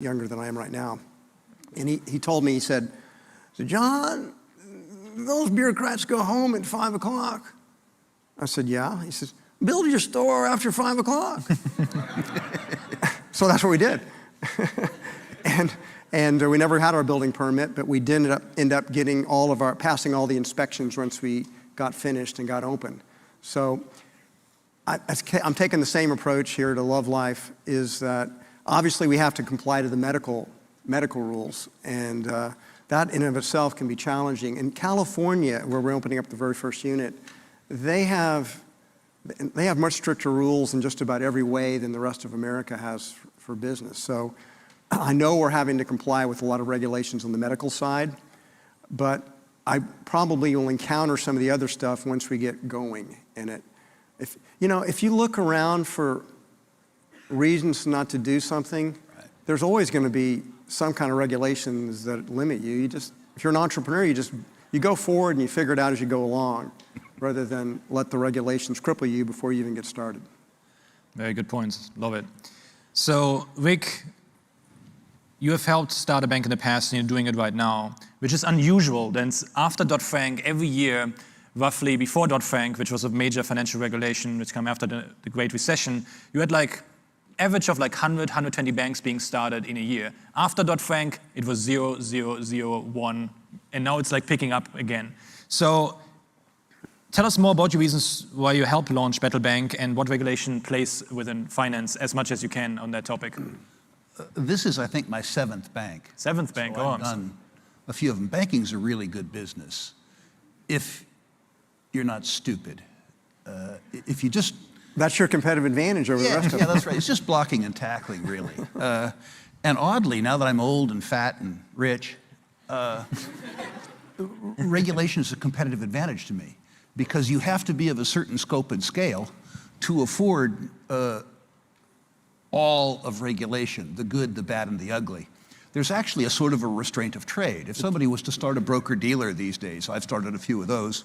younger than I am right now. And he told me, he said, John, those bureaucrats go home at 5 o'clock. I said, yeah. He says, build your store after 5 o'clock. So that's what we did. and we never had our building permit, but we did end up getting passing all the inspections once we got finished and got open. So I'm taking the same approach here to Love Life, is that obviously we have to comply to the medical rules, and that in and of itself can be challenging. In California, where we're opening up the very first unit, they have much stricter rules in just about every way than the rest of America has for business. So I know we're having to comply with a lot of regulations on the medical side, but I probably will encounter some of the other stuff once we get going in it. If you look around for reasons not to do something, right, there's always going to be some kind of regulations that limit you. If you're an entrepreneur, you go forward and you figure it out as you go along, rather than let the regulations cripple you before you even get started. Very good points. Love it. So, Vic, you have helped start a bank in the past, and you're doing it right now, which is unusual. Then after Dodd-Frank, every year, roughly before Dodd-Frank, which was a major financial regulation which came after the Great Recession, you had average of 100, 120 banks being started in a year. After Dodd-Frank, it was 0, 0, 0, 1, and now it's picking up again. So tell us more about your reasons why you helped launch Battle Bank and what regulation plays within finance, as much as you can on that topic. This is, I think, my 7th bank. 7th bank, so I've done a few of them. Banking's a really good business if you're not stupid. If you just... That's your competitive advantage over the rest of them. Yeah, that's right. It's just blocking and tackling, really. And oddly, now that I'm old and fat and rich, regulation is a competitive advantage to me, because you have to be of a certain scope and scale to afford all of regulation, the good, the bad, and the ugly. There's actually a sort of a restraint of trade. If somebody was to start a broker-dealer these days, I've started a few of those,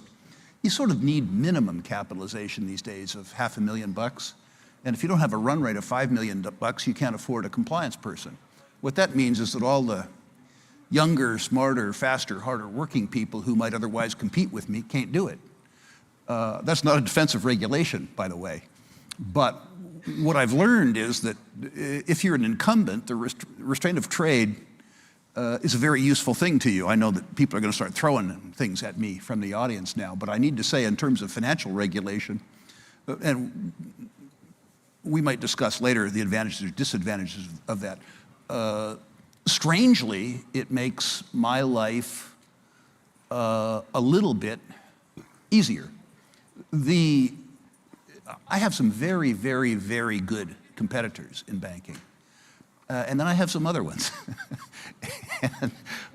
you sort of need minimum capitalization these days of $500,000. And if you don't have a run rate of $5 million, you can't afford a compliance person. What that means is that all the younger, smarter, faster, harder working people who might otherwise compete with me can't do it. That's not a defense of regulation, by the way. But what I've learned is that if you're an incumbent, the restraint of trade is a very useful thing to you. I know that people are going to start throwing things at me from the audience now, but I need to say, in terms of financial regulation, and we might discuss later the advantages or disadvantages of that. Strangely, it makes my life a little bit easier. I have some very, very, very good competitors in banking. And then I have some other ones. And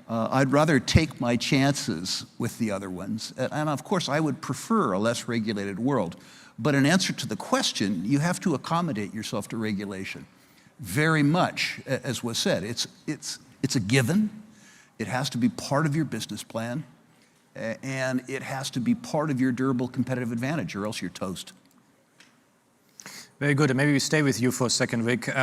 I'd rather take my chances with the other ones. And of course, I would prefer a less regulated world. But in answer to the question, you have to accommodate yourself to regulation. Very much, as was said, it's a given. It has to be part of your business plan. And it has to be part of your durable competitive advantage, or else you're toast. Very good, and maybe we stay with you for a second, Vic.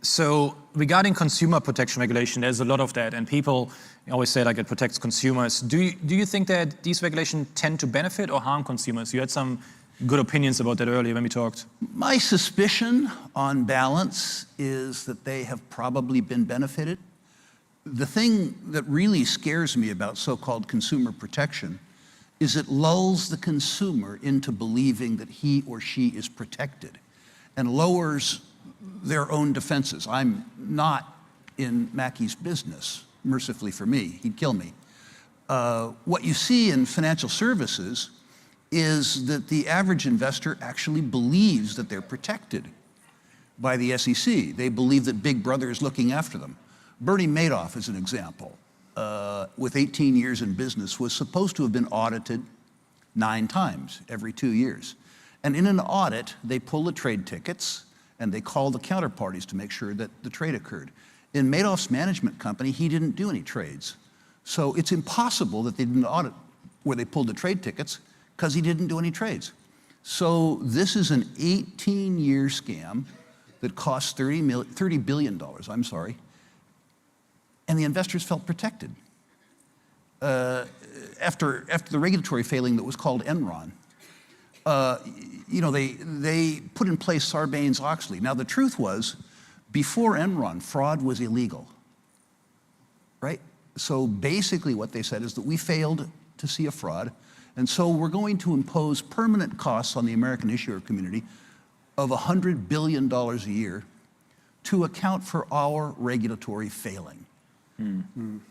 So regarding consumer protection regulation, there's a lot of that, and people always say it protects consumers. Do you think that these regulations tend to benefit or harm consumers? You had some good opinions about that earlier when we talked. My suspicion on balance is that they have probably been benefited. The thing that really scares me about so-called consumer protection is it lulls the consumer into believing that he or she is protected and lowers their own defenses. I'm not in Mackey's business, mercifully for me, he'd kill me. What you see in financial services is that the average investor actually believes that they're protected by the SEC. They believe that Big Brother is looking after them. Bernie Madoff, as an example, with 18 years in business, was supposed to have been audited 9 times every 2 years. And in an audit, they pull the trade tickets and they call the counterparties to make sure that the trade occurred. In Madoff's management company, he didn't do any trades. So it's impossible that they didn't audit where they pulled the trade tickets, because he didn't do any trades. So this is an 18-year scam that cost $30 billion, and the investors felt protected. After the regulatory failing that was called Enron, they put in place Sarbanes-Oxley. Now, the truth was, before Enron, fraud was illegal, right? So basically what they said is that we failed to see a fraud, and so we're going to impose permanent costs on the American issuer community of $100 billion a year to account for our regulatory failing.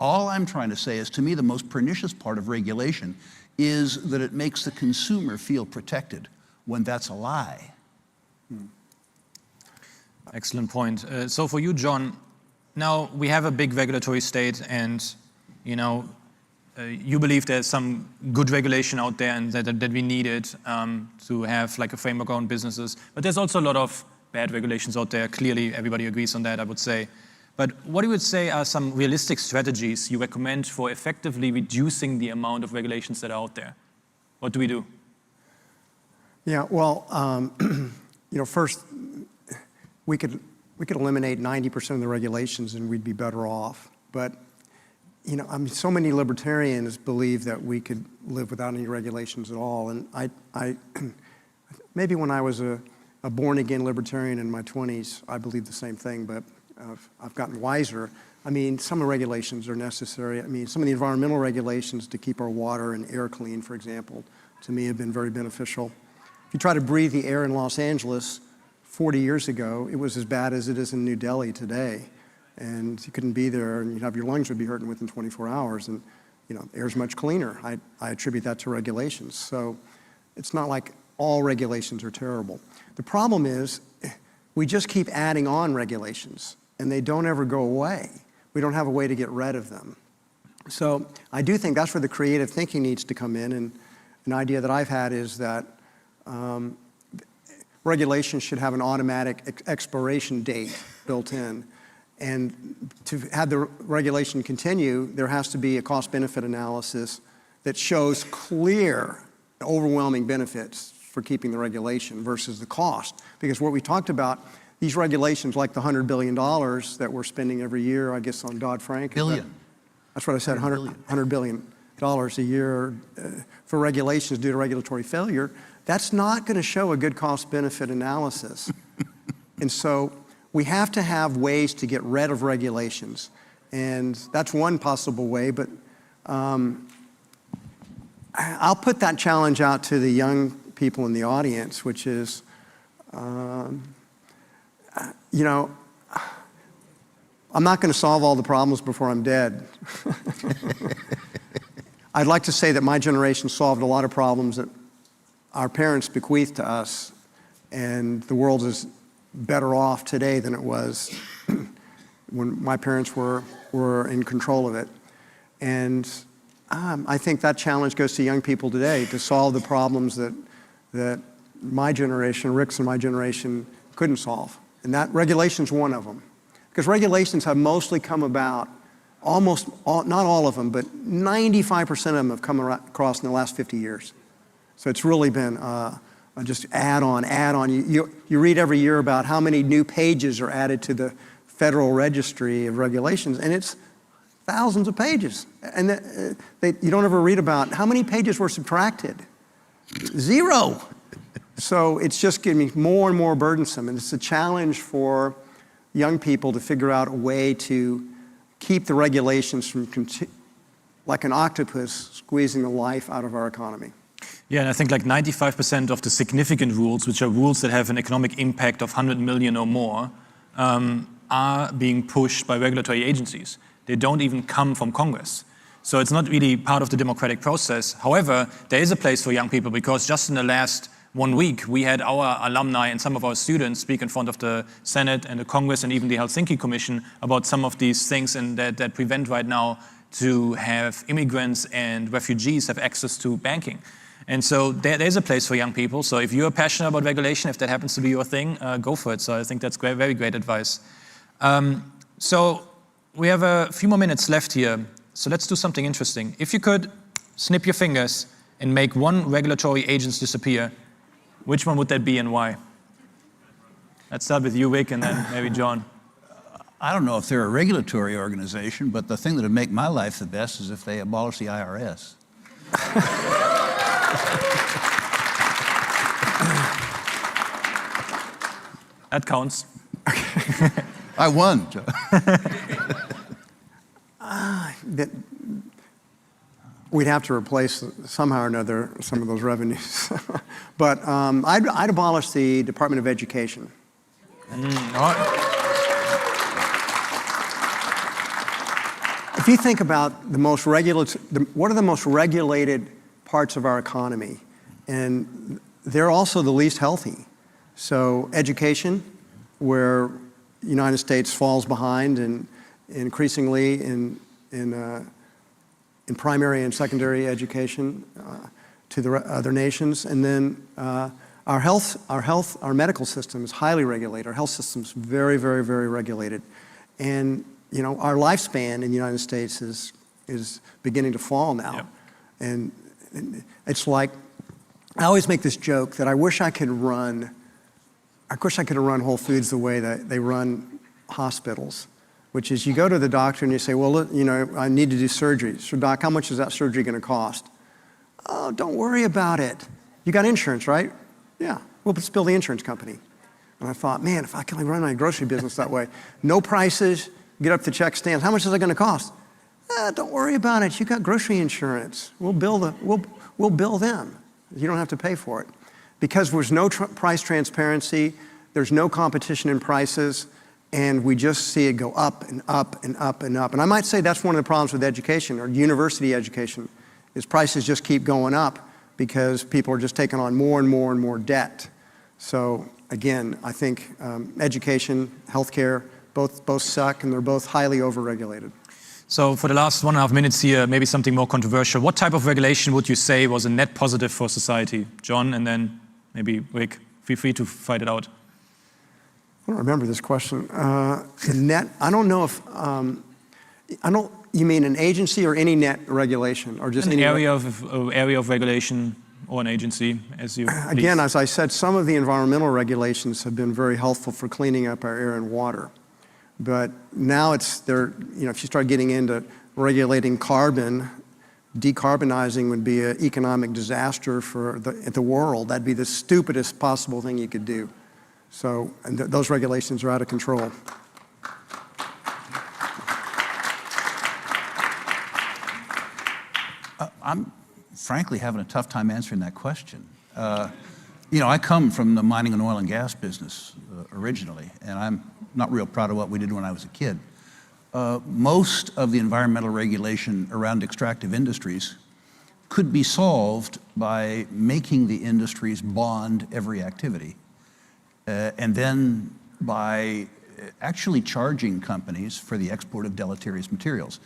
All I'm trying to say is, to me, the most pernicious part of regulation is that it makes the consumer feel protected when that's a lie. Excellent point. So for you, John, now we have a big regulatory state, and you believe there's some good regulation out there and that we need it to have like a framework around businesses. But there's also a lot of bad regulations out there. Clearly, everybody agrees on that, I would say. But what you would say are some realistic strategies you recommend for effectively reducing the amount of regulations that are out there? What do we do? Yeah, well, first, we could eliminate 90% of the regulations and we'd be better off. But, so many libertarians believe that we could live without any regulations at all. And I maybe when I was a born-again libertarian in my 20s, I believed the same thing, but I've gotten wiser. Some of the regulations are necessary. Some of the environmental regulations to keep our water and air clean, for example, to me have been very beneficial. If you try to breathe the air in Los Angeles 40 years ago, it was as bad as it is in New Delhi today. And you couldn't be there, and your lungs would be hurting within 24 hours. And air's much cleaner. I attribute that to regulations. So it's not like all regulations are terrible. The problem is we just keep adding on regulations, and they don't ever go away. We don't have a way to get rid of them. So I do think that's where the creative thinking needs to come in. And an idea that I've had is that regulations should have an automatic expiration date built in. And to have the regulation continue, there has to be a cost-benefit analysis that shows clear, overwhelming benefits for keeping the regulation versus the cost. Because what we talked about, these regulations like the $100 billion that we're spending every year, I guess, on Dodd-Frank. Billion. That's what I said, $100 billion a year for regulations due to regulatory failure. That's not going to show a good cost-benefit analysis. And so we have to have ways to get rid of regulations. And that's one possible way, but I'll put that challenge out to the young people in the audience, which is, I'm not going to solve all the problems before I'm dead. I'd like to say that my generation solved a lot of problems that our parents bequeathed to us, and the world is better off today than it was when my parents were in control of it. And I think that challenge goes to young people today to solve the problems that my generation, Rick's and my generation, couldn't solve. And that regulation's one of them. Because regulations have mostly come about, not all of them, but 95% of them have come across in the last 50 years. So it's really been just add on. You read every year about how many new pages are added to the Federal Registry of Regulations, and it's thousands of pages. And you don't ever read about how many pages were subtracted. 0. So it's just getting more and more burdensome, and it's a challenge for young people to figure out a way to keep the regulations from, like an octopus, squeezing the life out of our economy. Yeah, and I think like 95% of the significant rules, which are rules that have an economic impact of 100 million or more, are being pushed by regulatory agencies. They don't even come from Congress. So it's not really part of the democratic process. However, there is a place for young people, because just in the last 1 week, we had our alumni and some of our students speak in front of the Senate and the Congress and even the Helsinki Commission about some of these things and that prevent right now to have immigrants and refugees have access to banking. And so there's a place for young people. So if you're passionate about regulation, if that happens to be your thing, go for it. So I think that's great, very great advice. So we have a few more minutes left here. So let's do something interesting. If you could snip your fingers and make one regulatory agent disappear, which one would that be and why? Let's start with you, Vic, and then maybe John. I don't know if they're a regulatory organization, but the thing that would make my life the best is if they abolish the IRS. That counts. I won. We'd have to replace somehow or another some of those revenues. But I'd abolish the Department of Education. If you think about what are the most regulated parts of our economy, and they're also the least healthy. So education, where the United States falls behind, and increasingly in primary and secondary education to the other nations, and then our medical system is highly regulated. Our health system is very, very, very regulated, and our lifespan in the United States is beginning to fall now, Yep. and it's like I always make this joke that I wish I could run Whole Foods the way that they run hospitals, which is you go to the doctor and you say, well, I need to do surgery. So doc, how much is that surgery going to cost? Oh, don't worry about it. You got insurance, right? Yeah, we'll just bill the insurance company. And I thought, man, if I can run my grocery business that way, no prices, get up the check stands. How much is it going to cost? Don't worry about it. You got grocery insurance. We'll bill them. You don't have to pay for it. Because there's no price transparency, there's no competition in prices, and we just see it go up and up and up and up. And I might say that's one of the problems with education, or university education, is prices just keep going up because people are just taking on more and more and more debt. So again, I think education, healthcare, both suck, and they're both highly overregulated. So for the last 1.5 minutes here, maybe something more controversial. What type of regulation would you say was a net positive for society? John, and then maybe Rick, feel free to fight it out. I don't remember this question. I don't know if, you mean an agency or any net regulation, or just An any area of regulation or an agency, as you Again, please. as I said, some of the environmental regulations have been very helpful for cleaning up our air and water. But now if you start getting into regulating carbon, decarbonizing would be an economic disaster for the world. That'd be the stupidest possible thing you could do. So those regulations are out of control. I'm frankly having a tough time answering that question. I come from the mining and oil and gas business originally, and I'm not real proud of what we did when I was a kid. Most of the environmental regulation around extractive industries could be solved by making the industries bond every activity, and then by actually charging companies for the export of deleterious materials.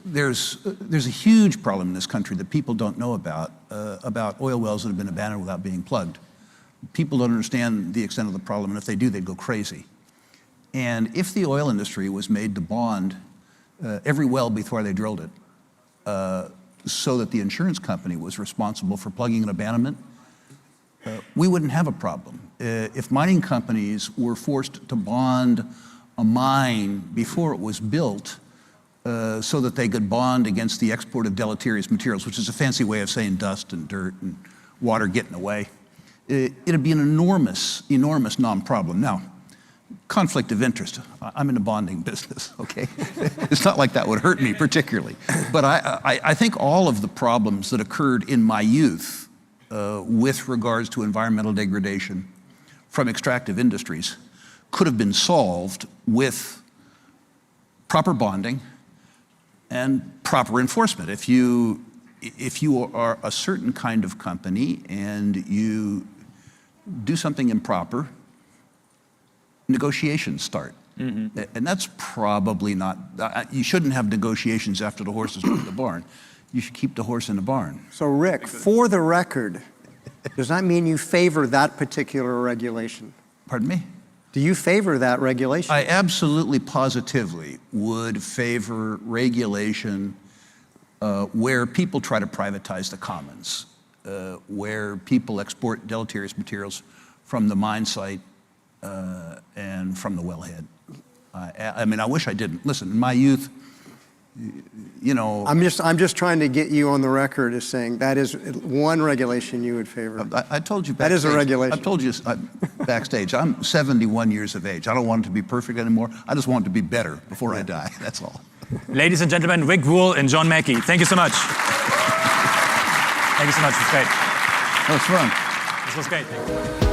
There's a huge problem in this country that people don't know about oil wells that have been abandoned without being plugged. People don't understand the extent of the problem, and if they do, they'd go crazy. And if the oil industry was made to bond every well before they drilled it, so that the insurance company was responsible for plugging an abandonment, we wouldn't have a problem. If mining companies were forced to bond a mine before it was built, so that they could bond against the export of deleterious materials, which is a fancy way of saying dust and dirt and water getting away, it'd be an enormous, enormous non-problem. Now, conflict of interest. I'm in the bonding business, okay? It's not like that would hurt me particularly. But I think all of the problems that occurred in my youth with regards to environmental degradation from extractive industries could have been solved with proper bonding and proper enforcement. If you are a certain kind of company and you do something improper, negotiations start. Mm-hmm. And that's probably not, you shouldn't have negotiations after the horse is in the barn. You should keep the horse in the barn. So Rick, for the record, does that mean you favor that particular regulation? Pardon me? Do you favor that regulation? I absolutely positively would favor regulation where people try to privatize the commons, where people export deleterious materials from the mine site and from the wellhead. I mean, I wish I didn't. Listen, in my youth, you know. I'm just trying to get you on the record as saying that is one regulation you would favor. I told you backstage. That is a regulation. I've told you backstage. I'm 71 years of age. I don't want it to be perfect anymore. I just want it to be better before I die. That's all. Ladies and gentlemen, Rick Rule and John Mackey. Thank you so much. Thank you so much. It was great. That was fun. This was great. Thank you.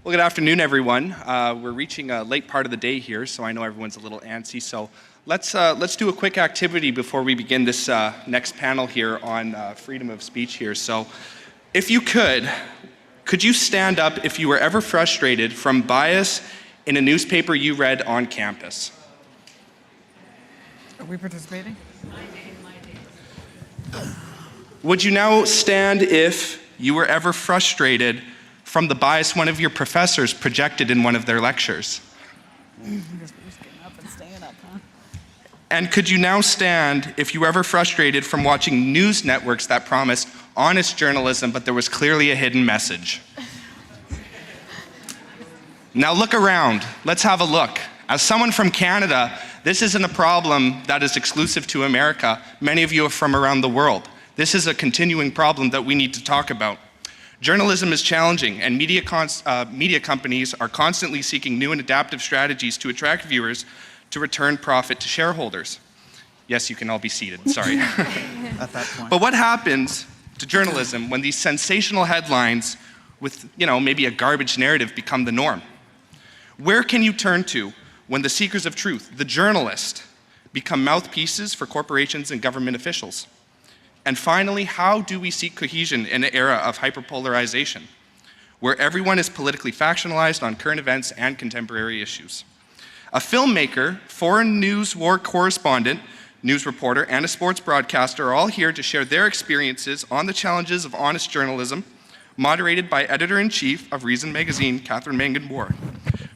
Well, good afternoon, everyone. We're reaching a late part of the day here, so I know everyone's a little antsy. So let's do a quick activity before we begin this next panel here on freedom of speech here. So if you could you stand up if you were ever frustrated from bias in a newspaper you read on campus? Are we participating? Would you now stand if you were ever frustrated from the bias one of your professors projected in one of their lectures? I guess we're just getting up and staying up, huh? And could you now stand if you were ever frustrated from watching news networks that promised honest journalism, but there was clearly a hidden message? Now look around. Let's have a look. As someone from Canada, this isn't a problem that is exclusive to America. Many of you are from around the world. This is a continuing problem that we need to talk about. Journalism is challenging, and media companies are constantly seeking new and adaptive strategies to attract viewers to return profit to shareholders. Yes, you can all be seated, sorry. At that point. But what happens to journalism when these sensational headlines with, maybe a garbage narrative become the norm? Where can you turn to when the seekers of truth, the journalists, become mouthpieces for corporations and government officials? And finally, how do we seek cohesion in an era of hyperpolarization, where everyone is politically factionalized on current events and contemporary issues? A filmmaker, foreign news war correspondent, news reporter, and a sports broadcaster are all here to share their experiences on the challenges of honest journalism, moderated by Editor-in-Chief of Reason Magazine, Catherine Mangan-Ward.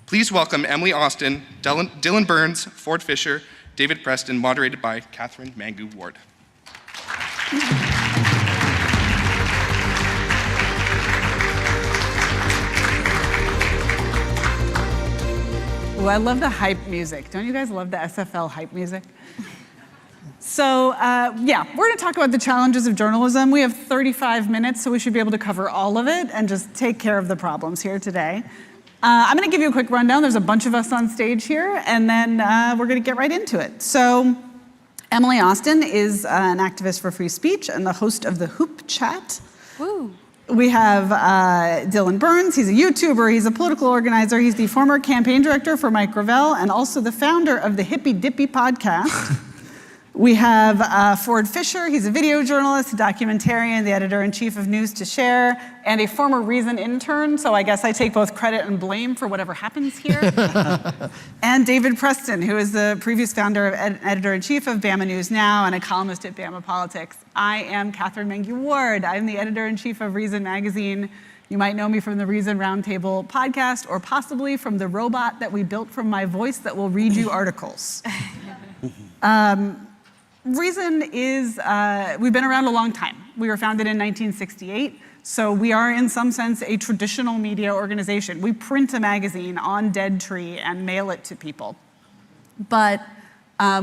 Please welcome Emily Austin, Dylan Burns, Ford Fisher, David Preston, moderated by Catherine Mangan-Ward. Ooh, I love the hype music. Don't you guys love the SFL hype music? So, yeah, we're going to talk about the challenges of journalism. We have 35 minutes, so we should be able to cover all of it and just take care of the problems here today. I'm going to give you a quick rundown. There's a bunch of us on stage here, and then we're going to get right into it. So, Emily Austin is an activist for free speech and the host of the Hoop Chat. Woo. We have Dylan Burns. He's a YouTuber. He's a political organizer. He's the former campaign director for Mike Gravel and also the founder of the Hippy Dippy podcast. We have Ford Fisher. He's a video journalist, a documentarian, the editor-in-chief of News to Share, and a former Reason intern, so I guess I take both credit and blame for whatever happens here. And David Preston, who is the previous founder and editor-in-chief of Bama News Now and a columnist at Bama Politics. I am Catherine Mengue-Ward. I'm the editor-in-chief of Reason Magazine. You might know me from the Reason Roundtable podcast, or possibly from the robot that we built from my voice that will read you articles. Reason is, we've been around a long time. We were founded in 1968, so we are in some sense a traditional media organization. We print a magazine on Dead Tree and mail it to people. But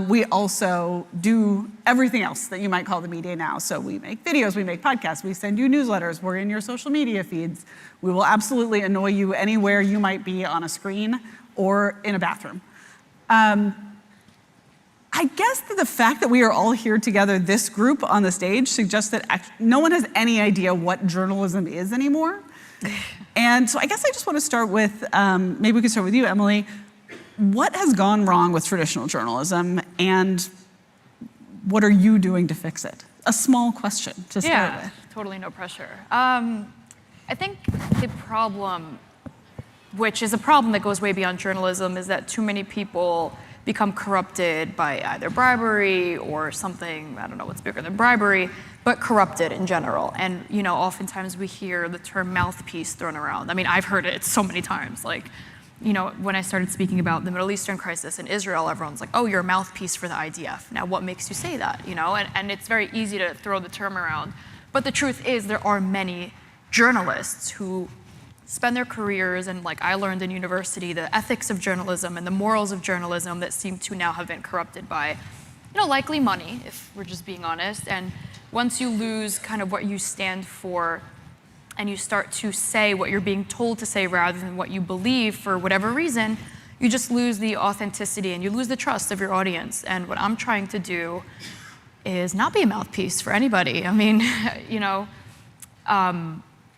we also do everything else that you might call the media now. So we make videos, we make podcasts, we send you newsletters, we're in your social media feeds. We will absolutely annoy you anywhere you might be on a screen or in a bathroom. I guess that the fact that we are all here together, this group on the stage, suggests that no one has any idea what journalism is anymore. And so I guess I just want to start with, maybe we could start with you, Emily. What has gone wrong with traditional journalism, and what are you doing to fix it? A small question to start with. Totally no pressure. I think the problem, which is a problem that goes way beyond journalism, is that too many people become corrupted by either bribery or something, I don't know what's bigger than bribery, but corrupted in general. And oftentimes we hear the term mouthpiece thrown around. I mean, I've heard it so many times. Like, when I started speaking about the Middle Eastern crisis in Israel, everyone's like, oh, you're a mouthpiece for the IDF. Now, what makes you say that? And it's very easy to throw the term around. But the truth is there are many journalists who spend their careers, and like I learned in university, the ethics of journalism and the morals of journalism that seem to now have been corrupted by, likely money, if we're just being honest. And once you lose kind of what you stand for, and you start to say what you're being told to say rather than what you believe for whatever reason, you just lose the authenticity and you lose the trust of your audience. And what I'm trying to do is not be a mouthpiece for anybody. I mean,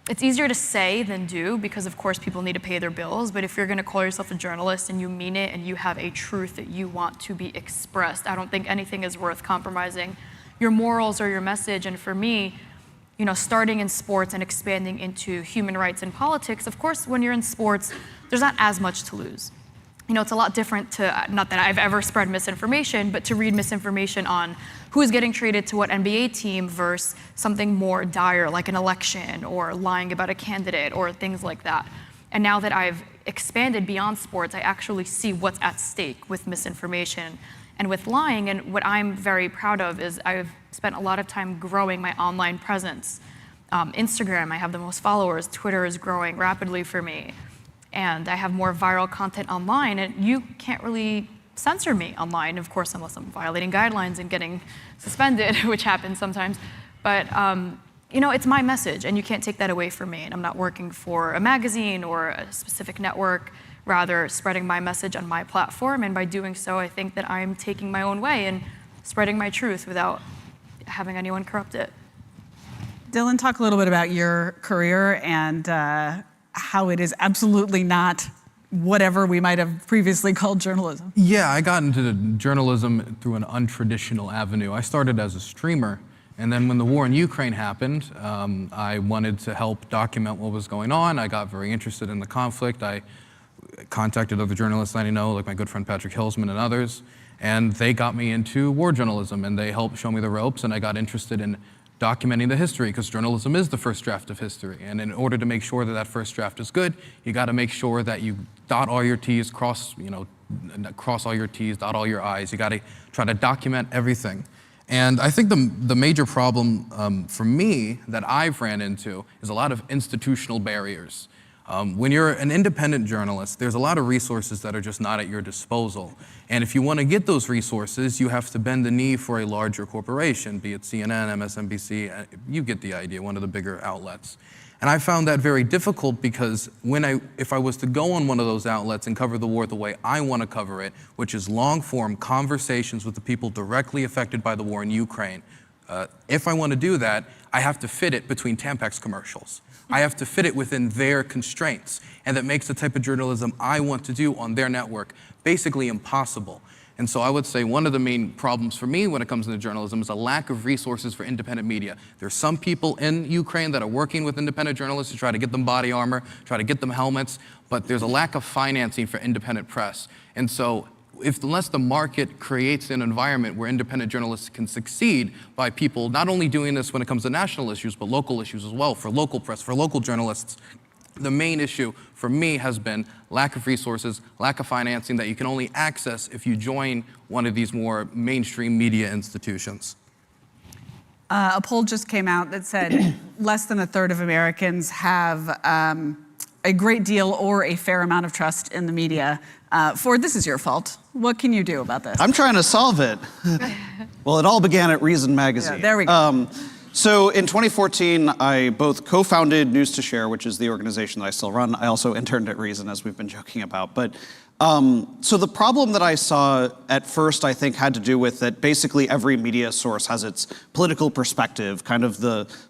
it's easier to say than do, because of course people need to pay their bills, but if you're gonna call yourself a journalist and you mean it and you have a truth that you want to be expressed, I don't think anything is worth compromising your morals or your message. And for me, starting in sports and expanding into human rights and politics, of course, when you're in sports, there's not as much to lose. It's a lot different to, not that I've ever spread misinformation, but to read misinformation on who's getting traded to what NBA team versus something more dire like an election or lying about a candidate or things like that. And now that I've expanded beyond sports, I actually see what's at stake with misinformation and with lying. And what I'm very proud of is I've spent a lot of time growing my online presence. Instagram, I have the most followers. Twitter is growing rapidly for me. And I have more viral content online, and you can't really censor me online, of course, unless I'm violating guidelines and getting suspended, which happens sometimes. But it's my message, and you can't take that away from me. And I'm not working for a magazine or a specific network, rather spreading my message on my platform. And by doing so, I think that I'm taking my own way and spreading my truth without having anyone corrupt it. Dylan, talk a little bit about your career and how it is absolutely not whatever we might have previously called journalism. Yeah, I got into journalism through an untraditional avenue. I started as a streamer, and then when the war in Ukraine happened, I wanted to help document what was going on. I got very interested in the conflict. I contacted other journalists I know, like my good friend Patrick Hillsman and others, and they got me into war journalism, and they helped show me the ropes, and I got interested in documenting the history, because journalism is the first draft of history. And in order to make sure that that first draft is good, you got to make sure that you dot all your T's, cross all your T's, dot all your I's. You got to try to document everything. And I think the major problem for me that I've ran into is a lot of institutional barriers. When you're an independent journalist, there's a lot of resources that are just not at your disposal. And if you want to get those resources, you have to bend the knee for a larger corporation, be it CNN, MSNBC, you get the idea, one of the bigger outlets. And I found that very difficult, because if I was to go on one of those outlets and cover the war the way I want to cover it, which is long-form conversations with the people directly affected by the war in Ukraine, if I want to do that, I have to fit it between Tampax commercials. I have to fit it within their constraints, and that makes the type of journalism I want to do on their network basically impossible. And so I would say one of the main problems for me when it comes to journalism is a lack of resources for independent media. There's some people in Ukraine that are working with independent journalists to try to get them body armor, try to get them helmets, but there's a lack of financing for independent press. And so unless the market creates an environment where independent journalists can succeed by people not only doing this when it comes to national issues, but local issues as well, for local press, for local journalists, the main issue for me has been lack of resources, lack of financing that you can only access if you join one of these more mainstream media institutions. A poll just came out that said less than a third of Americans have a great deal or a fair amount of trust in the media. Ford, this is your fault. What can you do about this? I'm trying to solve it. Well, it all began at Reason Magazine. Yeah, there we go. So in 2014, I both co-founded News to Share, which is the organization that I still run. I also interned at Reason, as we've been joking about. But so the problem that I saw at first, I think, had to do with that basically every media source has its political perspective, kind of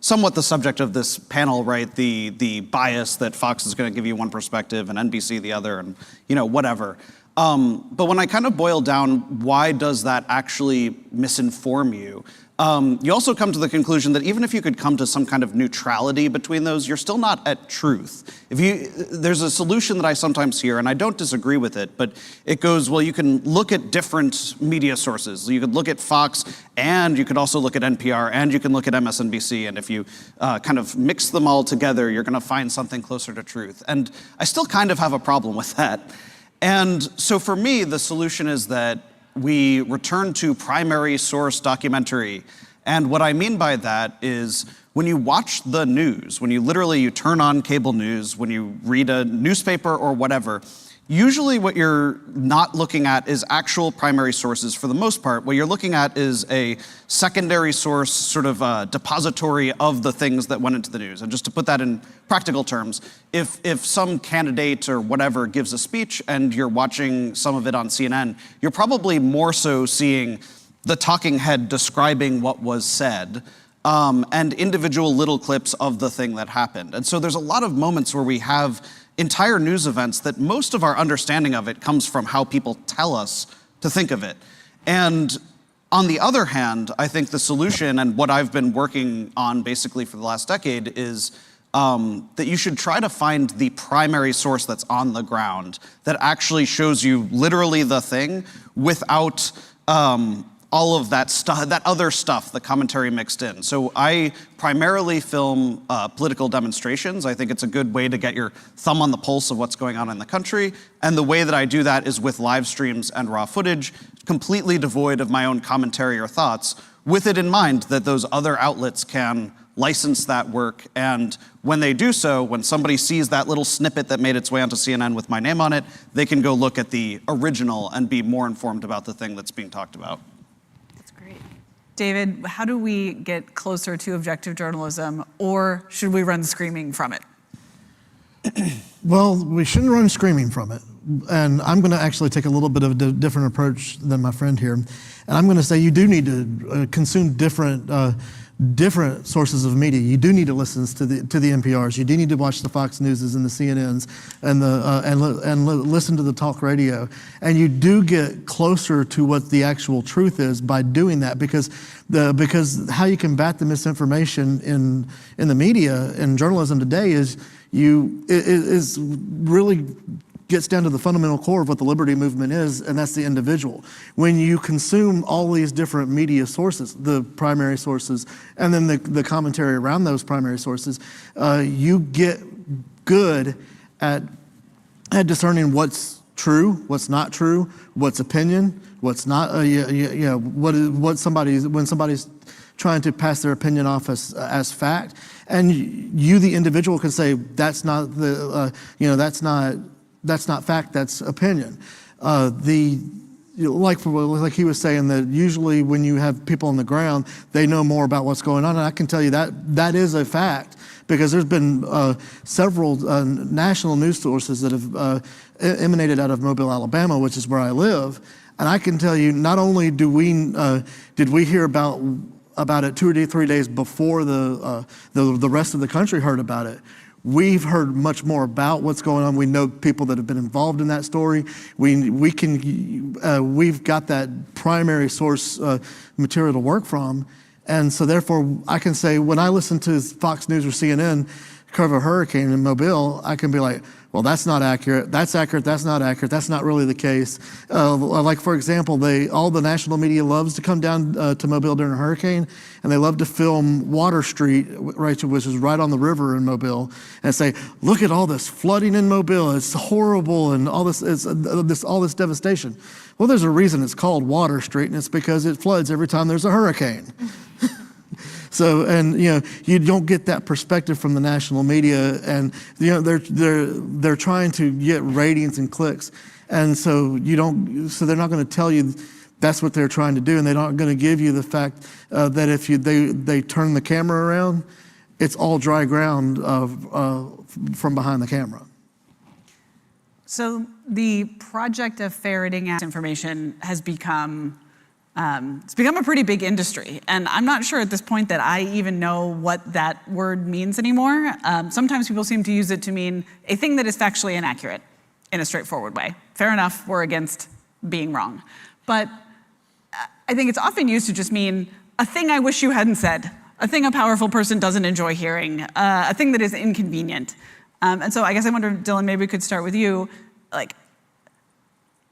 somewhat the subject of this panel, right? The bias that Fox is going to give you one perspective and NBC the other, and whatever. But when I kind of boil down, why does that actually misinform you? You also come to the conclusion that even if you could come to some kind of neutrality between those, you're still not at truth. There's a solution that I sometimes hear, and I don't disagree with it, but it goes, well, you can look at different media sources. You could look at Fox, and you could also look at NPR, and you can look at MSNBC, and if you kind of mix them all together, you're going to find something closer to truth. And I still kind of have a problem with that. And so for me, the solution is that we return to primary source documentary. And what I mean by that is when you watch the news, when you turn on cable news, when you read a newspaper or whatever, usually what you're not looking at is actual primary sources for the most part. What you're looking at is a secondary source, sort of a depository of the things that went into the news. And just to put that in practical terms, if some candidate or whatever gives a speech and you're watching some of it on CNN, you're probably more so seeing the talking head describing what was said, and individual little clips of the thing that happened. And so there's a lot of moments where we have entire news events that most of our understanding of it comes from how people tell us to think of it. And on the other hand, I think the solution, and what I've been working on basically for the last decade, is that you should try to find the primary source that's on the ground that actually shows you literally the thing without all of that stuff, that other stuff, the commentary mixed in. So I primarily film political demonstrations. I think it's a good way to get your thumb on the pulse of what's going on in the country. And the way that I do that is with live streams and raw footage, completely devoid of my own commentary or thoughts, with it in mind that those other outlets can license that work. And when they do so, when somebody sees that little snippet that made its way onto CNN with my name on it, they can go look at the original and be more informed about the thing that's being talked about. David, how do we get closer to objective journalism, or should we run screaming from it? Well, we shouldn't run screaming from it. And I'm going to actually take a little bit of a different approach than my friend here. And I'm going to say you do need to consume different sources of media. You do need to listen to the NPRs. You do need to watch the Fox Newses and the CNNs and listen to the talk radio. And you do get closer to what the actual truth is by doing that, because how you combat the misinformation in the media and journalism today is really gets down to the fundamental core of what the liberty movement is, and that's the individual. When you consume all these different media sources, the primary sources, and then the commentary around those primary sources, you get good at discerning what's true, what's not true, what's opinion, what's not. When somebody's trying to pass their opinion off as fact, and you, the individual, can say that's not fact, that's opinion. Like he was saying, that usually when you have people on the ground, they know more about what's going on. And I can tell you that is a fact, because there's been several national news sources that have emanated out of Mobile, Alabama, which is where I live. And I can tell you, not only did we hear about it 2 or 3 days before the rest of the country heard about it, we've heard much more about what's going on. We know people that have been involved in that story. We've got that primary source material to work from. And so therefore, I can say, when I listen to Fox News or CNN cover a hurricane in Mobile, I can be like, well, that's not accurate, that's accurate, that's not accurate, that's not really the case. Like, for example, all the national media loves to come down to Mobile during a hurricane, and they love to film Water Street, right, which is right on the river in Mobile, and say, look at all this flooding in Mobile, it's horrible, and all this devastation. Well, there's a reason it's called Water Street, and it's because it floods every time there's a hurricane. So, and you don't get that perspective from the national media, and they're trying to get ratings and clicks, and so so they're not going to tell you that's what they're trying to do, and they're not going to give you the fact that if they turn the camera around, it's all dry ground from behind the camera. So the project of ferreting out information has become it's become a pretty big industry, and I'm not sure at this point that I even know what that word means anymore. Sometimes people seem to use it to mean a thing that is factually inaccurate in a straightforward way. Fair enough, we're against being wrong. But I think it's often used to just mean a thing I wish you hadn't said, a thing a powerful person doesn't enjoy hearing, a thing that is inconvenient. And so I guess I wonder, Dylan, maybe we could start with you. Like,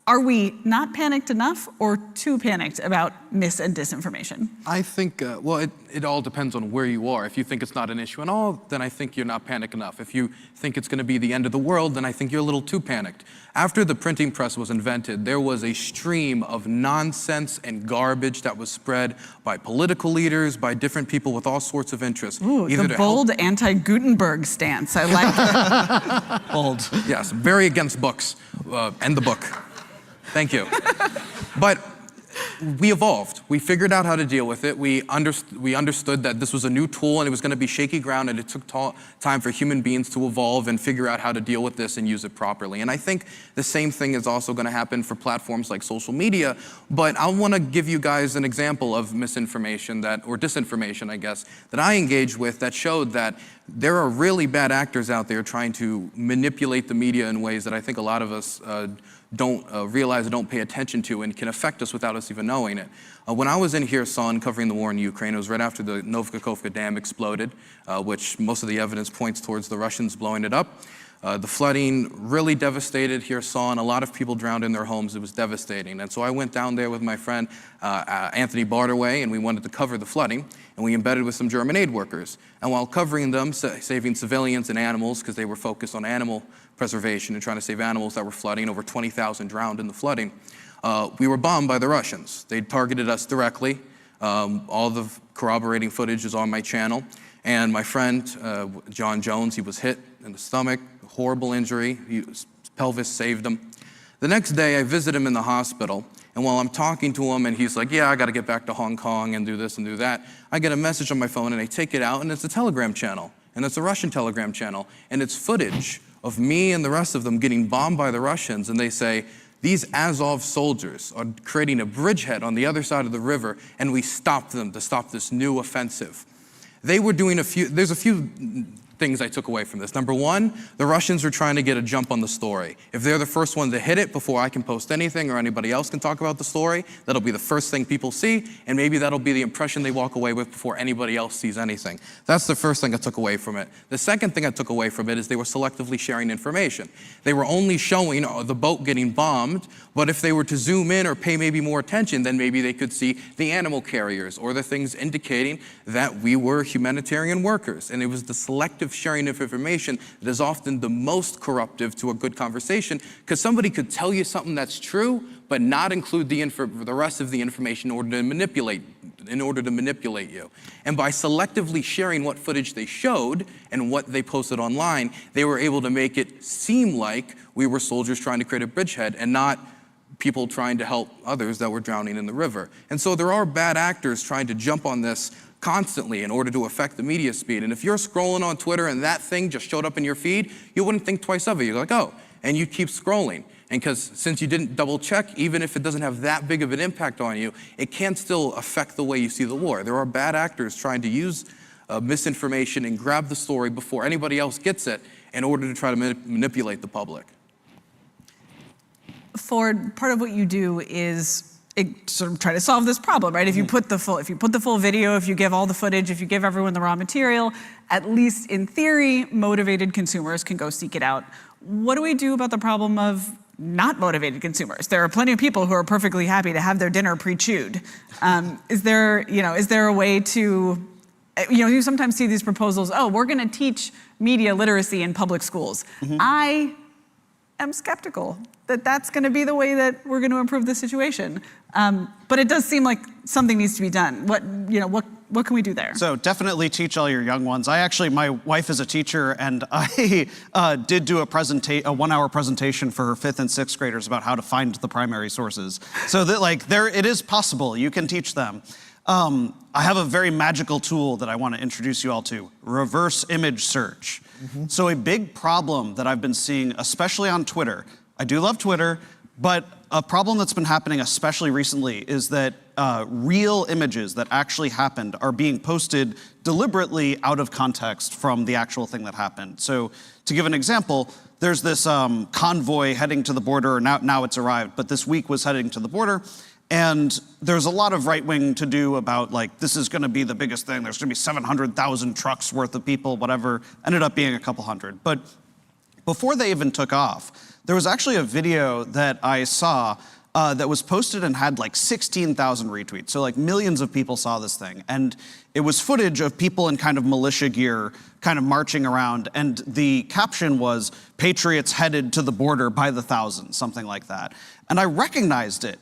are we not panicked enough or too panicked about mis and disinformation? I think, well, it all depends on where you are. If you think it's not an issue at all, then I think you're not panicked enough. If you think it's going to be the end of the world, then I think you're a little too panicked. After the printing press was invented, there was a stream of nonsense and garbage that was spread by political leaders, by different people with all sorts of interests. Ooh, the bold anti-Gutenberg stance. I like it. Bold. Yes, very against books and the book. Thank you. But we evolved. We figured out how to deal with it. We understood that this was a new tool and it was going to be shaky ground, and it took time for human beings to evolve and figure out how to deal with this and use it properly. And I think the same thing is also going to happen for platforms like social media. But I want to give you guys an example of misinformation or disinformation, I guess, that I engaged with that showed that there are really bad actors out there trying to manipulate the media in ways that I think a lot of us don't realize or don't pay attention to, and can affect us without us even knowing it. When I was in Kherson covering the war in Ukraine, it was right after the Novakhovka Dam exploded, which most of the evidence points towards the Russians blowing it up. The flooding really devastated Kherson. A lot of people drowned in their homes. It was devastating. And so I went down there with my friend Anthony Barterway, and we wanted to cover the flooding, and we embedded with some German aid workers. And while covering them, saving civilians and animals, because they were focused on animal preservation and trying to save animals that were flooding, over 20,000 drowned in the flooding, we were bombed by the Russians. They targeted us directly. All the corroborating footage is on my channel. And my friend, John Jones, he was hit in the stomach, horrible injury. His pelvis saved him. The next day, I visit him in the hospital, and while I'm talking to him, and he's like, yeah, I got to get back to Hong Kong and do this and do that, I get a message on my phone, and I take it out, and it's a Telegram channel, and it's a Russian Telegram channel, and it's footage of me and the rest of them getting bombed by the Russians, and they say, these Azov soldiers are creating a bridgehead on the other side of the river, and we stopped them to stop this new offensive. They were doing there's a few things I took away from this. Number one, the Russians are trying to get a jump on the story. If they're the first one to hit it before I can post anything or anybody else can talk about the story, that'll be the first thing people see, and maybe that'll be the impression they walk away with before anybody else sees anything. That's the first thing I took away from it. The second thing I took away from it is they were selectively sharing information. They were only showing the boat getting bombed, but if they were to zoom in or pay maybe more attention, then maybe they could see the animal carriers or the things indicating that we were humanitarian workers. And it was the selective sharing of information that is often the most corruptive to a good conversation, because somebody could tell you something that's true, but not include the rest of the information in order to manipulate you. And by selectively sharing what footage they showed and what they posted online, they were able to make it seem like we were soldiers trying to create a bridgehead and not people trying to help others that were drowning in the river. And so there are bad actors trying to jump on this constantly in order to affect the media speed. And if you're scrolling on Twitter and that thing just showed up in your feed, you wouldn't think twice of it. You're like, oh, and you keep scrolling. And because since you didn't double check, even if it doesn't have that big of an impact on you, it can still affect the way you see the war. There are bad actors trying to use misinformation and grab the story before anybody else gets it in order to try to manipulate the public? Ford, part of what you do is sort of try to solve this problem, right? If you put the full video, if you give all the footage, if you give everyone the raw material, at least in theory, motivated consumers can go seek it out. What do we do about the problem of not motivated consumers? There are plenty of people who are perfectly happy to have their dinner pre-chewed. Is there a way to, you sometimes see these proposals, oh, we're gonna teach media literacy in public schools. I am skeptical that that's gonna be the way that we're gonna improve the situation. But it does seem like something needs to be done. What can we do there? So definitely teach all your young ones. My wife is a teacher, and I did do a 1-hour presentation for her 5th and 6th graders about how to find the primary sources. So that it is possible. You can teach them. I have a very magical tool that I want to introduce you all to: reverse image search. So a big problem that I've been seeing, especially on Twitter, I do love Twitter, but a problem that's been happening especially recently is that real images that actually happened are being posted deliberately out of context from the actual thing that happened. So to give an example, there's this convoy heading to the border. Now it's arrived, but this week was heading to the border. And there's a lot of right-wing to-do about, this is going to be the biggest thing. There's going to be 700,000 trucks worth of people, whatever. Ended up being a couple hundred. But before they even took off, there was actually a video that I saw that was posted and had 16,000 retweets. So millions of people saw this thing. And it was footage of people in kind of militia gear kind of marching around. And the caption was, "Patriots headed to the border by the thousands," something like that. And I recognized it.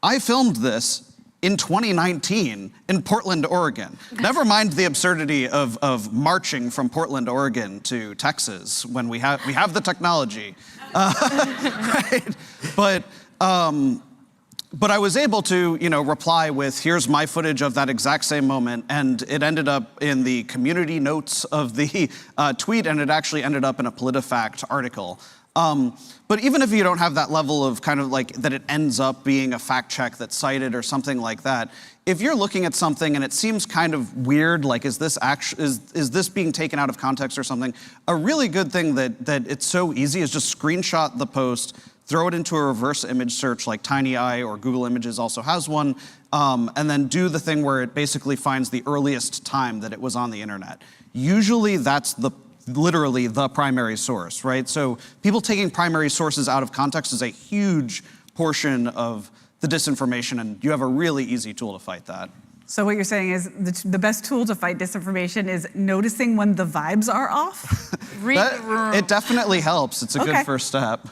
I filmed this in 2019 in Portland, Oregon. Never mind the absurdity of marching from Portland, Oregon to Texas when we have the technology. Right? But I was able to, reply with, here's my footage of that exact same moment, and it ended up in the community notes of the tweet, and it actually ended up in a PolitiFact article. But even if you don't have that level of kind of that it ends up being a fact check that's cited or something like that, if you're looking at something and it seems kind of weird, is this being taken out of context or something, a really good thing that it's so easy is just screenshot the post, throw it into a reverse image search like TinyEye or Google Images also has one, and then do the thing where it basically finds the earliest time that it was on the internet. Usually that's literally the primary source, right? So people taking primary sources out of context is a huge portion of the disinformation, and you have a really easy tool to fight that. So what you're saying is the best tool to fight disinformation is noticing when the vibes are off? Read the room. It definitely helps. It's a good first step.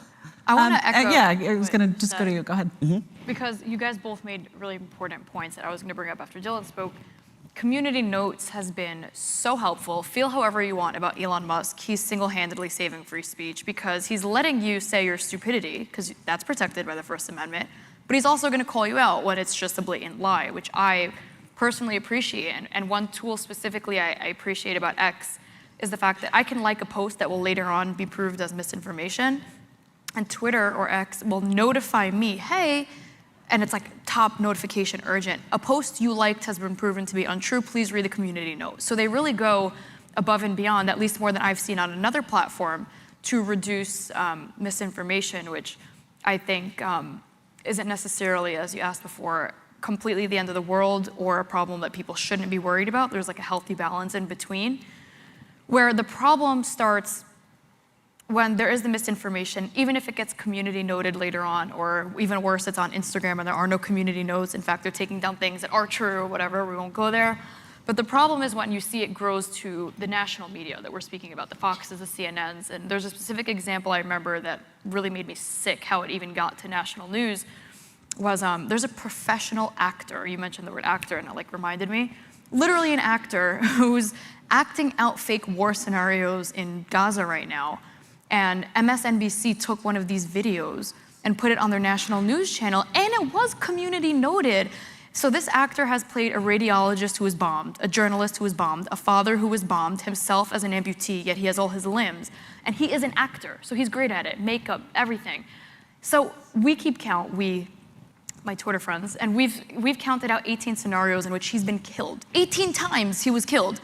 I want to echo. Yeah, I was going to just go to you. Go ahead. Because you guys both made really important points that I was going to bring up after Dylan spoke. Community notes has been so helpful. Feel however you want about Elon Musk. He's single-handedly saving free speech because he's letting you say your stupidity, because that's protected by the First Amendment, but he's also going to call you out when it's just a blatant lie, which I personally appreciate. And one tool specifically I appreciate about X is the fact that I can like a post that will later on be proved as misinformation, and Twitter or X will notify me, hey, and it's top notification urgent. A post you liked has been proven to be untrue. Please read the community note. So they really go above and beyond, at least more than I've seen on another platform, to reduce misinformation, which I think isn't necessarily, as you asked before, completely the end of the world or a problem that people shouldn't be worried about. There's a healthy balance in between. Where the problem starts when there is the misinformation, even if it gets community noted later on, or even worse, it's on Instagram and there are no community notes. In fact, they're taking down things that are true or whatever, we won't go there. But the problem is when you see it grows to the national media that we're speaking about, the Foxes, the CNNs, and there's a specific example I remember that really made me sick, how it even got to national news, was there's a professional actor, you mentioned the word actor and it reminded me, literally an actor who's acting out fake war scenarios in Gaza right now. And MSNBC took one of these videos and put it on their national news channel, and it was community noted. So this actor has played a radiologist who was bombed, a journalist who was bombed, a father who was bombed, himself as an amputee, yet he has all his limbs. And he is an actor, so he's great at it, makeup, everything. So we keep count, my Twitter friends, and we've counted out 18 scenarios in which he's been killed. 18 times he was killed.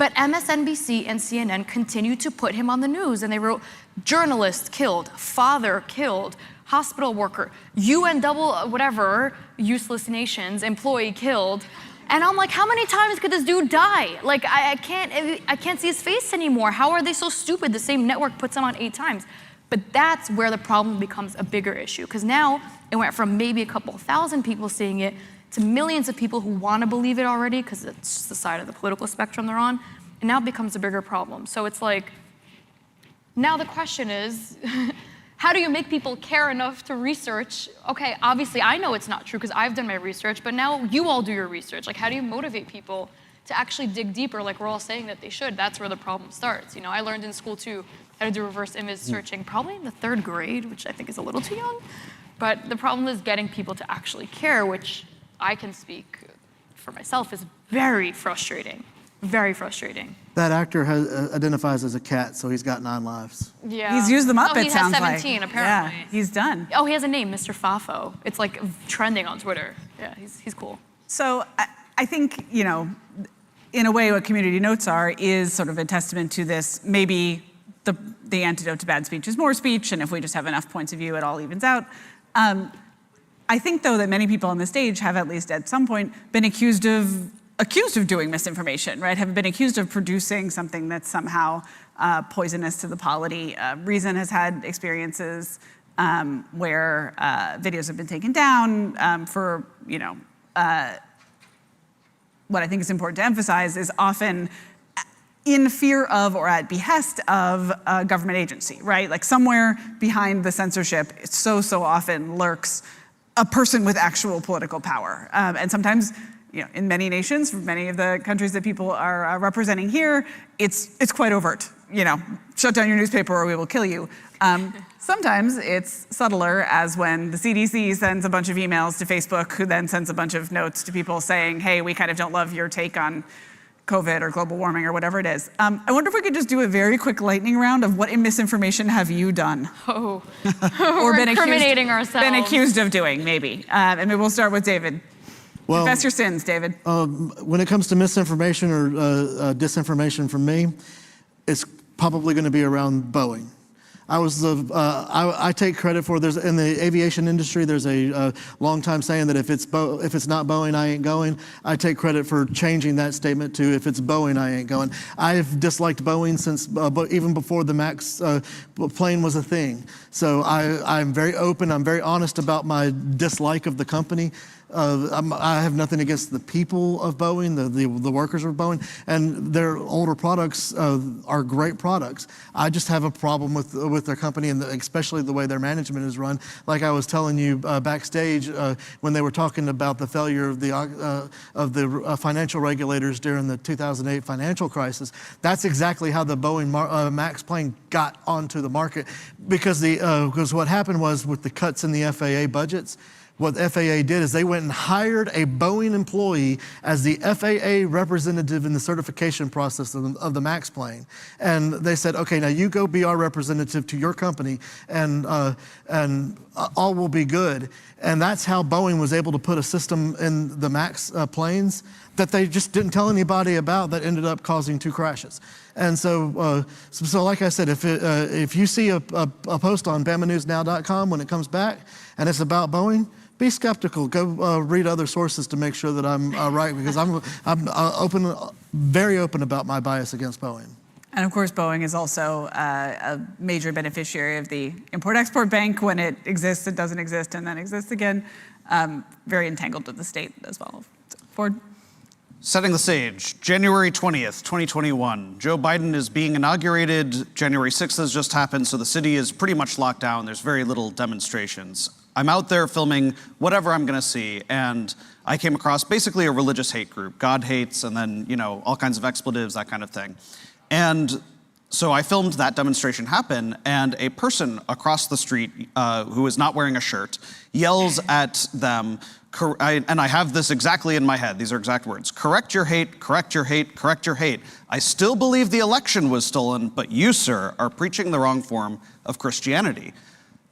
But MSNBC and CNN continued to put him on the news, and they wrote, journalist killed, father killed, hospital worker, UN double whatever, useless nations, employee killed. And I'm like, how many times could this dude die? Like, I can't see his face anymore. How are they so stupid? The same network puts him on 8 times. But that's where the problem becomes a bigger issue, because now it went from maybe a couple thousand people seeing it to millions of people who want to believe it already, because it's just the side of the political spectrum they're on, and now it becomes a bigger problem. So it's like, now the question is, how do you make people care enough to research? Okay, obviously I know it's not true because I've done my research, but now you all do your research. Like, how do you motivate people to actually dig deeper like we're all saying that they should? That's where the problem starts. You know, I learned in school too how to do reverse image searching, probably in the 3rd grade, which I think is a little too young. But the problem is getting people to actually care, which I can speak for myself is very frustrating. Very frustrating. That actor identifies as a cat, so he's got 9 lives. Yeah. He's used them up, he it sounds has like. 17, apparently. Yeah, he's done. Oh, he has a name, Mr. Fafo. It's like trending on Twitter. Yeah, he's cool. So I think, you know, in a way what community notes are is sort of a testament to this. Maybe the antidote to bad speech is more speech, and if we just have enough points of view, it all evens out. I think, though, that many people on the stage have at least at some point been accused of doing misinformation, right? Have been accused of producing something that's somehow poisonous to the polity. Reason has had experiences where videos have been taken down for, you know, what I think is important to emphasize is often in fear of or at behest of a government agency, right? Like somewhere behind the censorship, so often lurks a person with actual political power. And sometimes, you know, in many nations, many of the countries that people are representing here, it's quite overt. You know, shut down your newspaper or we will kill you. Sometimes it's subtler, as when the CDC sends a bunch of emails to Facebook, who then sends a bunch of notes to people saying, hey, we kind of don't love your take on COVID or global warming or whatever it is. I wonder if we could just do a very quick lightning round of what misinformation have you done? Oh, or we're incriminating ourselves. Been accused of doing, maybe. And maybe we'll start with David. Well, confess your sins, David. When it comes to misinformation or disinformation from me, it's probably going to be around Boeing. I take credit for, in the aviation industry, there's a long time saying that if it's not Boeing, I ain't going. I take credit for changing that statement to if it's Boeing, I ain't going. I've disliked Boeing since even before the MAX plane was a thing. So I'm very open, I'm very honest about my dislike of the company. I have nothing against the people of Boeing, the workers of Boeing, and their older products are great products. I just have a problem with their company, and especially the way their management is run. Like I was telling you backstage when they were talking about the failure of the financial regulators during the 2008 financial crisis. That's exactly how the Boeing MAX plane got onto the market, because what happened was with the cuts in the FAA budgets. What the FAA did is they went and hired a Boeing employee as the FAA representative in the certification process of the MAX plane. And they said, okay, now you go be our representative to your company and all will be good. And that's how Boeing was able to put a system in the MAX planes that they just didn't tell anybody about that ended up causing 2 crashes. And so like I said, if you see a post on BamaNewsNow.com when it comes back and it's about Boeing, be skeptical. Go read other sources to make sure that I'm right, because I'm very open about my bias against Boeing. And of course, Boeing is also a major beneficiary of the Import-Export Bank. When it exists, it doesn't exist, and then exists again. Very entangled with the state as well. Ford? Setting the stage, January 20th, 2021. Joe Biden is being inaugurated. January 6th has just happened, so the city is pretty much locked down. There's very little demonstrations. I'm out there filming whatever I'm gonna see, and I came across basically a religious hate group, God hates, and then, you know, all kinds of expletives, that kind of thing. And so I filmed that demonstration happen, and a person across the street who is not wearing a shirt yells at them, and I have this exactly in my head, these are exact words, correct your hate, correct your hate, correct your hate. I still believe the election was stolen, but you, sir, are preaching the wrong form of Christianity.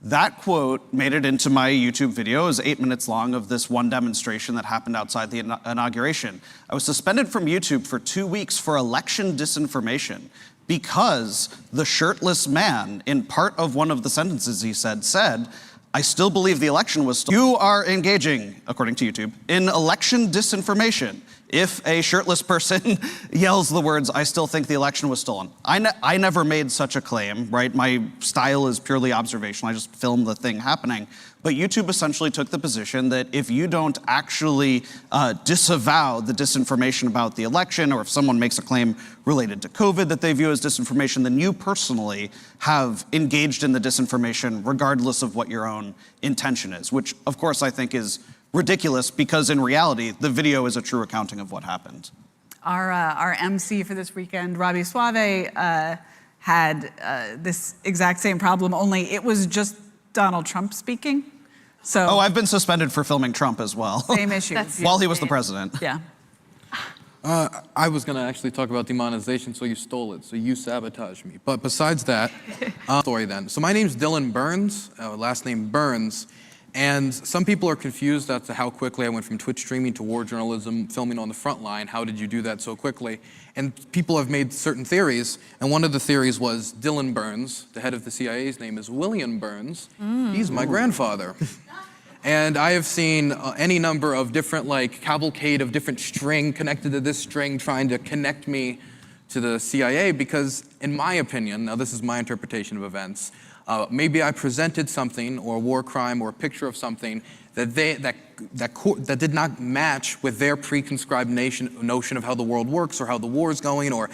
That quote made it into my YouTube video. It was 8 minutes long of this one demonstration that happened outside the inauguration. I was suspended from YouTube for 2 weeks for election disinformation because the shirtless man, in part of one of the sentences he said, I still believe the election was stolen. You are engaging, according to YouTube, in election disinformation. If a shirtless person yells the words, I still think the election was stolen. I never made such a claim, right? My style is purely observational. I just filmed the thing happening. But YouTube essentially took the position that if you don't actually disavow the disinformation about the election, or if someone makes a claim related to COVID that they view as disinformation, then you personally have engaged in the disinformation regardless of what your own intention is, which of course I think is ridiculous because in reality, the video is a true accounting of what happened. Our MC for this weekend, Robbie Suave, had this exact same problem, only it was just Donald Trump speaking. So oh, I've been suspended for filming Trump as well. Same issue. While he was the president. Yeah. I was going to actually talk about demonetization, so you stole it, so you sabotaged me. But besides that, story then. So my name's Dylan Burns, last name Burns. And some people are confused as to how quickly I went from Twitch streaming to war journalism, filming on the front line. How did you do that so quickly? And people have made certain theories, and one of the theories was Dylan Burns, the head of the CIA's name is William Burns. He's my grandfather. And I have seen any number of different, like, cavalcade of different string connected to this string trying to connect me to the CIA because, in my opinion, now this is my interpretation of events, maybe I presented something or a war crime or a picture of something that did not match with their pre-conscribed notion of how the world works or how the war is going or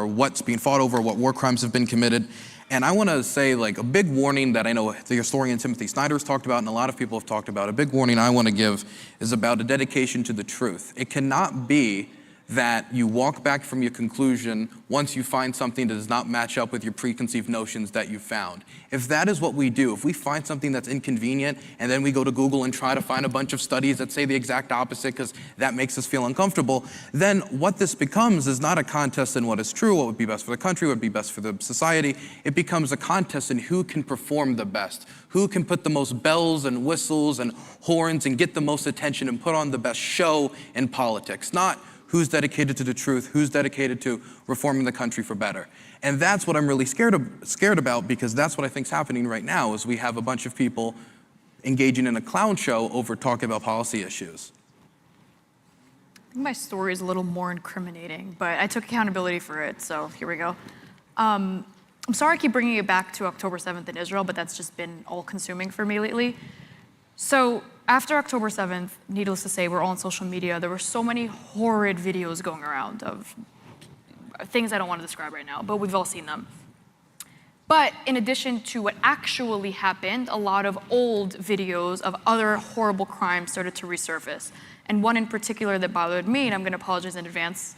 what's being fought over, what war crimes have been committed. And I want to say, like, a big warning that I know the historian Timothy Snyder has talked about and a lot of people have talked about, a big warning I want to give is about a dedication to the truth. It cannot be that you walk back from your conclusion once you find something that does not match up with your preconceived notions that you found. If that is what we do, if we find something that's inconvenient and then we go to Google and try to find a bunch of studies that say the exact opposite because that makes us feel uncomfortable, then what this becomes is not a contest in what is true, what would be best for the country, what would be best for the society. It becomes a contest in who can perform the best, who can put the most bells and whistles and horns and get the most attention and put on the best show in politics, not who's dedicated to the truth, who's dedicated to reforming the country for better. And that's what I'm really scared about because that's what I think is happening right now is we have a bunch of people engaging in a clown show over talking about policy issues. I think my story is a little more incriminating, but I took accountability for it, so here we go. I'm sorry I keep bringing it back to October 7th in Israel, but that's just been all-consuming for me lately. So after October 7th, needless to say, we're all on social media. There were so many horrid videos going around of things I don't want to describe right now, but we've all seen them. But in addition to what actually happened, a lot of old videos of other horrible crimes started to resurface. And one in particular that bothered me, and I'm going to apologize in advance,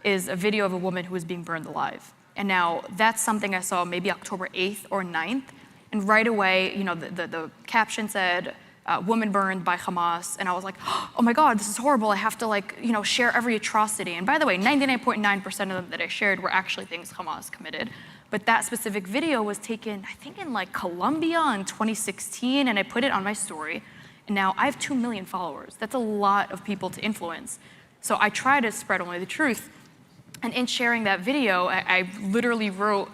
is a video of a woman who was being burned alive. And now that's something I saw maybe October 8th or 9th. And right away, you know, the caption said, woman burned by Hamas, and I was like, oh my God, this is horrible. I have to, like, you know, share every atrocity. And by the way, 99.9% of them that I shared were actually things Hamas committed. But that specific video was taken, I think, in like Colombia in 2016, and I put it on my story. And now I have 2 million followers. That's a lot of people to influence. So I try to spread only the truth. And in sharing that video, I literally wrote,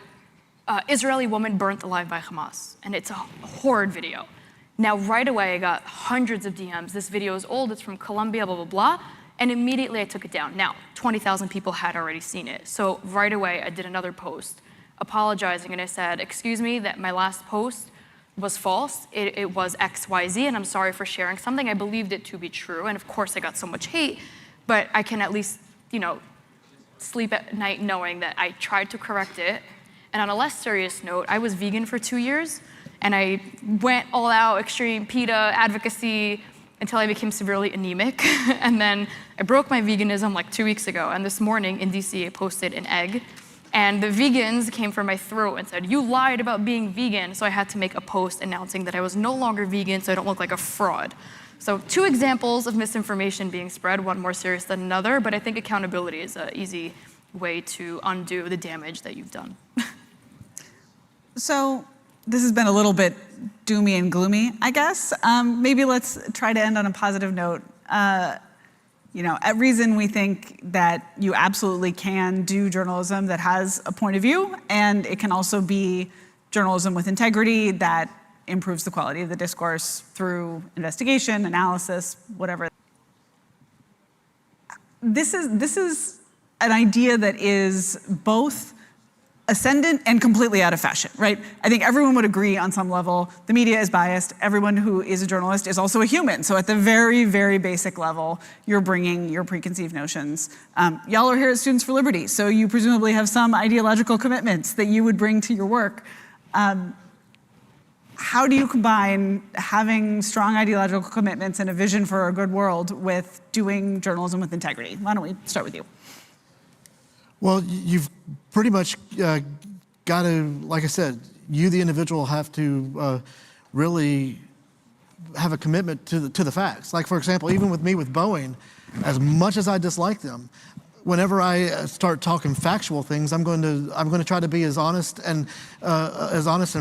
Israeli woman burnt alive by Hamas. And it's a horrid video. Now, right away, I got hundreds of DMs. This video is old, it's from Colombia, blah, blah, blah. And immediately I took it down. Now, 20,000 people had already seen it. So right away, I did another post apologizing. And I said, excuse me, that my last post was false. It was XYZ, and I'm sorry for sharing something. I believed it to be true. And of course, I got so much hate. But I can at least, you know, sleep at night knowing that I tried to correct it. And on a less serious note, I was vegan for 2 years. And I went all out, extreme PETA advocacy, until I became severely anemic. And then I broke my veganism like 2 weeks ago. And this morning in DC, I posted an egg. And the vegans came for my throat and said, you lied about being vegan. So I had to make a post announcing that I was no longer vegan, so I don't look like a fraud. So 2 examples of misinformation being spread, one more serious than another. But I think accountability is an easy way to undo the damage that you've done. So This has been a little bit doomy and gloomy, I guess. Maybe let's try to end on a positive note. At Reason, we think that you absolutely can do journalism that has a point of view, and it can also be journalism with integrity that improves the quality of the discourse through investigation, analysis, whatever. This is an idea that is both ascendant and completely out of fashion, right? I think everyone would agree on some level, the media is biased. Everyone who is a journalist is also a human. So at the very, very basic level, you're bringing your preconceived notions. Y'all are here as Students for Liberty, so you presumably have some ideological commitments that you would bring to your work. How do you combine having strong ideological commitments and a vision for a good world with doing journalism with integrity? Why don't we start with you? Well, you've pretty much got to, like I said, you, the individual, have to really have a commitment to the facts. Like, for example, even with me with Boeing, as much as I dislike them, whenever I start talking factual things, I'm going to try to be as honest and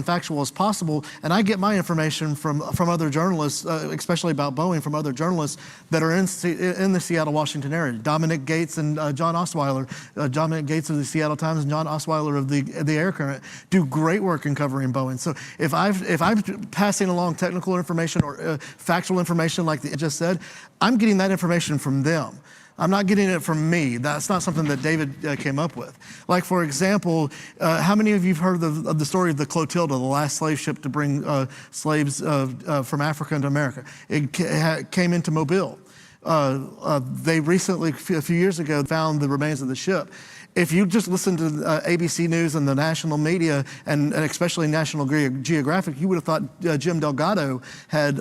factual as possible. And I get my information from other journalists, especially about Boeing, from other journalists that are in the Seattle, Washington area. Dominic Gates and John Osweiler, Dominic Gates of the Seattle Times and John Osweiler of the Air Current do great work in covering Boeing. So if I'm passing along technical information or factual information like I just said, I'm getting that information from them. I'm not getting it from me. That's not something that David came up with. Like, for example, how many of you have heard of the story of the Clotilda, the last slave ship to bring slaves from Africa into America? It came into Mobile. They recently, a few years ago, found the remains of the ship. If you just listen to ABC News and the national media, and especially National Geographic, you would have thought Jim Delgado had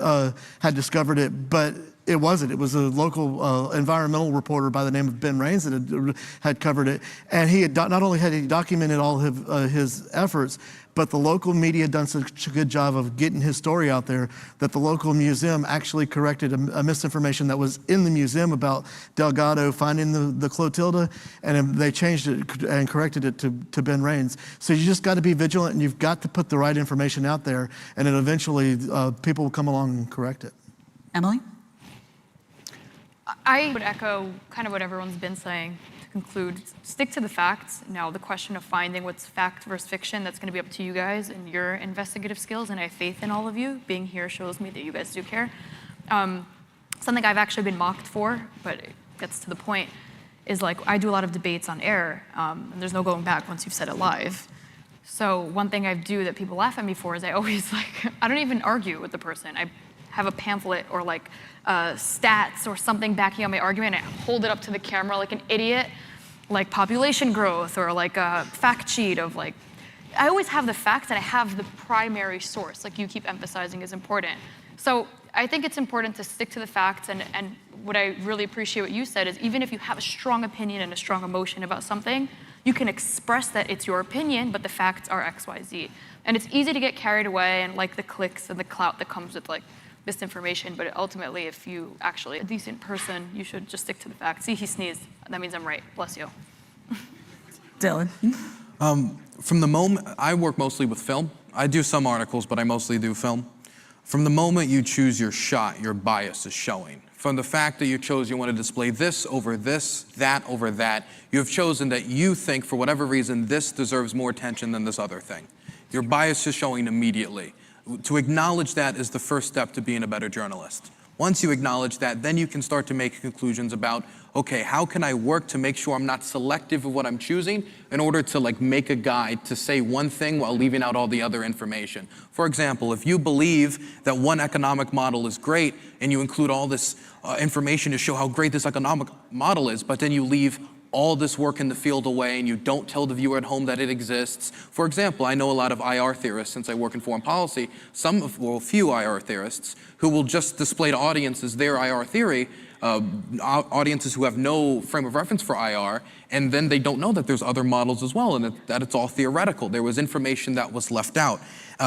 discovered it, but it wasn't. It was a local environmental reporter by the name of Ben Raines that had covered it. And he had not only had he documented all of his efforts, but the local media had done such a good job of getting his story out there that the local museum actually corrected a misinformation that was in the museum about Delgado finding the Clotilda, and they changed it and corrected it to Ben Raines. So you just got to be vigilant, and you've got to put the right information out there, and then eventually people will come along and correct it. Emily? I would echo kind of what everyone's been saying to conclude. Stick to the facts. Now, the question of finding what's fact versus fiction, that's going to be up to you guys and your investigative skills, and I have faith in all of you. Being here shows me that you guys do care. Something I've actually been mocked for, but it gets to the point, is like I do a lot of debates on air, and there's no going back once you've said it live. So one thing I do that people laugh at me for is I always I don't even argue with the person. I have a pamphlet or stats or something backing up my argument, and I hold it up to the camera like an idiot, like population growth or like a fact sheet of I always have the facts and I have the primary source, like you keep emphasizing is important. So I think it's important to stick to the facts, and what I really appreciate what you said is even if you have a strong opinion and a strong emotion about something, you can express that it's your opinion, but the facts are X, Y, Z. And it's easy to get carried away and like the clicks and the clout that comes with misinformation, but ultimately, if you actually a decent person, you should just stick to the facts. See, he sneezed. That means I'm right. Bless you. Dylan? From the moment, I work mostly with film. I do some articles, but I mostly do film. From the moment you choose your shot, your bias is showing. From the fact that you chose you want to display this over this, that over that, you have chosen that you think, for whatever reason, this deserves more attention than this other thing. Your bias is showing immediately. To acknowledge that is the first step to being a better journalist. Once you acknowledge that, then you can start to make conclusions about, okay, how can I work to make sure I'm not selective of what I'm choosing in order to make a guide to say one thing while leaving out all the other information. For example, if you believe that one economic model is great and you include all this information to show how great this economic model is, but then you leave all this work in the field away and you don't tell the viewer at home that it exists. For example, I know a lot of IR theorists since I work in foreign policy, a few IR theorists who will just display to audiences their IR theory, audiences who have no frame of reference for IR, and then they don't know that there's other models as well and that it's all theoretical. There was information that was left out.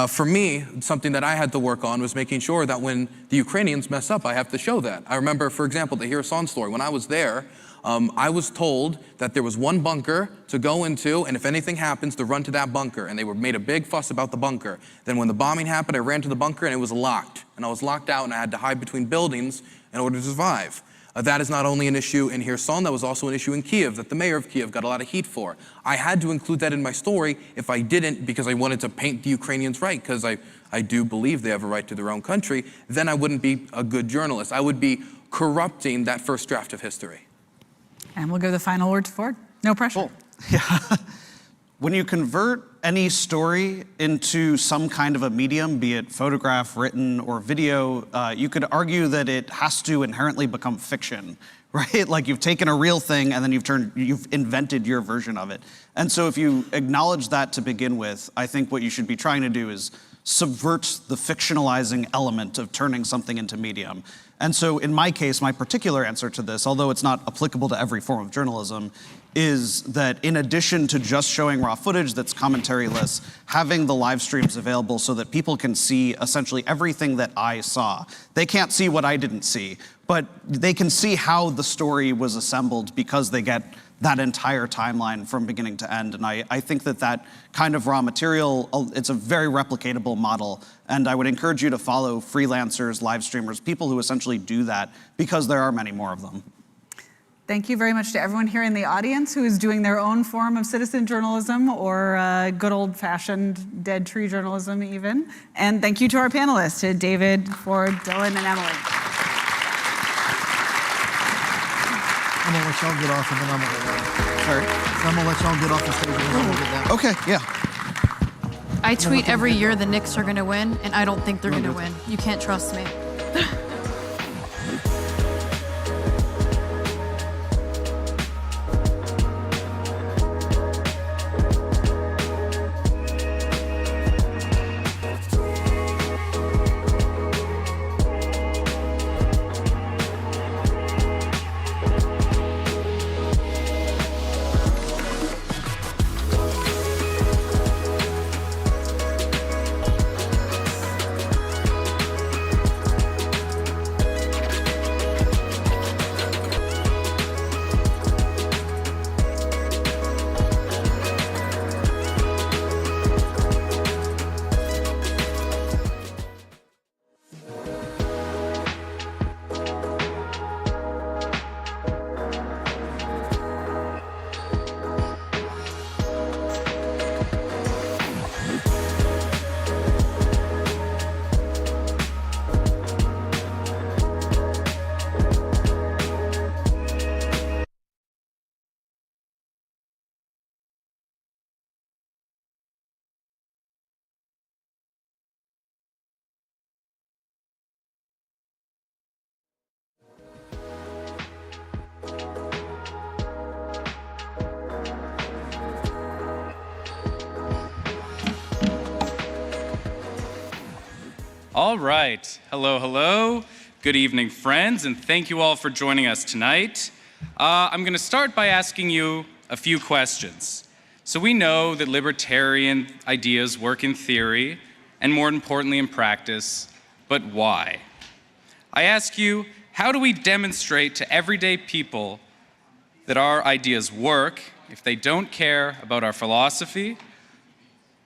For me, something that I had to work on was making sure that when the Ukrainians mess up, I have to show that. I remember, for example, the Kherson story. When I was there, I was told that there was one bunker to go into, and if anything happens, to run to that bunker. And they made a big fuss about the bunker. Then when the bombing happened, I ran to the bunker, and it was locked. And I was locked out, and I had to hide between buildings in order to survive. That is not only an issue in Kherson, that was also an issue in Kiev that the mayor of Kiev got a lot of heat for. I had to include that in my story. If I didn't, because I wanted to paint the Ukrainians right, because I do believe they have a right to their own country, then I wouldn't be a good journalist. I would be corrupting that first draft of history. And we'll give the final word to Ford. No pressure. Cool. Yeah. When you convert any story into some kind of a medium, be it photograph, written, or video, you could argue that it has to inherently become fiction, right? Like you've taken a real thing and then you've invented your version of it. And so if you acknowledge that to begin with, I think what you should be trying to do is subvert the fictionalizing element of turning something into medium. And so in my case, my particular answer to this, although it's not applicable to every form of journalism, is that in addition to just showing raw footage that's commentary-less, having the live streams available so that people can see essentially everything that I saw. They can't see what I didn't see, but they can see how the story was assembled because they get that entire timeline from beginning to end. And I think that kind of raw material, it's a very replicatable model. And I would encourage you to follow freelancers, live streamers, people who essentially do that, because there are many more of them. Thank you very much to everyone here in the audience who is doing their own form of citizen journalism or good old-fashioned dead tree journalism even. And thank you to our panelists, to David, Ford, Dylan, and Emily. I'm gonna let y'all get off and then I'm gonna go. Sorry? So I'm gonna let y'all get off the stage and then we'll get down. Okay, yeah. I tweet every year the Knicks are going to win, and I don't think they're going to win. You can't trust me. All right. Hello, hello. Good evening, friends, and thank you all for joining us tonight. I'm going to start by asking you a few questions. So we know that libertarian ideas work in theory, and more importantly in practice, but why? I ask you, how do we demonstrate to everyday people that our ideas work if they don't care about our philosophy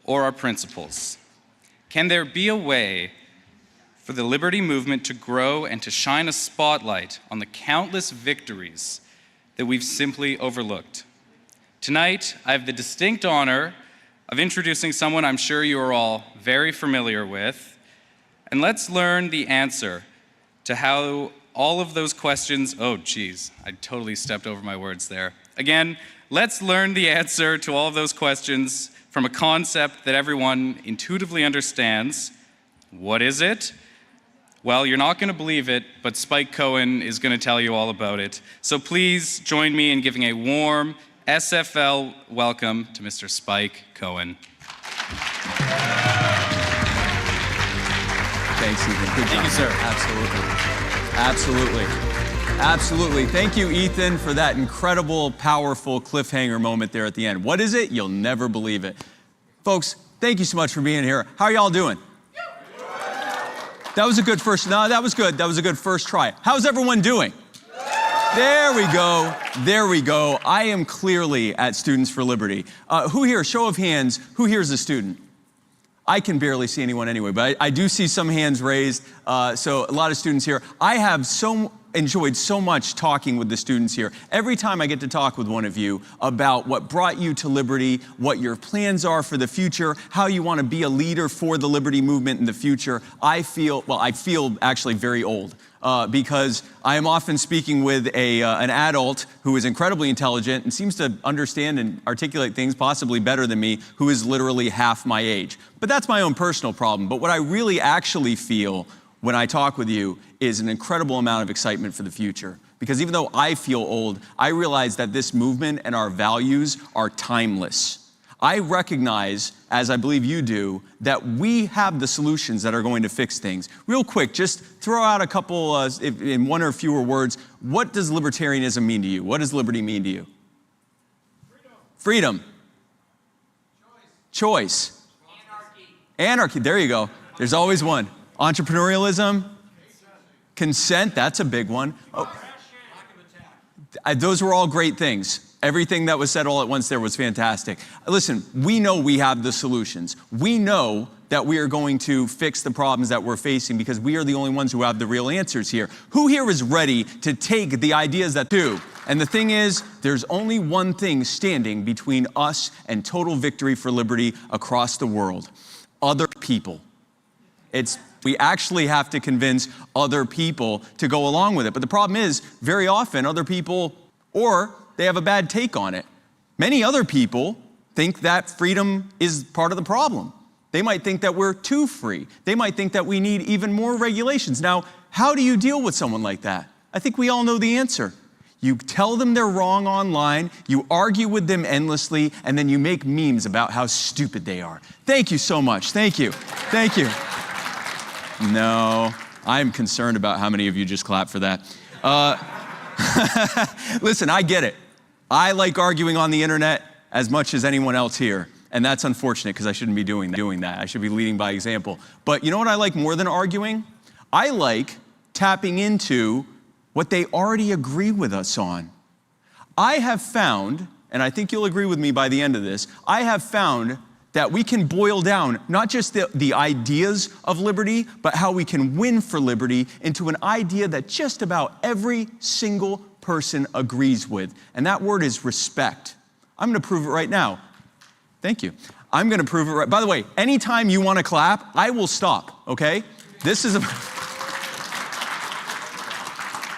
or our principles? Can there be a way for the liberty movement to grow and to shine a spotlight on the countless victories that we've simply overlooked? Tonight, I have the distinct honor of introducing someone I'm sure you are all very familiar with, and let's learn the answer to how all of those questions, oh geez, I totally stepped over my words there. Again, let's learn the answer to all of those questions from a concept that everyone intuitively understands. What is it? Well, you're not going to believe it, but Spike Cohen is going to tell you all about it. So please join me in giving a warm SFL welcome to Mr. Spike Cohen. Thanks, Ethan. Good job. Thank you, sir. Absolutely. Absolutely. Thank you, Ethan, for that incredible, powerful cliffhanger moment there at the end. What is it? You'll never believe it. Folks, thank you so much for being here. How are y'all doing? That was a good first, no, that was good. That was a good first try. How's everyone doing? There we go. There we go. I am clearly at Students for Liberty. Who here, show of hands, who here is a student? I can barely see anyone anyway, but I do see some hands raised. So a lot of students here. I have enjoyed so much talking with the students here. Every time I get to talk with one of you about what brought you to Liberty, what your plans are for the future, how you want to be a leader for the Liberty movement in the future, I feel actually very old. Because I am often speaking with an adult who is incredibly intelligent and seems to understand and articulate things possibly better than me, who is literally half my age. But that's my own personal problem. But what I really actually feel when I talk with you is an incredible amount of excitement for the future. Because even though I feel old, I realize that this movement and our values are timeless. I recognize, as I believe you do, that we have the solutions that are going to fix things. Real quick, just throw out a couple, in one or fewer words, what does libertarianism mean to you? What does liberty mean to you? Freedom. Choice. Anarchy, there you go. There's always one. Entrepreneurialism. Consent, that's a big one. Oh. Those were all great things. Everything that was said all at once there was fantastic. Listen, we know we have the solutions. We know that we are going to fix the problems that we're facing because we are the only ones who have the real answers here. Who here is ready to take the ideas that do? And the thing is, there's only one thing standing between us and total victory for liberty across the world. Other people. We actually have to convince other people to go along with it. But the problem is, very often, other people, or they have a bad take on it. Many other people think that freedom is part of the problem. They might think that we're too free. They might think that we need even more regulations. Now, how do you deal with someone like that? I think we all know the answer. You tell them they're wrong online, you argue with them endlessly, and then you make memes about how stupid they are. Thank you so much. Thank you. Thank you. No, I'm concerned about how many of you just clapped for that. Listen, I get it. I like arguing on the internet as much as anyone else here. And that's unfortunate because I shouldn't be doing that. I should be leading by example. But you know what I like more than arguing? I like tapping into what they already agree with us on. I have found, and I think you'll agree with me by the end of this, I have found that we can boil down not just the ideas of liberty, but how we can win for liberty into an idea that just about every single person agrees with. And that word is respect. I'm going to prove it right now. Thank you. I'm going to prove it right. By the way, anytime you want to clap, I will stop, okay? This is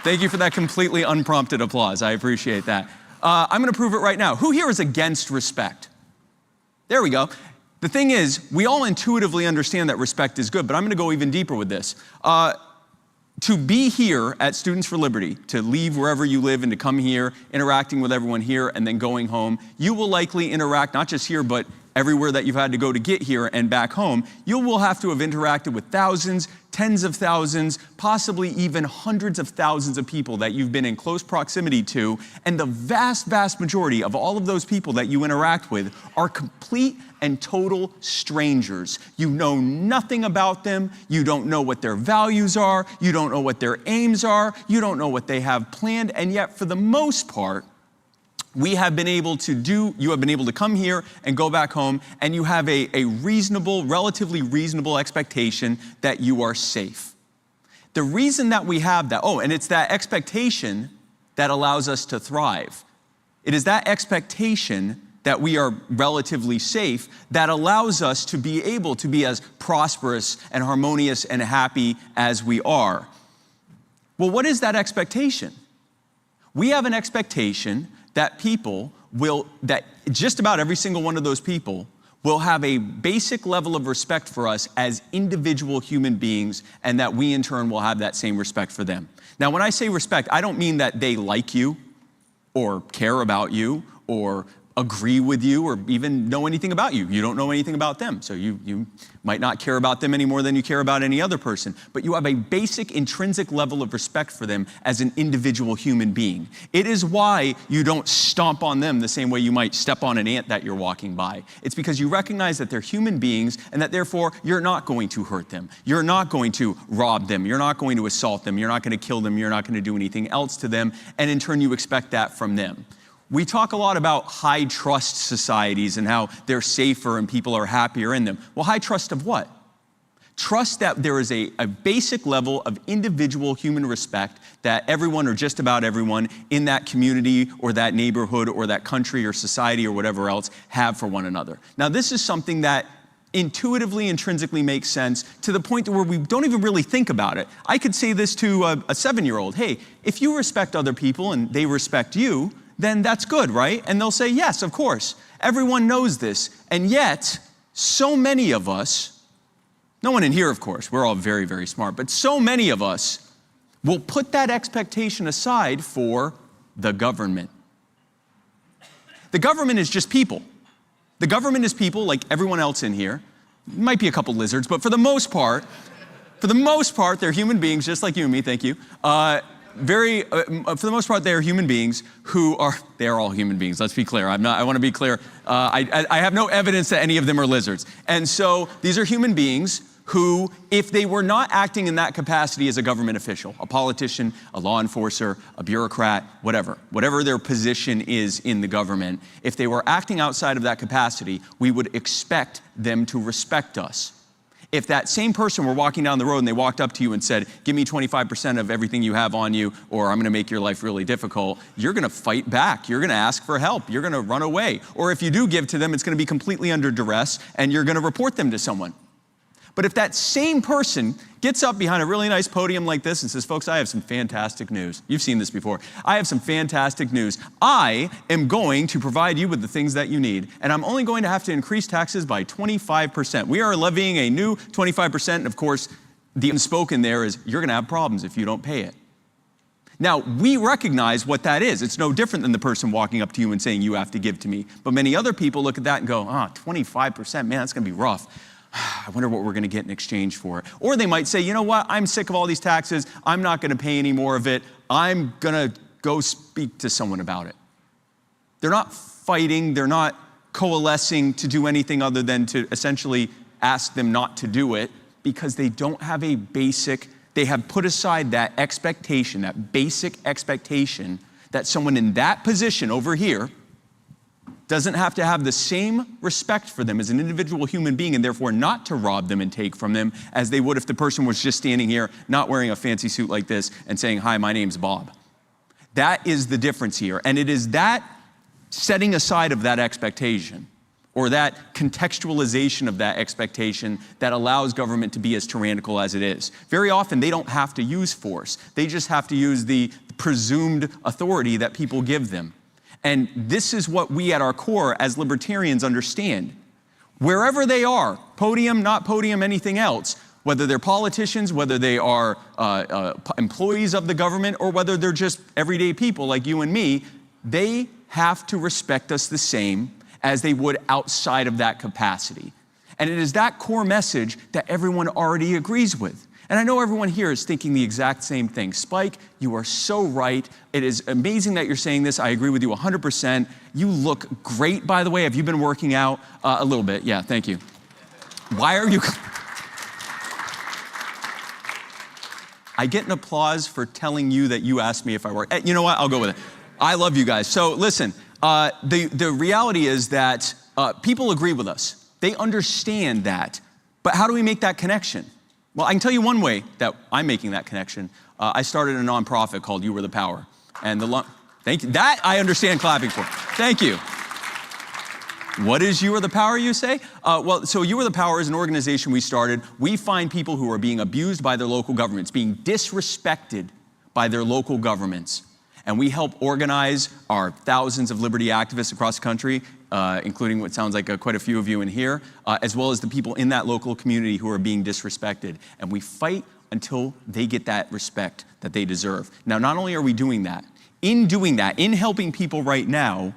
Thank you for that completely unprompted applause. I appreciate that. I'm going to prove it right now. Who here is against respect? There we go. The thing is, we all intuitively understand that respect is good, but I'm going to go even deeper with this. To be here at Students for Liberty, to leave wherever you live and to come here, interacting with everyone here and then going home, you will likely interact, not just here, but everywhere that you've had to go to get here and back home. You will have to have interacted with thousands, tens of thousands, possibly even hundreds of thousands of people that you've been in close proximity to. And the vast, vast majority of all of those people that you interact with are complete and total strangers. You know nothing about them. You don't know what their values are. You don't know what their aims are. You don't know what they have planned. And yet, for the most part, you have been able to come here and go back home, and you have a relatively reasonable expectation that you are safe. The reason that we have that, and it's that expectation that allows us to thrive. It is that expectation that we are relatively safe that allows us to be able to be as prosperous and harmonious and happy as we are. Well, what is that expectation? We have an expectation that that just about every single one of those people will have a basic level of respect for us as individual human beings, and that we in turn will have that same respect for them. Now, when I say respect, I don't mean that they like you or care about you or agree with you or even know anything about you. You don't know anything about them. So you might not care about them any more than you care about any other person. But you have a basic intrinsic level of respect for them as an individual human being. It is why you don't stomp on them the same way you might step on an ant that you're walking by. It's because you recognize that they're human beings and that therefore you're not going to hurt them. You're not going to rob them. You're not going to assault them. You're not going to kill them. You're not going to do anything else to them. And in turn, you expect that from them. We talk a lot about high trust societies and how they're safer and people are happier in them. Well, high trust of what? Trust that there is a basic level of individual human respect that everyone or just about everyone in that community or that neighborhood or that country or society or whatever else have for one another. Now, this is something that intuitively, intrinsically makes sense to the point where we don't even really think about it. I could say this to a 7-year-old, hey, if you respect other people and they respect you, then that's good, right? And they'll say, yes, of course. Everyone knows this. And yet, so many of us, no one in here, of course, we're all very, very smart, but so many of us will put that expectation aside for the government. The government is just people. The government is people like everyone else in here. Might be a couple lizards, but for the most part, they're human beings just like you and me, thank you. For the most part, they are human beings they are all human beings, let's be clear. I want to be clear. I have no evidence that any of them are lizards. And so these are human beings who, if they were not acting in that capacity as a government official, a politician, a law enforcer, a bureaucrat, whatever their position is in the government, if they were acting outside of that capacity, we would expect them to respect us. If that same person were walking down the road and they walked up to you and said, give me 25% of everything you have on you, or I'm gonna make your life really difficult, you're gonna fight back. You're gonna ask for help. You're gonna run away. Or if you do give to them, it's gonna be completely under duress and you're gonna report them to someone. But if that same person gets up behind a really nice podium like this and says, folks, I have some fantastic news. You've seen this before. I have some fantastic news. I am going to provide you with the things that you need, and I'm only going to have to increase taxes by 25%. We are levying a new 25%, and of course, the unspoken there is you're gonna have problems if you don't pay it. Now, we recognize what that is. It's no different than the person walking up to you and saying, you have to give to me. But many other people look at that and go, 25%, man, that's gonna be rough. I wonder what we're gonna get in exchange for it. Or they might say, you know what, I'm sick of all these taxes. I'm not gonna pay any more of it. I'm gonna go speak to someone about it. They're not fighting, they're not coalescing to do anything other than to essentially ask them not to do it because they don't have they have put aside that expectation, that basic expectation that someone in that position over here doesn't have to have the same respect for them as an individual human being and therefore not to rob them and take from them as they would if the person was just standing here, not wearing a fancy suit like this and saying, hi, my name's Bob. That is the difference here. And it is that setting aside of that expectation or that contextualization of that expectation that allows government to be as tyrannical as it is. Very often they don't have to use force. They just have to use the presumed authority that people give them. And this is what we at our core as libertarians understand. Wherever they are, podium, not podium, anything else, whether they're politicians, whether they are employees of the government, or whether they're just everyday people like you and me, they have to respect us the same as they would outside of that capacity. And it is that core message that everyone already agrees with. And I know everyone here is thinking the exact same thing. Spike, you are so right. It is amazing that you're saying this. I agree with you 100%. You look great, by the way. Have you been working out? A little bit, yeah, thank you. Why are you? I get an applause for telling you that you asked me if I work. You know what, I'll go with it. I love you guys. So listen, the reality is that people agree with us. They understand that. But how do we make that connection? Well, I can tell you one way that I'm making that connection. I started a nonprofit called You Were the Power. And thank you. That I understand clapping for. Thank you. What is You Are the Power, you say? So You Are the Power is an organization we started. We find people who are being abused by their local governments, being disrespected by their local governments. And we help organize our thousands of liberty activists across the country, including what sounds like quite a few of you in here, as well as the people in that local community who are being disrespected. And we fight until they get that respect that they deserve. Now, not only are we doing that, in helping people right now,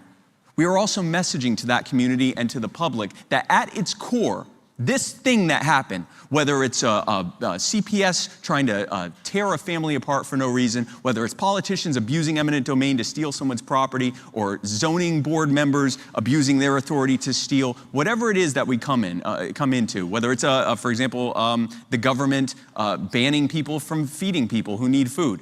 We are also messaging to that community and to the public that at its core, this thing that happened, whether it's a CPS trying to tear a family apart for no reason, whether it's politicians abusing eminent domain to steal someone's property, or zoning board members abusing their authority to steal, whatever it is that we come into, whether it's, for example, the government banning people from feeding people who need food.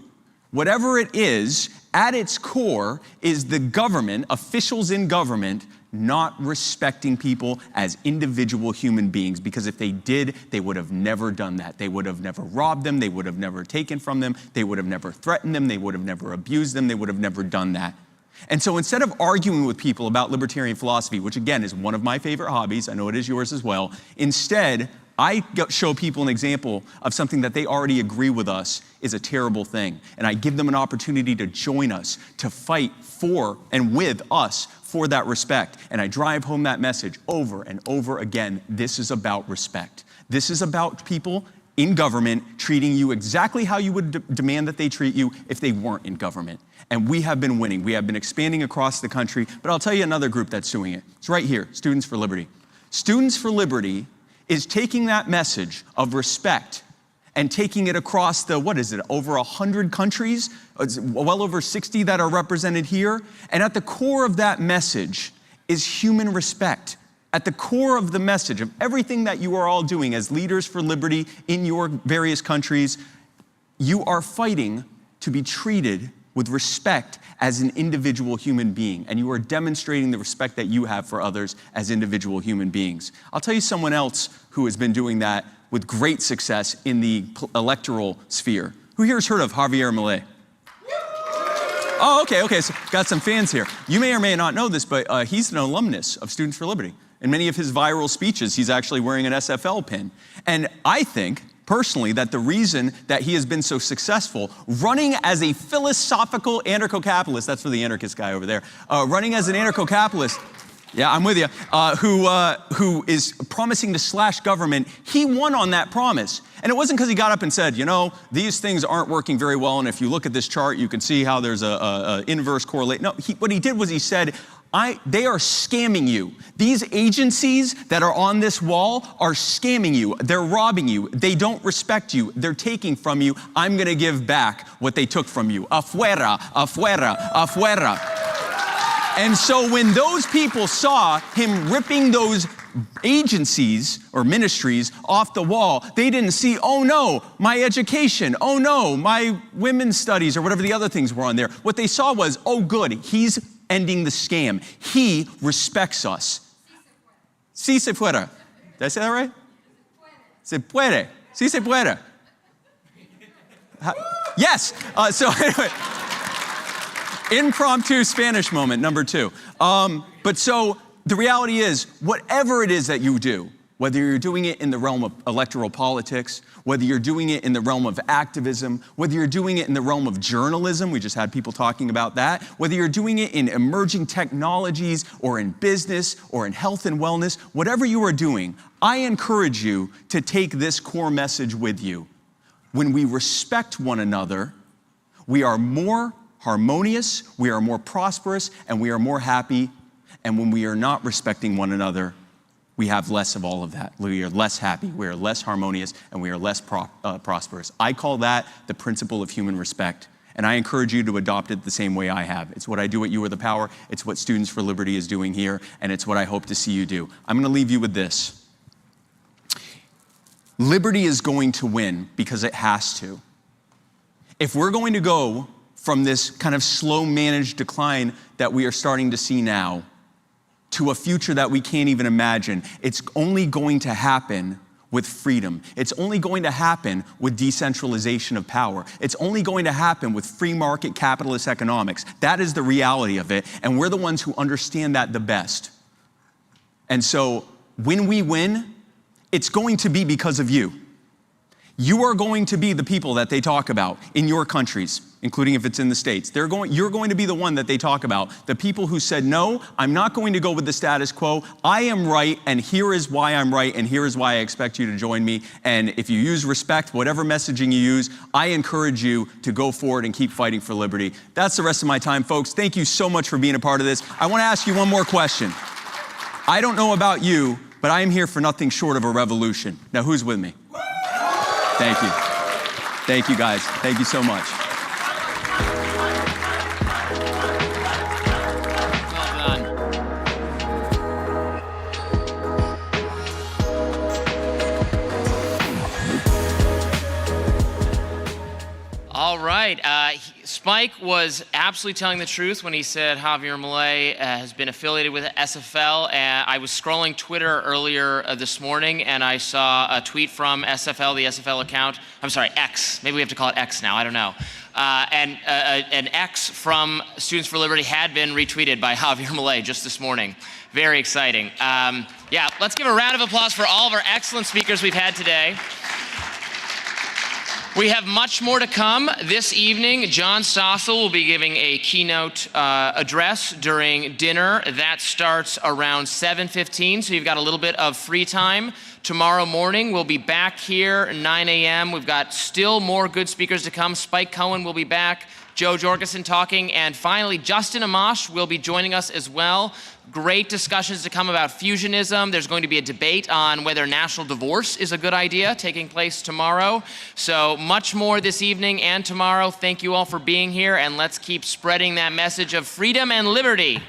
Whatever it is, at its core is the government, officials in government, not respecting people as individual human beings, because if they did, they would have never done that. They would have never robbed them, they would have never taken from them, they would have never threatened them, they would have never abused them, they would have never done that. And so instead of arguing with people about libertarian philosophy, which again is one of my favorite hobbies, I know it is yours as well, instead, I show people an example of something that they already agree with us is a terrible thing. And I give them an opportunity to join us, to fight for and with us for that respect. And I drive home that message over and over again. This is about respect. This is about people in government treating you exactly how you would demand that they treat you if they weren't in government. And we have been winning. We have been expanding across the country. But I'll tell you another group that's doing it. It's right here, Students for Liberty. Students for Liberty is taking that message of respect and taking it across the, over 100 countries, well over 60 that are represented here. And at the core of that message is human respect. At the core of the message of everything that you are all doing as leaders for liberty in your various countries, you are fighting to be treated with respect as an individual human being, and you are demonstrating the respect that you have for others as individual human beings. I'll tell you someone else who has been doing that with great success in the electoral sphere. Who here has heard of Javier Milei? Oh, okay, so got some fans here. You may or may not know this, but he's an alumnus of Students for Liberty. In many of his viral speeches, he's actually wearing an SFL pin. And I think, personally, that the reason that he has been so successful running as a philosophical anarcho-capitalist, that's for the anarchist guy over there, running as an anarcho-capitalist, yeah, I'm with you, who is promising to slash government, he won on that promise. And it wasn't because he got up and said, you know, these things aren't working very well, and if you look at this chart, you can see how there's a inverse correlation. No, what he did was he said, they are scamming you. These agencies that are on this wall are scamming you. They're robbing you. They don't respect you. They're taking from you. I'm gonna give back what they took from you. Afuera, afuera, afuera. And so when those people saw him ripping those agencies or ministries off the wall, they didn't see, oh no, my education, oh no, my women's studies, or whatever the other things were on there. What they saw was, oh good, he's ending the scam. He respects us. Si se fuera. Did I say that right? Se puede. Si se puede. Yes. So anyway, impromptu Spanish moment, number 2. But so the reality is, whatever it is that you do, whether you're doing it in the realm of electoral politics, whether you're doing it in the realm of activism, whether you're doing it in the realm of journalism, we just had people talking about that, whether you're doing it in emerging technologies or in business or in health and wellness, whatever you are doing, I encourage you to take this core message with you. When we respect one another, we are more harmonious, we are more prosperous, and we are more happy. And when we are not respecting one another, we have less of all of that. We are less happy, we are less harmonious, and we are less prosperous. I call that the principle of human respect. And I encourage you to adopt it the same way I have. It's what I do at You Are the Power, it's what Students for Liberty is doing here, and it's what I hope to see you do. I'm gonna leave you with this. Liberty is going to win because it has to. If we're going to go from this kind of slow managed decline that we are starting to see now, to a future that we can't even imagine, it's only going to happen with freedom. It's only going to happen with decentralization of power. It's only going to happen with free market capitalist economics. That is the reality of it, and we're the ones who understand that the best. And so when we win, it's going to be because of you. You are going to be the people that they talk about in your countries, including if it's in the States. You're going to be the one that they talk about. The people who said, no, I'm not going to go with the status quo. I am right, and here is why I'm right, and here is why I expect you to join me. And if you use respect, whatever messaging you use, I encourage you to go forward and keep fighting for liberty. That's the rest of my time, folks. Thank you so much for being a part of this. I want to ask you one more question. I don't know about you, but I am here for nothing short of a revolution. Now, who's with me? Thank you. Thank you, guys. Thank you so much. All right. Spike was absolutely telling the truth when he said Javier Milei has been affiliated with SFL. I was scrolling Twitter earlier this morning, and I saw a tweet from SFL, the SFL account. I'm sorry, X. Maybe we have to call it X now. I don't know. And an X from Students for Liberty had been retweeted by Javier Milei just this morning. Very exciting. Yeah, let's give a round of applause for all of our excellent speakers we've had today. We have much more to come. This evening, John Stossel will be giving a keynote address during dinner. That starts around 7:15, so you've got a little bit of free time. Tomorrow morning, we'll be back here at 9 a.m. We've got still more good speakers to come. Spike Cohen will be back, Joe Jorgensen talking, and finally, Justin Amash will be joining us as well. Great discussions to come about fusionism. There's going to be a debate on whether national divorce is a good idea taking place tomorrow. So much more this evening and tomorrow. Thank you all for being here, and let's keep spreading that message of freedom and liberty.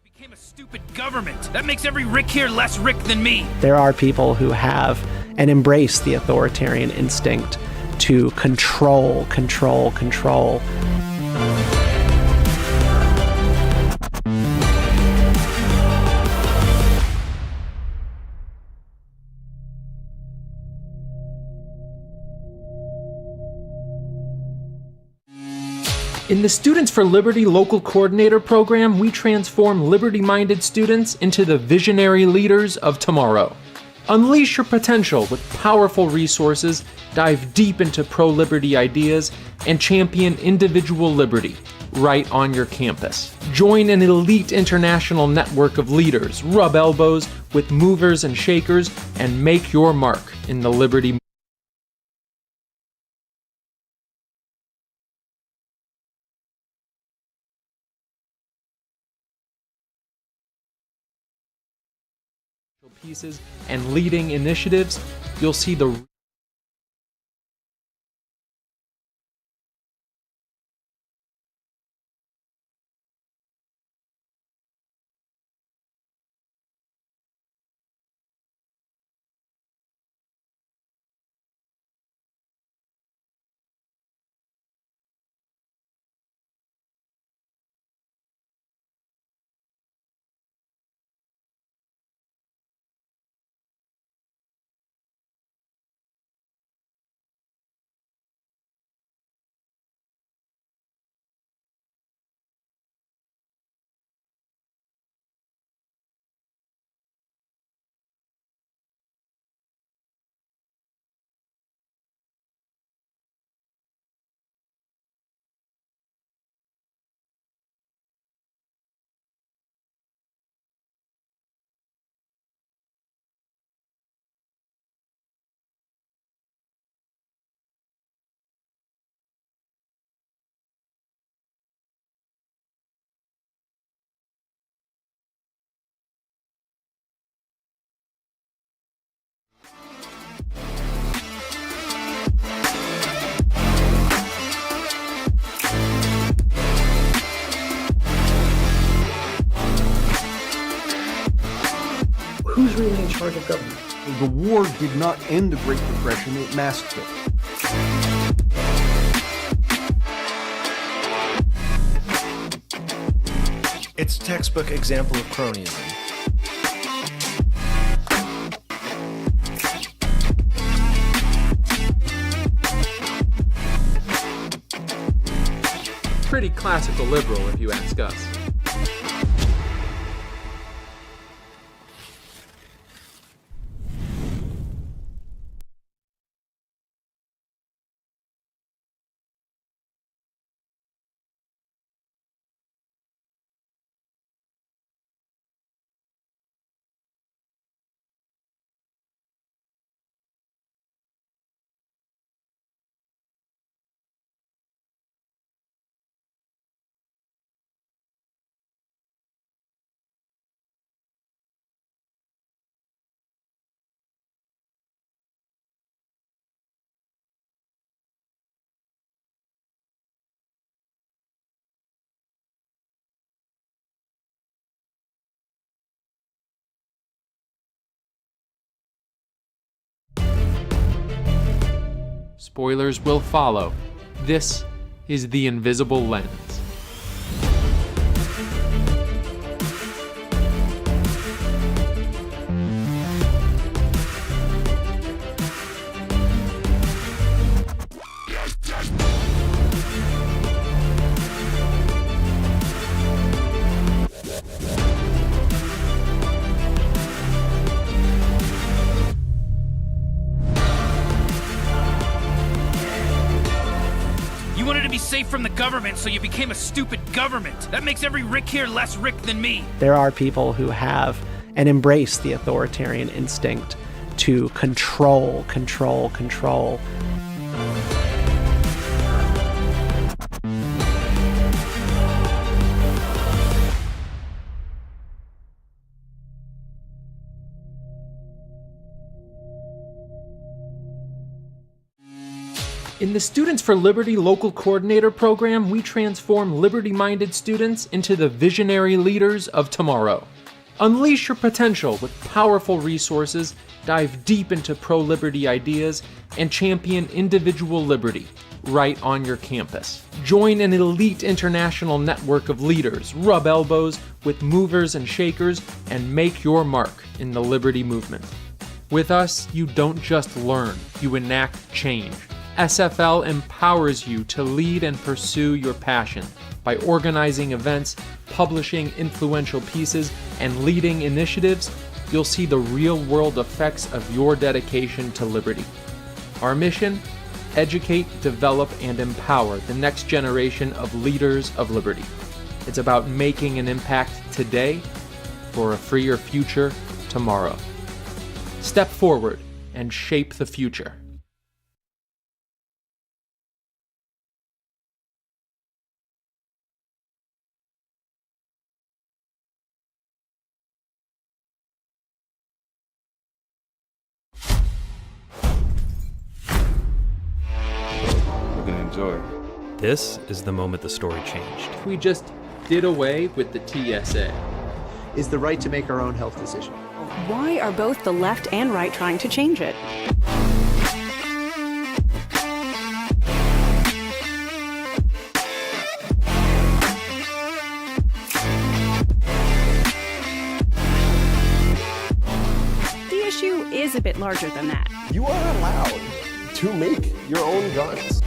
became a stupid government. That makes every Rick here less Rick than me. There are people who have and embrace the authoritarian instinct to control. In the Students for Liberty Local Coordinator Program, we transform liberty-minded students into the visionary leaders of tomorrow. Unleash your potential with powerful resources, dive deep into pro-liberty ideas, and champion individual liberty right on your campus. Join an elite international network of leaders, rub elbows with movers and shakers, and make your mark in the liberty pieces and leading initiatives. You'll see the Who's really in charge of government? The war did not end the Great Depression, it masked it. It's a textbook example of cronyism. pretty classical liberal if you ask us. Spoilers will follow. This is The Invisible Lens. Safe from the government, so you became a stupid government. That makes every Rick here less Rick than me. There are people who have and embrace the authoritarian instinct to control. In the Students for Liberty Local Coordinator Program, we transform liberty-minded students into the visionary leaders of tomorrow. Unleash your potential with powerful resources, dive deep into pro-liberty ideas, and champion individual liberty right on your campus. Join an elite international network of leaders, rub elbows with movers and shakers, and make your mark in the liberty movement. With us, you don't just learn, you enact change. SFL empowers you to lead and pursue your passion by organizing events, publishing influential pieces, and leading initiatives. You'll see the real-world effects of your dedication to liberty. Our mission? Educate, develop, and empower the next generation of leaders of liberty. It's about making an impact today for a freer future tomorrow. Step forward and shape the future. This is the moment the story changed. We just did away with the TSA. Is the right to make our own health decision. Why are both the left and right trying to change it? The issue is a bit larger than that. You are allowed to make your own guns.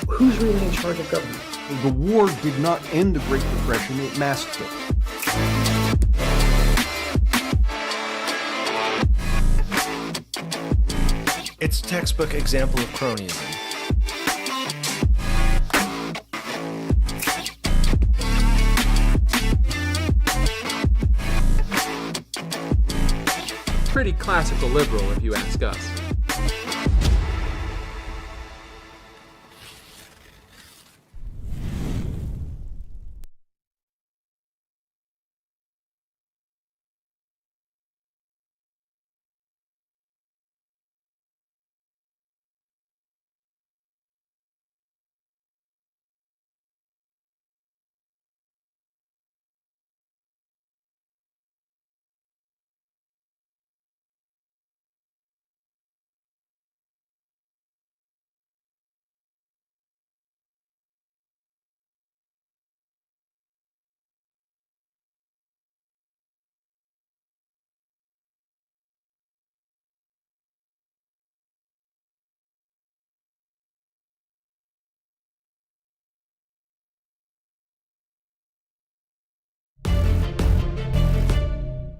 Who's really in charge of government? The war did not end the Great Depression, it masked it. It's a textbook example of cronyism. Pretty classical liberal, if you ask us.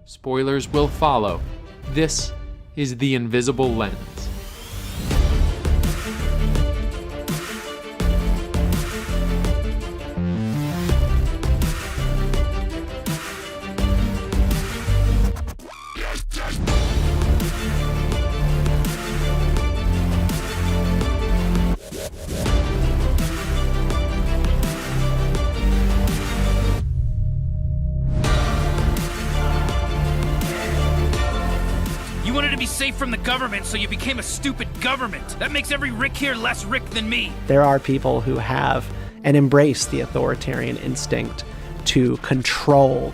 Spoilers will follow. This is The Invisible Lens. You wanted to be safe from the government, so you became a stupid government. That makes every Rick here less Rick than me. There are people who have and embrace the authoritarian instinct to control.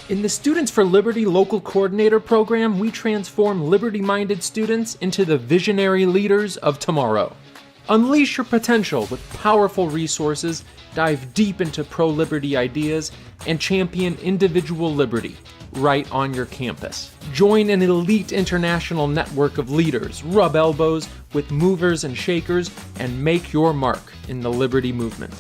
In the Students for Liberty Local Coordinator Program, we transform liberty-minded students into the visionary leaders of tomorrow. Unleash your potential with powerful resources, dive deep into pro-liberty ideas, and champion individual liberty right on your campus. Join an elite international network of leaders, rub elbows with movers and shakers, and make your mark in the liberty movement.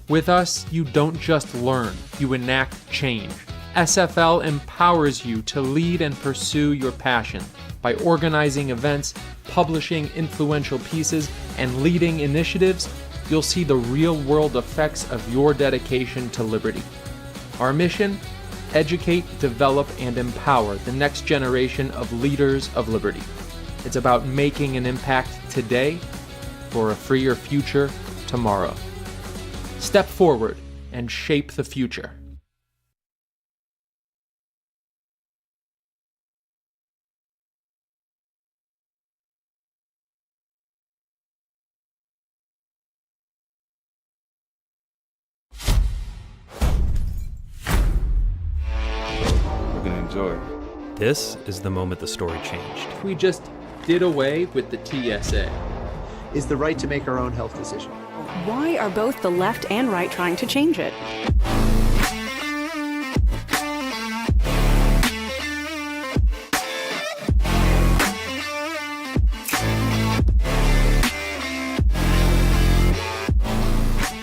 With us, you don't just learn, you enact change. SFL empowers you to lead and pursue your passion by organizing events, publishing influential pieces, and leading initiatives. You'll see the real-world effects of your dedication to liberty. Our mission: educate, develop, and empower the next generation of leaders of liberty. It's about making an impact today for a freer future tomorrow. Step forward and shape the future. We're gonna enjoy. This is the moment the story changed. If we just did away with the TSA. Is the right to make our own health decision. Why are both the left and right trying to change it?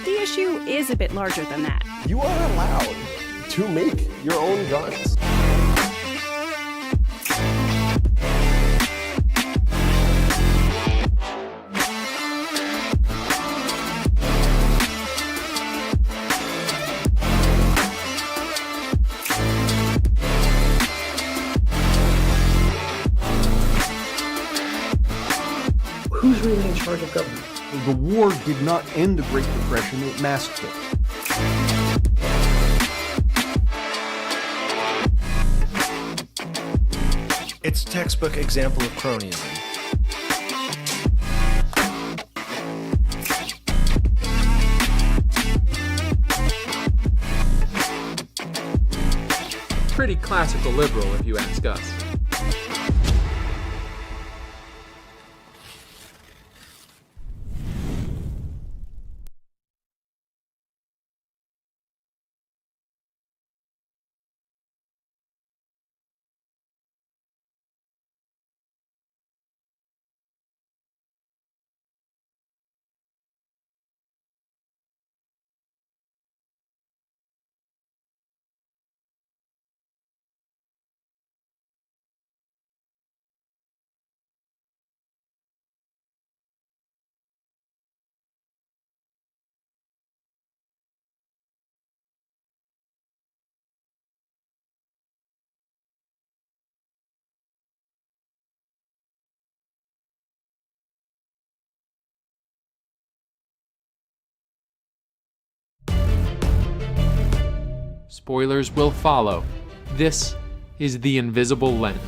The issue is a bit larger than that. You are allowed to make your own guns. Who's really in charge of government? The war did not end the Great Depression, it masked it. It's a textbook example of cronyism. Pretty classical liberal, if you ask us. Spoilers will follow. This is The Invisible Lens.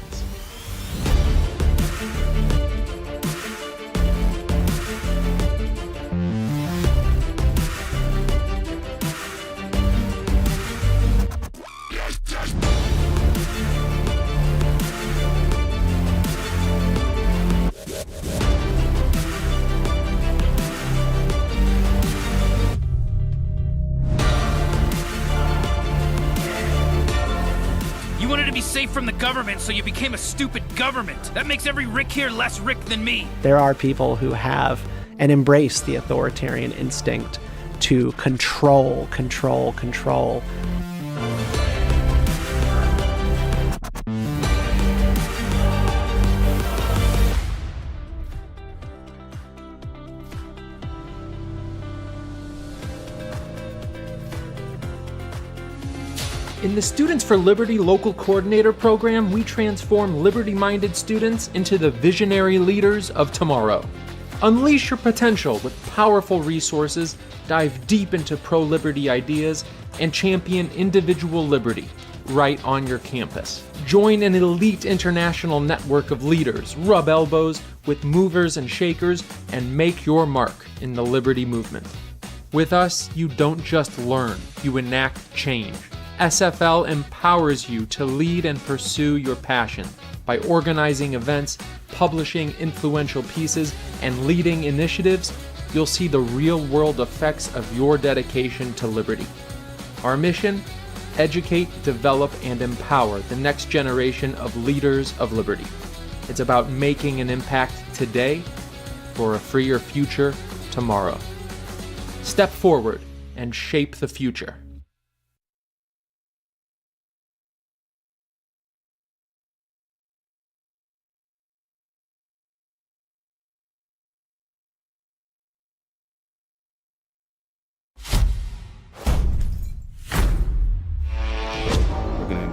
You wanted to be safe from the government, so you became a stupid government. That makes every Rick here less Rick than me. There are people who have and embrace the authoritarian instinct to control. In the Students for Liberty Local Coordinator Program, we transform liberty-minded students into the visionary leaders of tomorrow. Unleash your potential with powerful resources, dive deep into pro-liberty ideas, and champion individual liberty right on your campus. Join an elite international network of leaders, rub elbows with movers and shakers, and make your mark in the liberty movement. With us, you don't just learn, you enact change. SFL empowers you to lead and pursue your passion by organizing events, publishing influential pieces, and leading initiatives. You'll see the real-world effects of your dedication to liberty. Our mission: educate, develop, and empower the next generation of leaders of liberty. It's about making an impact today for a freer future tomorrow. Step forward and shape the future.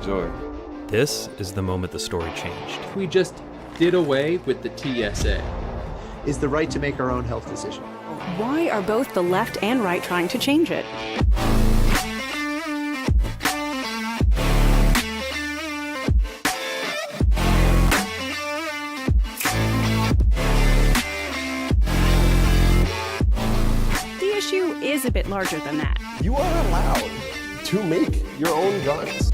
enjoy. This is the moment the story changed. We just did away with the TSA. Is the right to make our own health decision. Why are both the left and right trying to change it? The issue is a bit larger than that. You are allowed to make your own guns.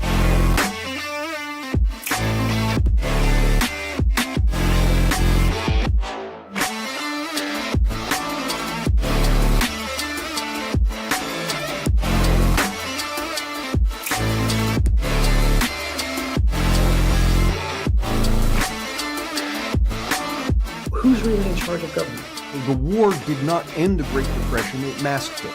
Who's really in charge of government? The war did not end the Great Depression, it masked it.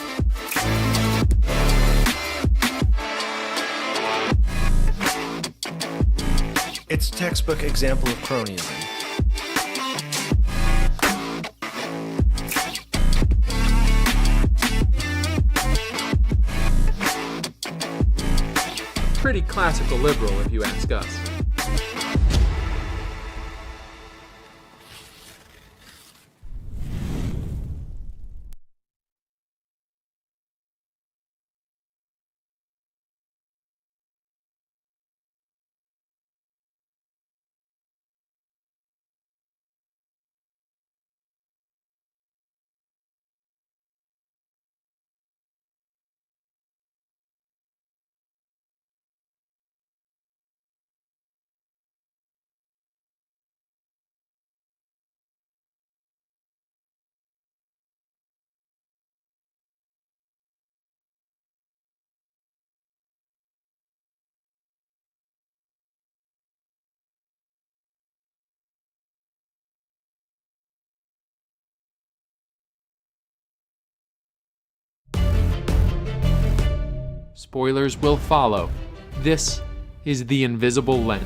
It's a textbook example of cronyism. Pretty classical liberal, if you ask us. Spoilers will follow. This is The Invisible Lens.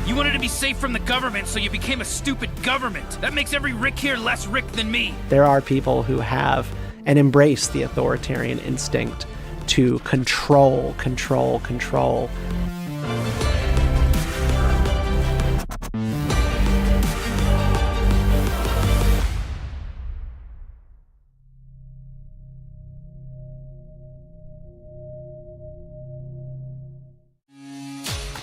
You wanted to be safe from the government, so you became a stupid government. That makes every Rick here less Rick than me. There are people who have and embrace the authoritarian instinct to control.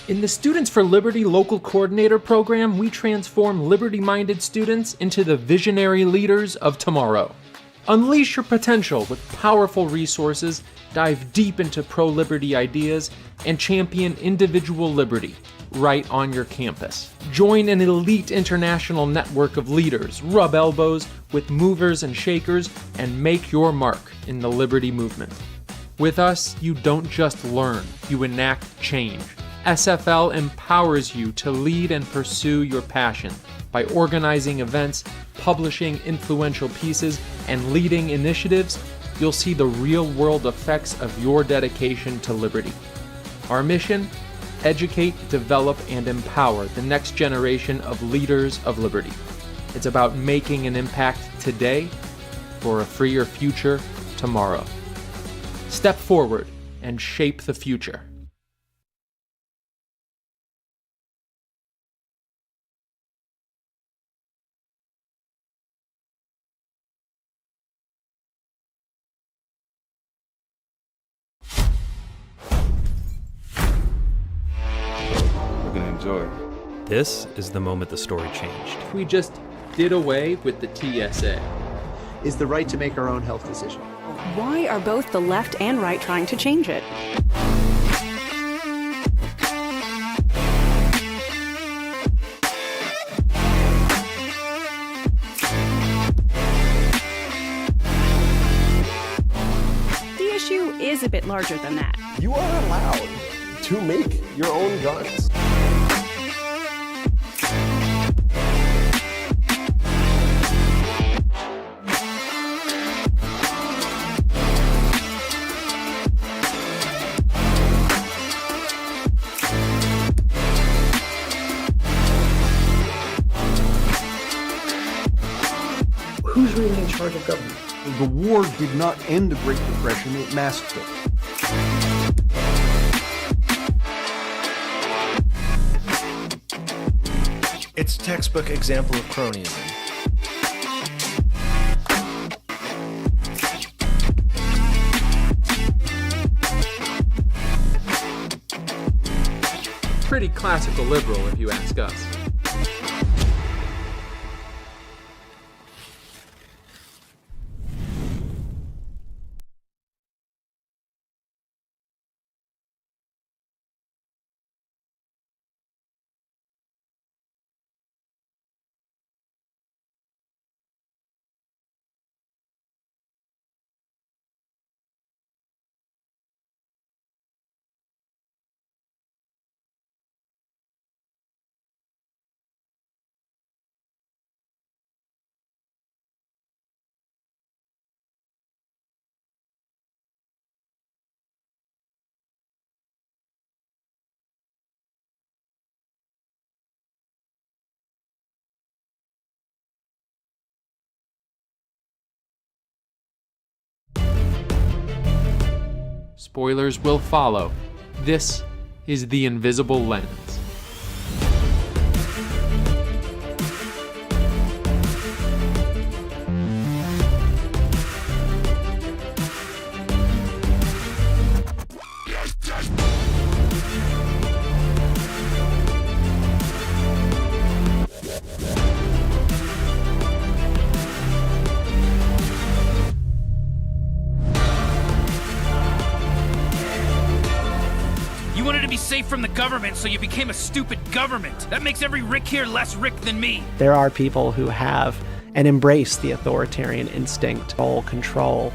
In the Students for Liberty Local Coordinator Program, we transform liberty-minded students into the visionary leaders of tomorrow. Unleash your potential with powerful resources, dive deep into pro-liberty ideas, and champion individual liberty right on your campus. Join an elite international network of leaders, rub elbows with movers and shakers, and make your mark in the liberty movement. With us, you don't just learn, you enact change. SFL empowers you to lead and pursue your passion by organizing events, publishing influential pieces, and leading initiatives. You'll see the real-world effects of your dedication to liberty. Our mission? Educate, develop, and empower the next generation of leaders of liberty. It's about making an impact today for a freer future tomorrow. Step forward and shape the future. Enjoy. This is the moment the story changed. We just did away with the TSA. Is the right to make our own health decision. Why are both the left and right trying to change it? The issue is a bit larger than that. You are allowed to make your own guns. Who's really in charge of government? The war did not end the Great Depression, it masked it. It's a textbook example of cronyism. Pretty classical liberal, if you ask us. Spoilers will follow. This is The Invisible Lens. You wanted to be safe from the government, so you became a stupid government. That makes every Rick here less Rick than me. There are people who have and embrace the authoritarian instinct, all control.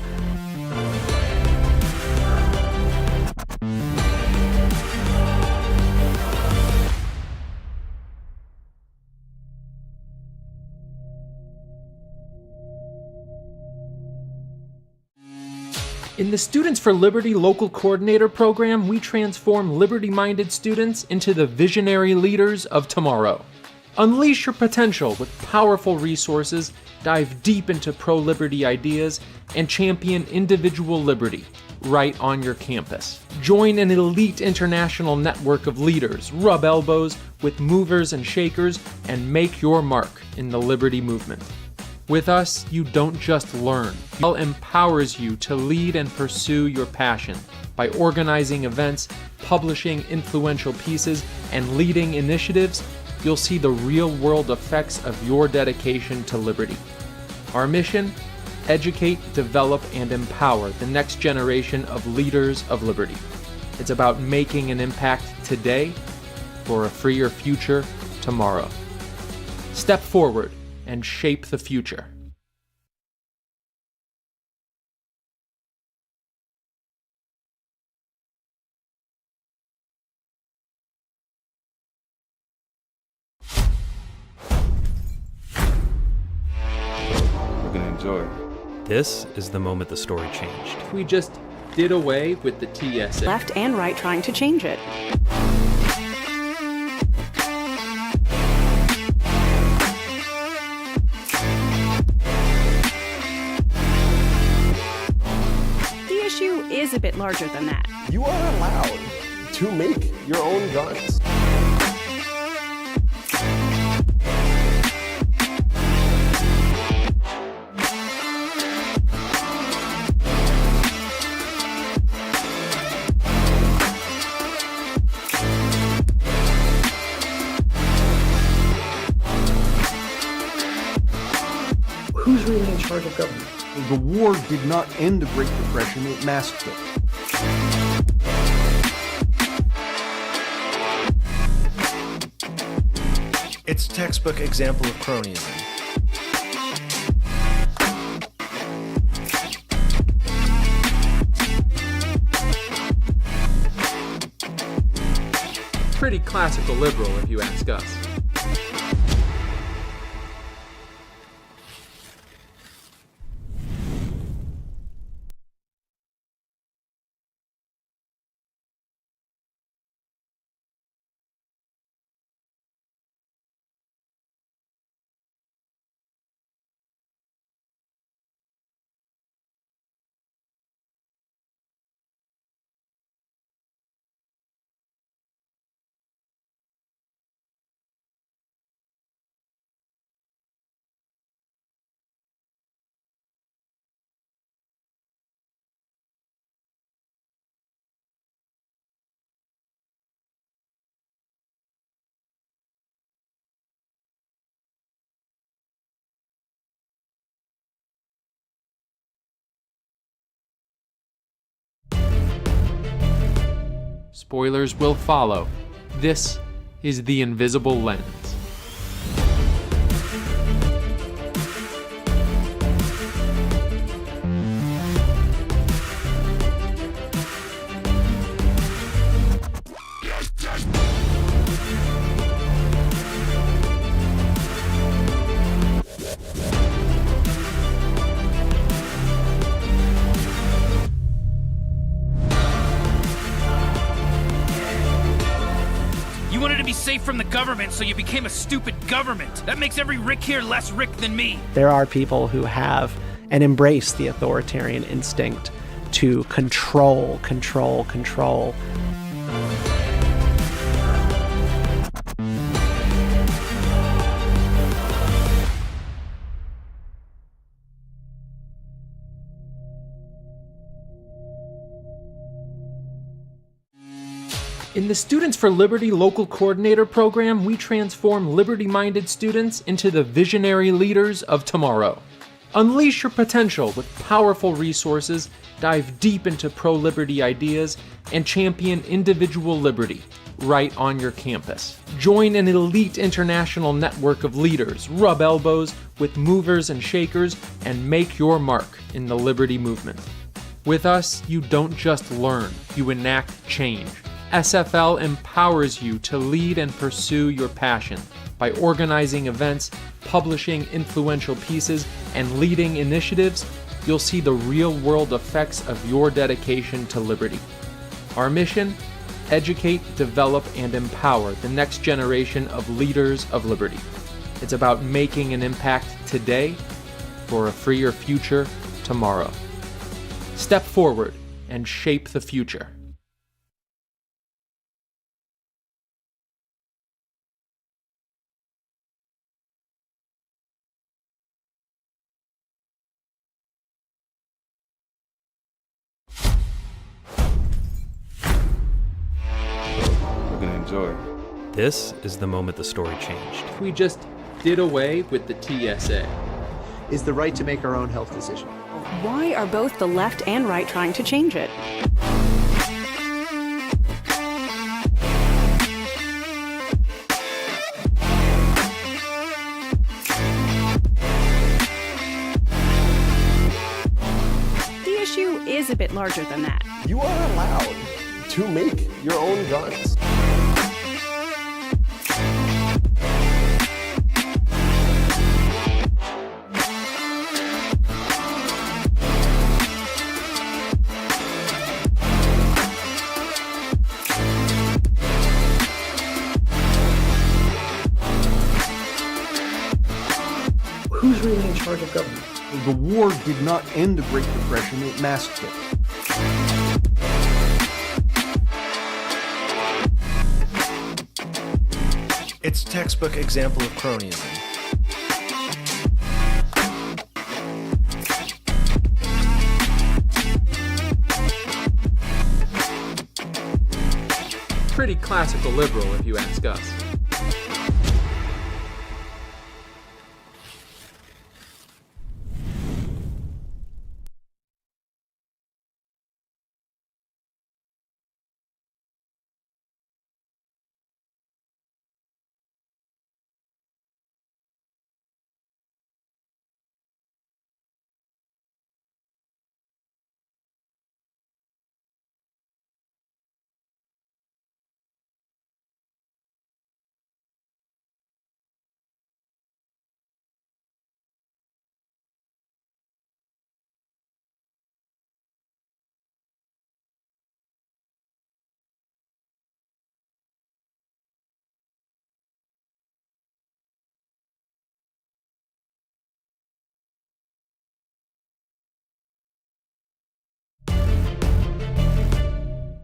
In the Students for Liberty Local Coordinator program, we transform liberty-minded students into the visionary leaders of tomorrow. Unleash your potential with powerful resources, dive deep into pro-liberty ideas, and champion individual liberty right on your campus. Join an elite international network of leaders, rub elbows with movers and shakers, and make your mark in the liberty movement. With us, you don't just learn. It empowers you to lead and pursue your passion by organizing events, publishing influential pieces, and leading initiatives. You'll see the real-world effects of your dedication to liberty. Our mission? Educate, develop, and empower the next generation of leaders of liberty. It's about making an impact today for a freer future tomorrow. Step forward and shape the future. We're gonna enjoy. This is the moment the story changed. We just did away with the TSA. Left and right trying to change it. The issue is a bit larger than that. You are allowed to make your own guns. Who's really in charge of government? The war did not end the Great Depression, it masked it. It's a textbook example of cronyism. Pretty classical liberal, if you ask us. Spoilers will follow. This is The Invisible Lens. You wanted to be safe from the government, so you became a stupid government. That makes every Rick here less Rick than me. There are people who have and embrace the authoritarian instinct to control. In the Students for Liberty Local Coordinator Program, we transform liberty-minded students into the visionary leaders of tomorrow. Unleash your potential with powerful resources, dive deep into pro-liberty ideas, and champion individual liberty right on your campus. Join an elite international network of leaders, rub elbows with movers and shakers, and make your mark in the liberty movement. With us, you don't just learn, you enact change. SFL empowers you to lead and pursue your passion by organizing events, publishing influential pieces, and leading initiatives. You'll see the real-world effects of your dedication to liberty. Our mission? Educate, develop, and empower the next generation of leaders of liberty. It's about making an impact today for a freer future tomorrow. Step forward and shape the future. We're gonna enjoy. This is the moment the story changed. If we just did away with the TSA. Is the right to make our own health decision. Why are both the left and right trying to change it? The issue is a bit larger than that. You are allowed to make your own guns. Who's really in charge of government? The war did not end the Great Depression, it masked it. It's a textbook example of cronyism. Pretty classical liberal, if you ask us.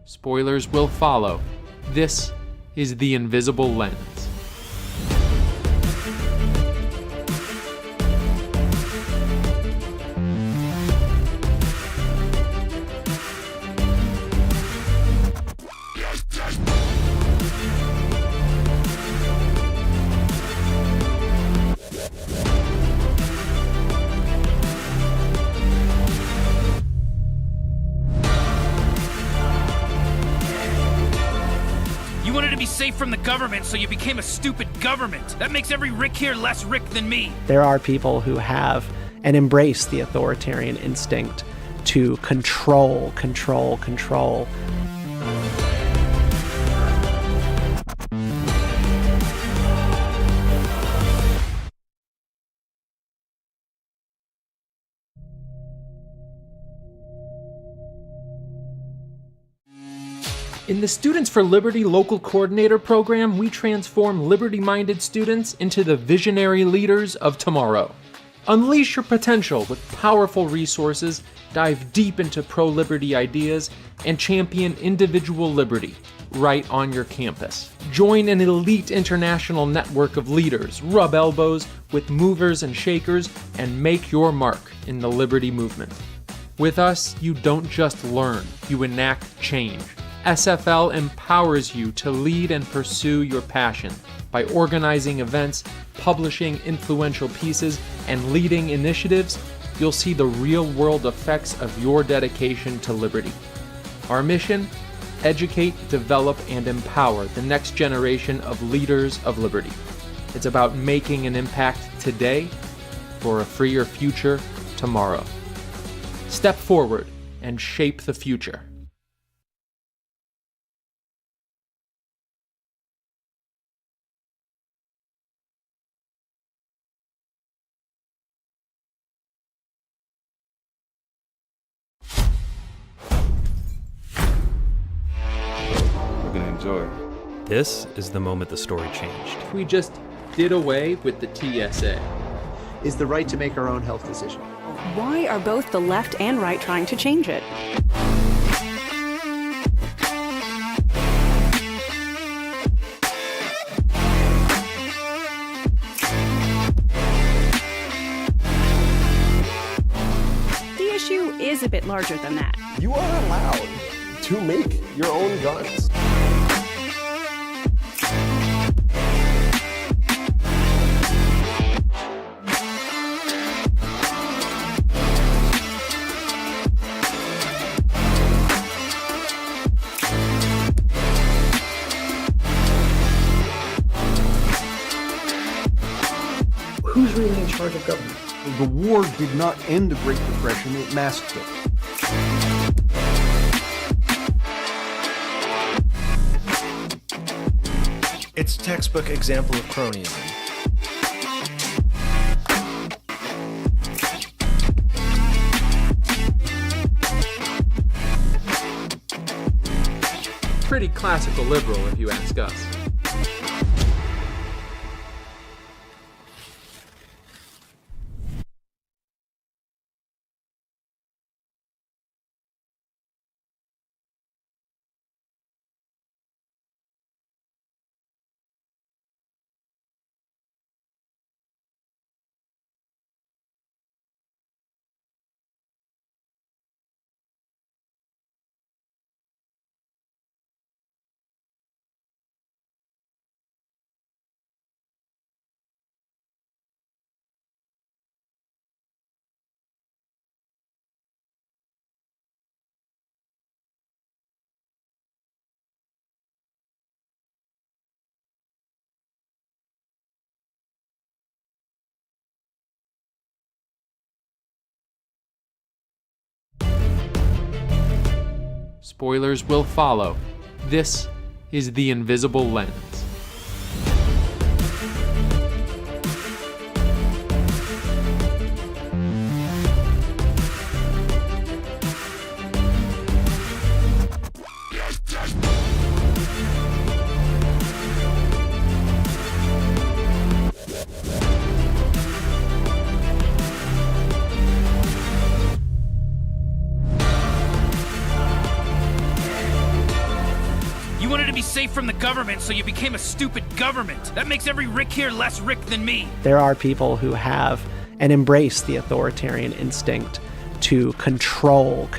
Spoilers will follow. This is The Invisible Lens. safe from the government, so you became a stupid government. That makes every Rick here less Rick than me. There are people who have and embrace the authoritarian instinct to control. In the Students for Liberty Local Coordinator Program, we transform liberty-minded students into the visionary leaders of tomorrow. Unleash your potential with powerful resources, dive deep into pro-liberty ideas, and champion individual liberty right on your campus. Join an elite international network of leaders, rub elbows with movers and shakers, and make your mark in the liberty movement. With us, you don't just learn, you enact change. SFL empowers you to lead and pursue your passion by organizing events, publishing influential pieces, and leading initiatives. You'll see the real-world effects of your dedication to liberty. Our mission? Educate, develop, and empower the next generation of leaders of liberty. It's about making an impact today for a freer future tomorrow. Step forward and shape the future. Enjoy. This is the moment the story changed. We just did away with the TSA. Is the right to make our own health decision. Why are both the left and right trying to change it? The issue is a bit larger than that. You are allowed to make your own guns. Who's really in charge of government? The war did not end the Great Depression, it masked it. It's a textbook example of cronyism. Pretty classical liberal, if you ask us. Spoilers will follow. This is The Invisible Lens. Safe from the government, so you became a stupid government. That makes every Rick here less Rick than me. There are people who have and embrace the authoritarian instinct to control.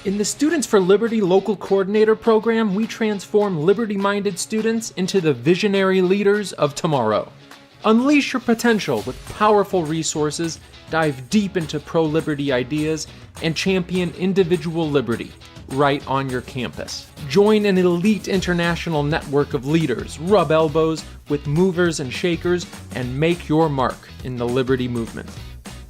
In the Students for Liberty Local Coordinator Program, we transform liberty-minded students into the visionary leaders of tomorrow. Unleash your potential with powerful resources, dive deep into pro-liberty ideas, and champion individual liberty right on your campus. Join an elite international network of leaders, rub elbows with movers and shakers, and make your mark in the liberty movement.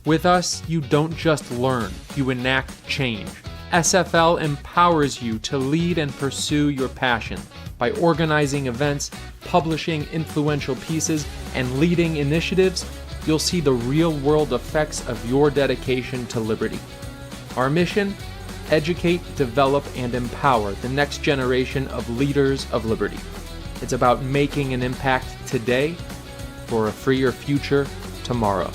With us, you don't just learn, you enact change. SFL empowers you to lead and pursue your passion by organizing events, publishing influential pieces, and leading initiatives. You'll see the real-world effects of your dedication to liberty. Our mission? Educate, develop, and empower the next generation of leaders of liberty. It's about making an impact today for a freer future tomorrow.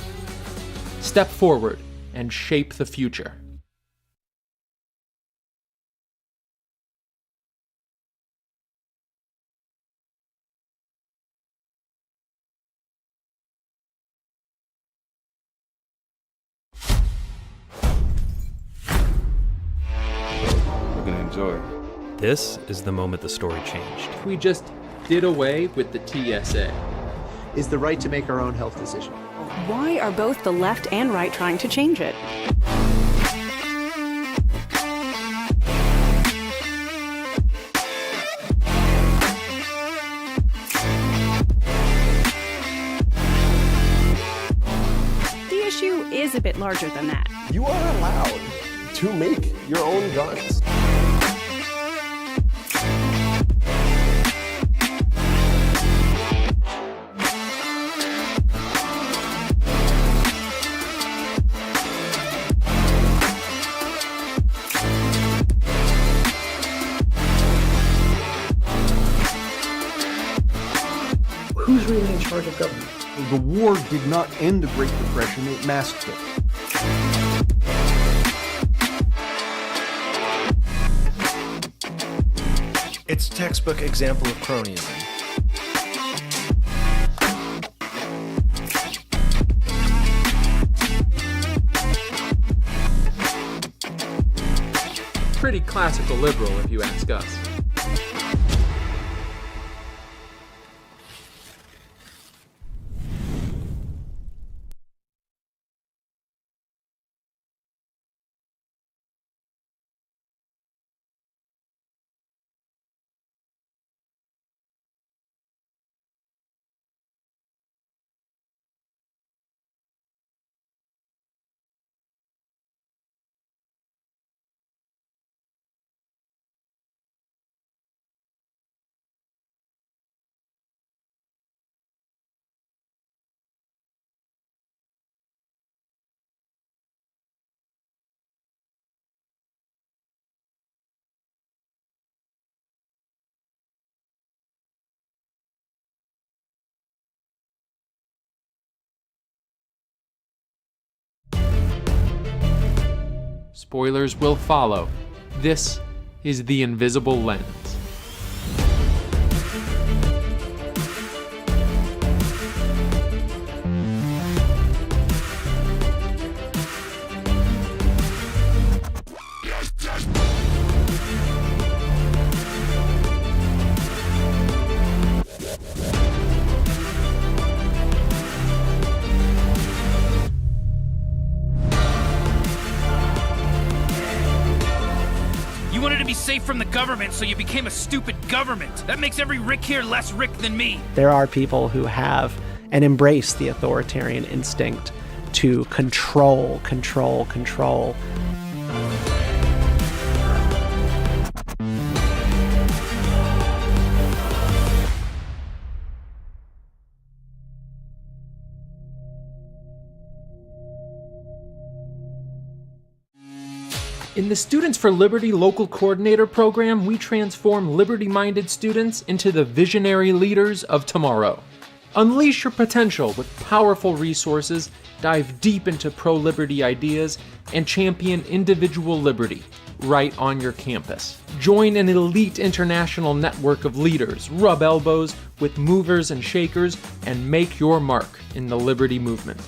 Step forward and shape the future. Enjoy. This is the moment the story changed. We just did away with the TSA. Is the right to make our own health decision. Why are both the left and right trying to change it? The issue is a bit larger than that. You are allowed to make your own guns. Who's really in charge of government? The war did not end the Great Depression, it masked it. It's a textbook example of cronyism. Pretty classical liberal, if you ask us. Spoilers will follow. This is The Invisible Lens. You wanted to be safe from the government, so you became a stupid government. That makes every Rick here less Rick than me. There are people who have and embrace the authoritarian instinct to control. In the Students for Liberty Local Coordinator Program, we transform liberty-minded students into the visionary leaders of tomorrow. Unleash your potential with powerful resources, dive deep into pro-liberty ideas, and champion individual liberty right on your campus. Join an elite international network of leaders, rub elbows with movers and shakers, and make your mark in the liberty movement.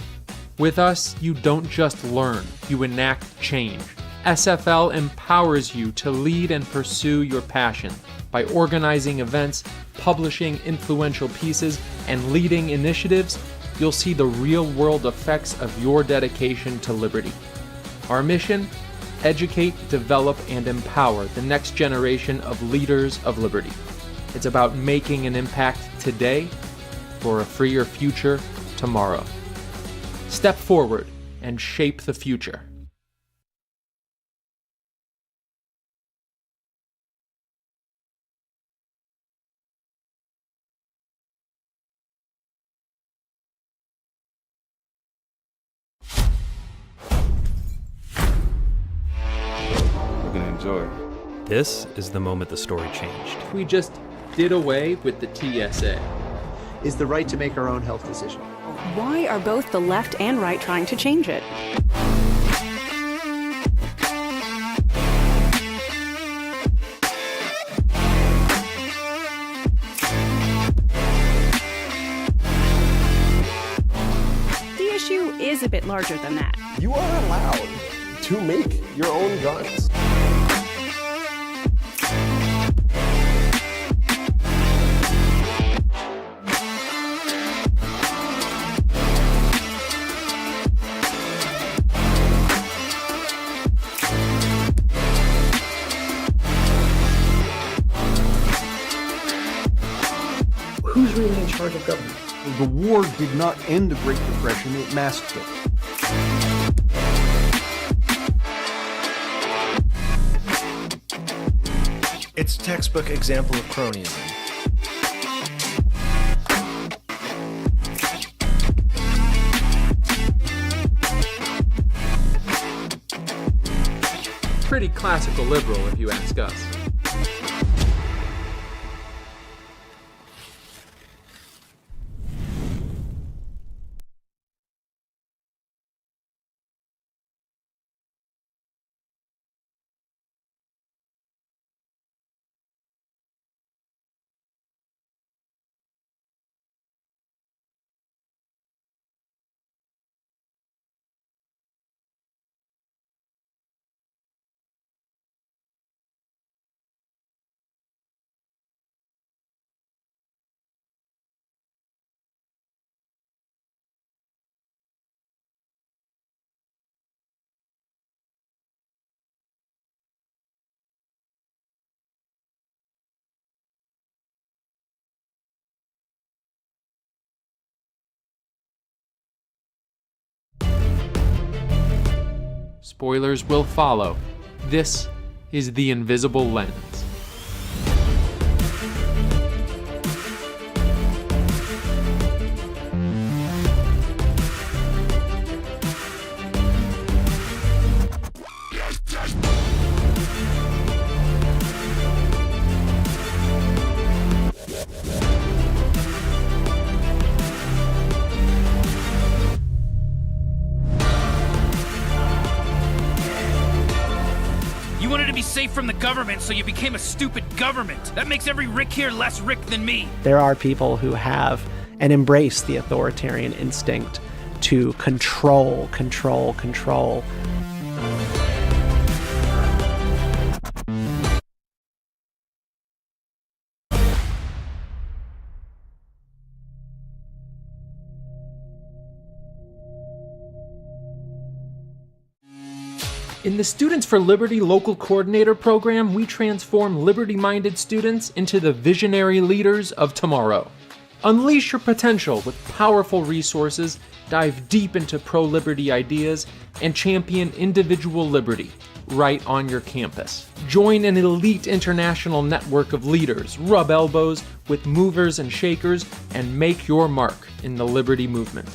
With us, you don't just learn, you enact change. SFL empowers you to lead and pursue your passion by organizing events, publishing influential pieces, and leading initiatives. You'll see the real-world effects of your dedication to liberty. Our mission: educate, develop, and empower the next generation of leaders of liberty. It's about making an impact today for a freer future tomorrow. Step forward and shape the future. We're gonna enjoy. This is the moment the story changed. We just did away with the TSA. Is the right to make our own health decision. Why are both the left and right trying to change it? The issue is a bit larger than that. You are allowed to make your own guns. Who's really in charge of government? The war did not end the Great Depression, it masked it. It's a textbook example of cronyism. Pretty classical liberal, if you ask us. Spoilers will follow. This is The Invisible Lens. You wanted to be safe from the government, so you became a stupid government. That makes every Rick here less Rick than me. There are people who have and embrace the authoritarian instinct to control. In the Students for Liberty Local Coordinator Program, we transform liberty-minded students into the visionary leaders of tomorrow. Unleash your potential with powerful resources, dive deep into pro-liberty ideas, and champion individual liberty right on your campus. Join an elite international network of leaders, rub elbows with movers and shakers, and make your mark in the liberty movement.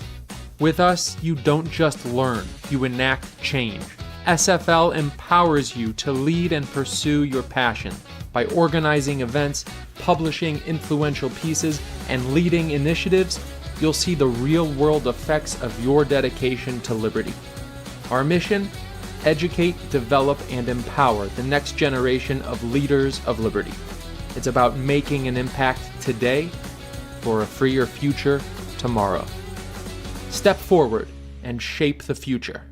With us, you don't just learn, you enact change. SFL empowers you to lead and pursue your passion by organizing events, publishing influential pieces, and leading initiatives. You'll see the real-world effects of your dedication to liberty. Our mission: educate, develop, and empower the next generation of leaders of liberty. It's about making an impact today for a freer future tomorrow. Step forward and shape the future.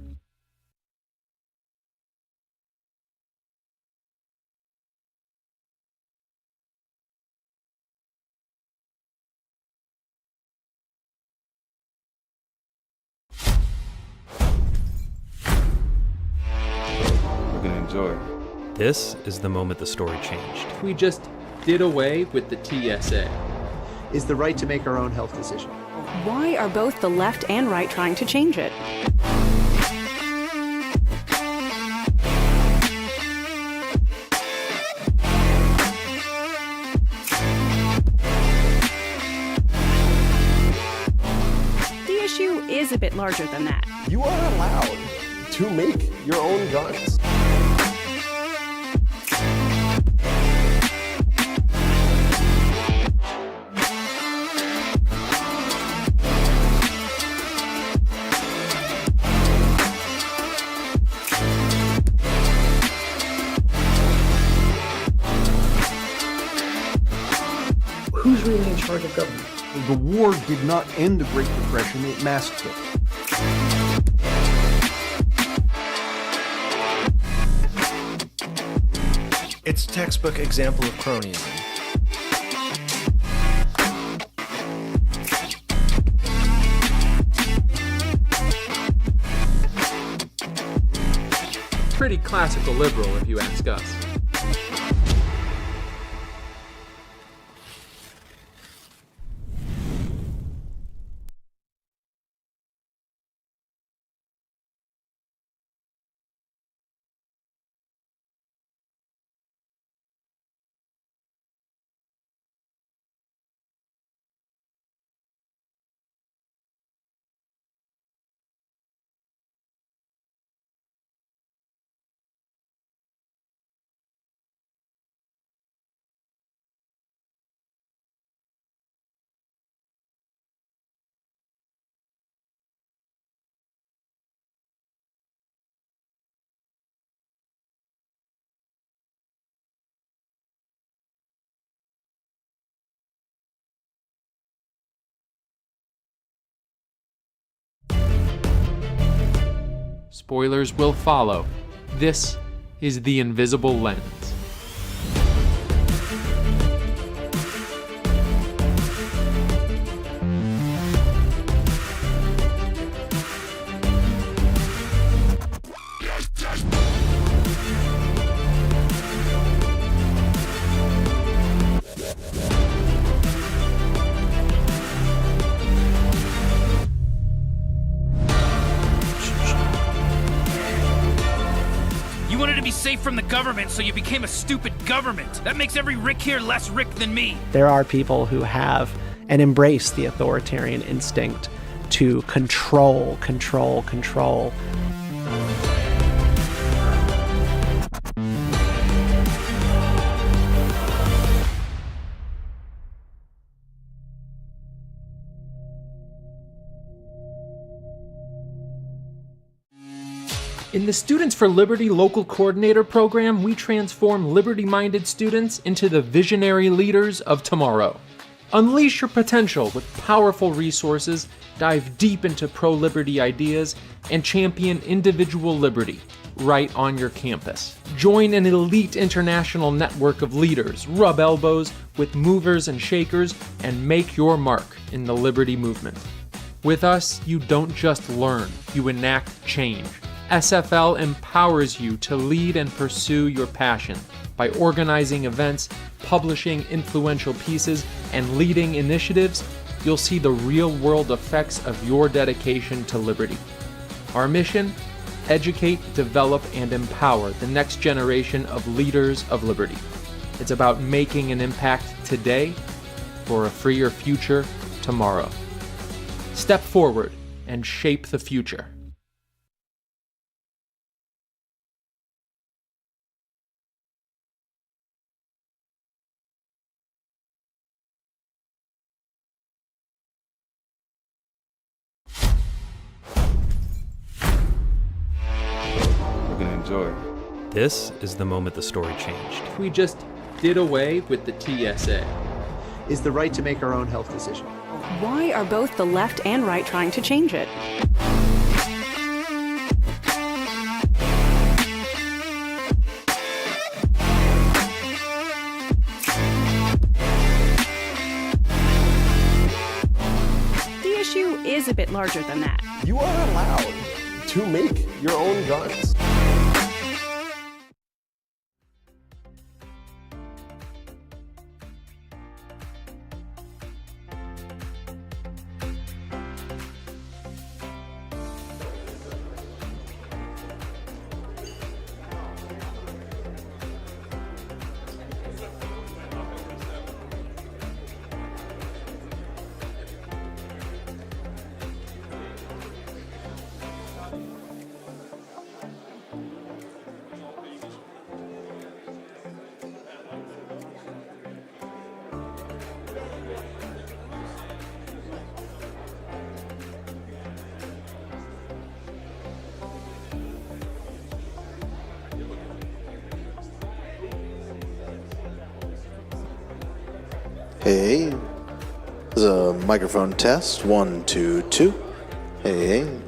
enjoy. This is the moment the story changed. We just did away with the TSA. Is the right to make our own health decision. Why are both the left and right trying to change it? The issue is a bit larger than that. You are allowed to make your own guns. Who's really in charge of government? The war did not end the Great Depression, it masked it. It's a textbook example of cronyism. Pretty classical liberal, if you ask us. Spoilers will follow. This is The Invisible Lens. You wanted to be safe from the government, so you became a stupid government. That makes every Rick here less Rick than me. There are people who have and embrace the authoritarian instinct to control. In the Students for Liberty Local Coordinator Program, we transform liberty-minded students into the visionary leaders of tomorrow. Unleash your potential with powerful resources, dive deep into pro-liberty ideas, and champion individual liberty right on your campus. Join an elite international network of leaders, rub elbows with movers and shakers, and make your mark in the liberty movement. With us, you don't just learn, you enact change. SFL empowers you to lead and pursue your passion by organizing events, publishing influential pieces, and leading initiatives. You'll see the real-world effects of your dedication to liberty. Our mission? Educate, develop, and empower the next generation of leaders of liberty. It's about making an impact today for a freer future tomorrow. Step forward and shape the future. Enjoy. This is the moment the story changed. We just did away with the TSA. Is the right to make our own health decision. Why are both the left and right trying to change it? The issue is a bit larger than that. You are allowed to make your own guns. Hey. This is a microphone test. 1, 2, 2. Hey.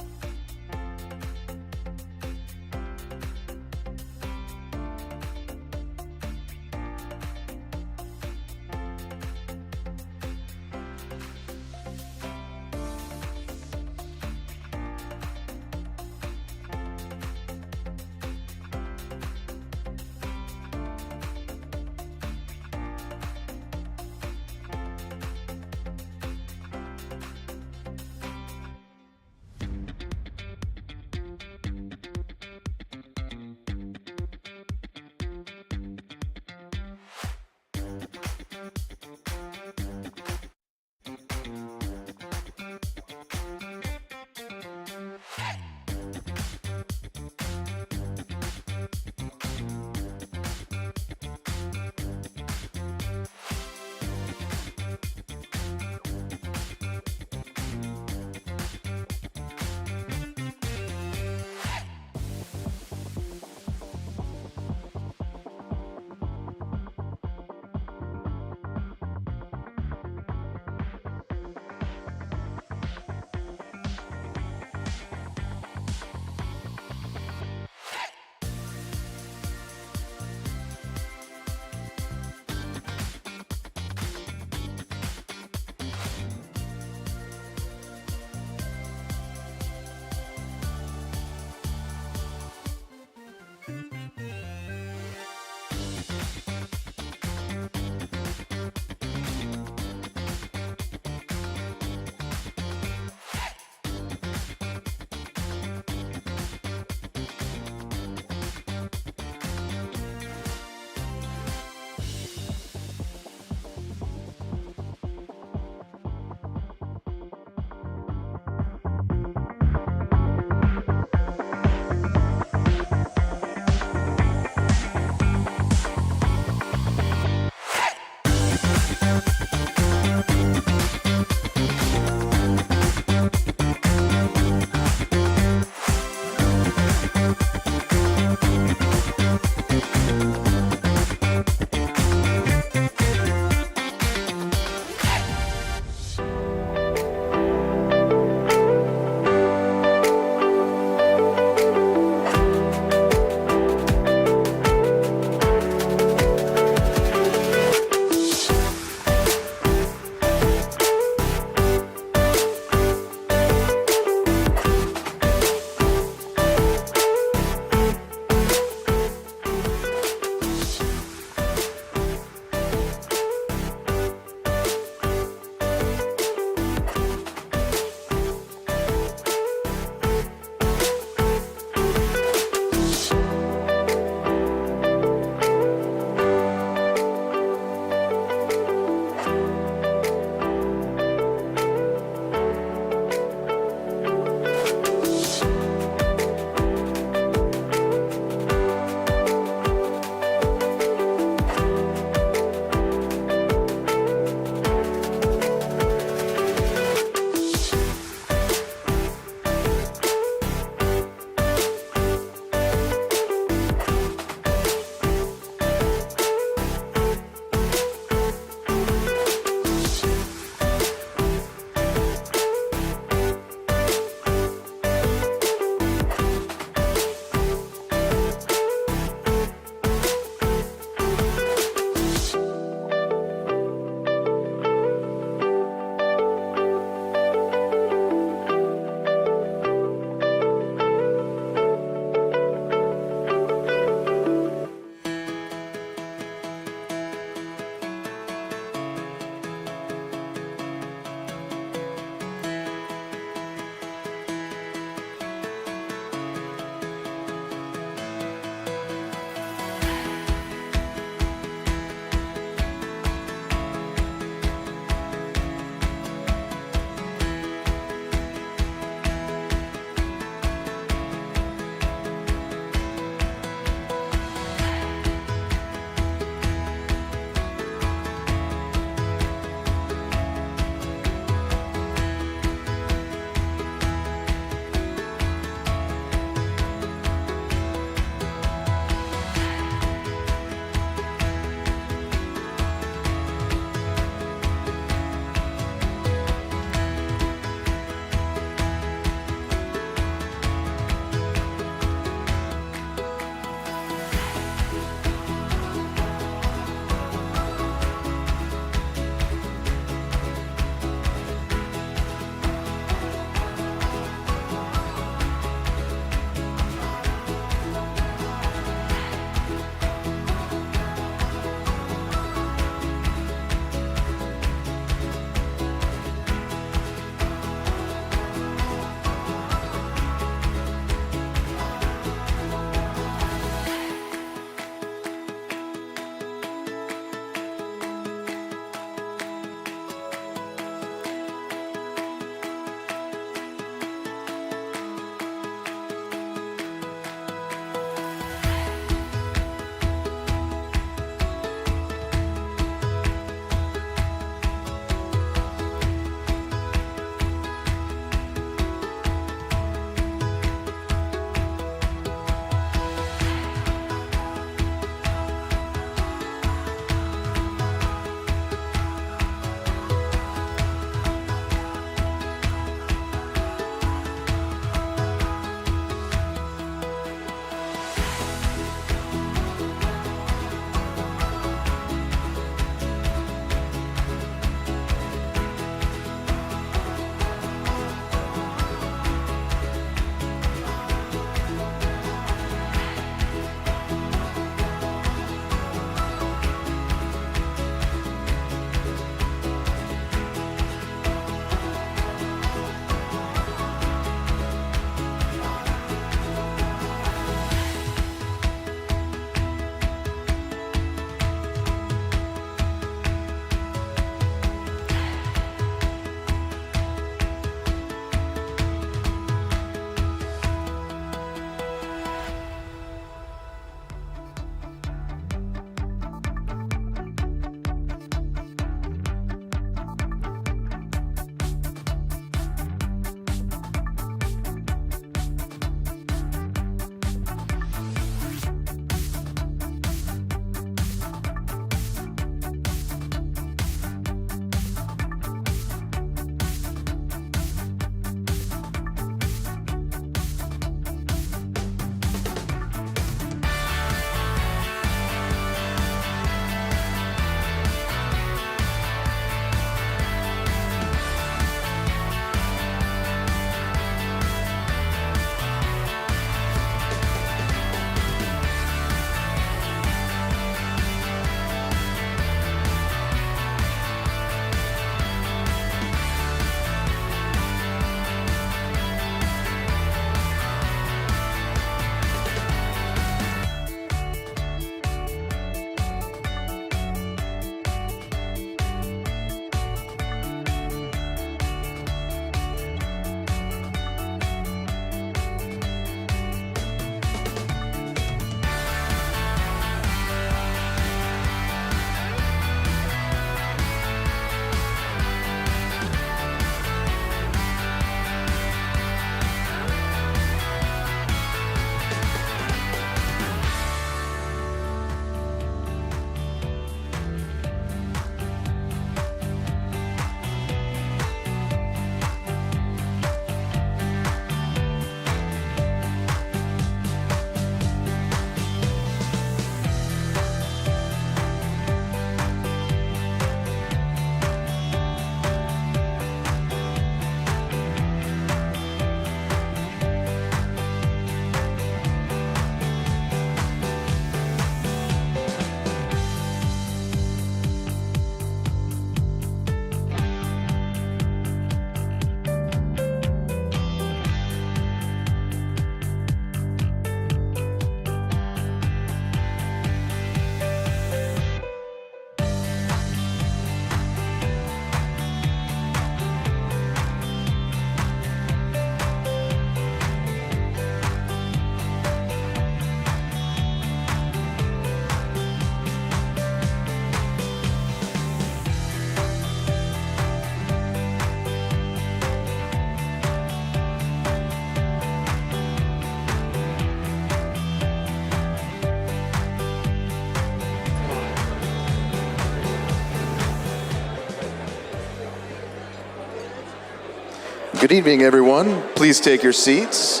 Good evening, everyone. Please take your seats.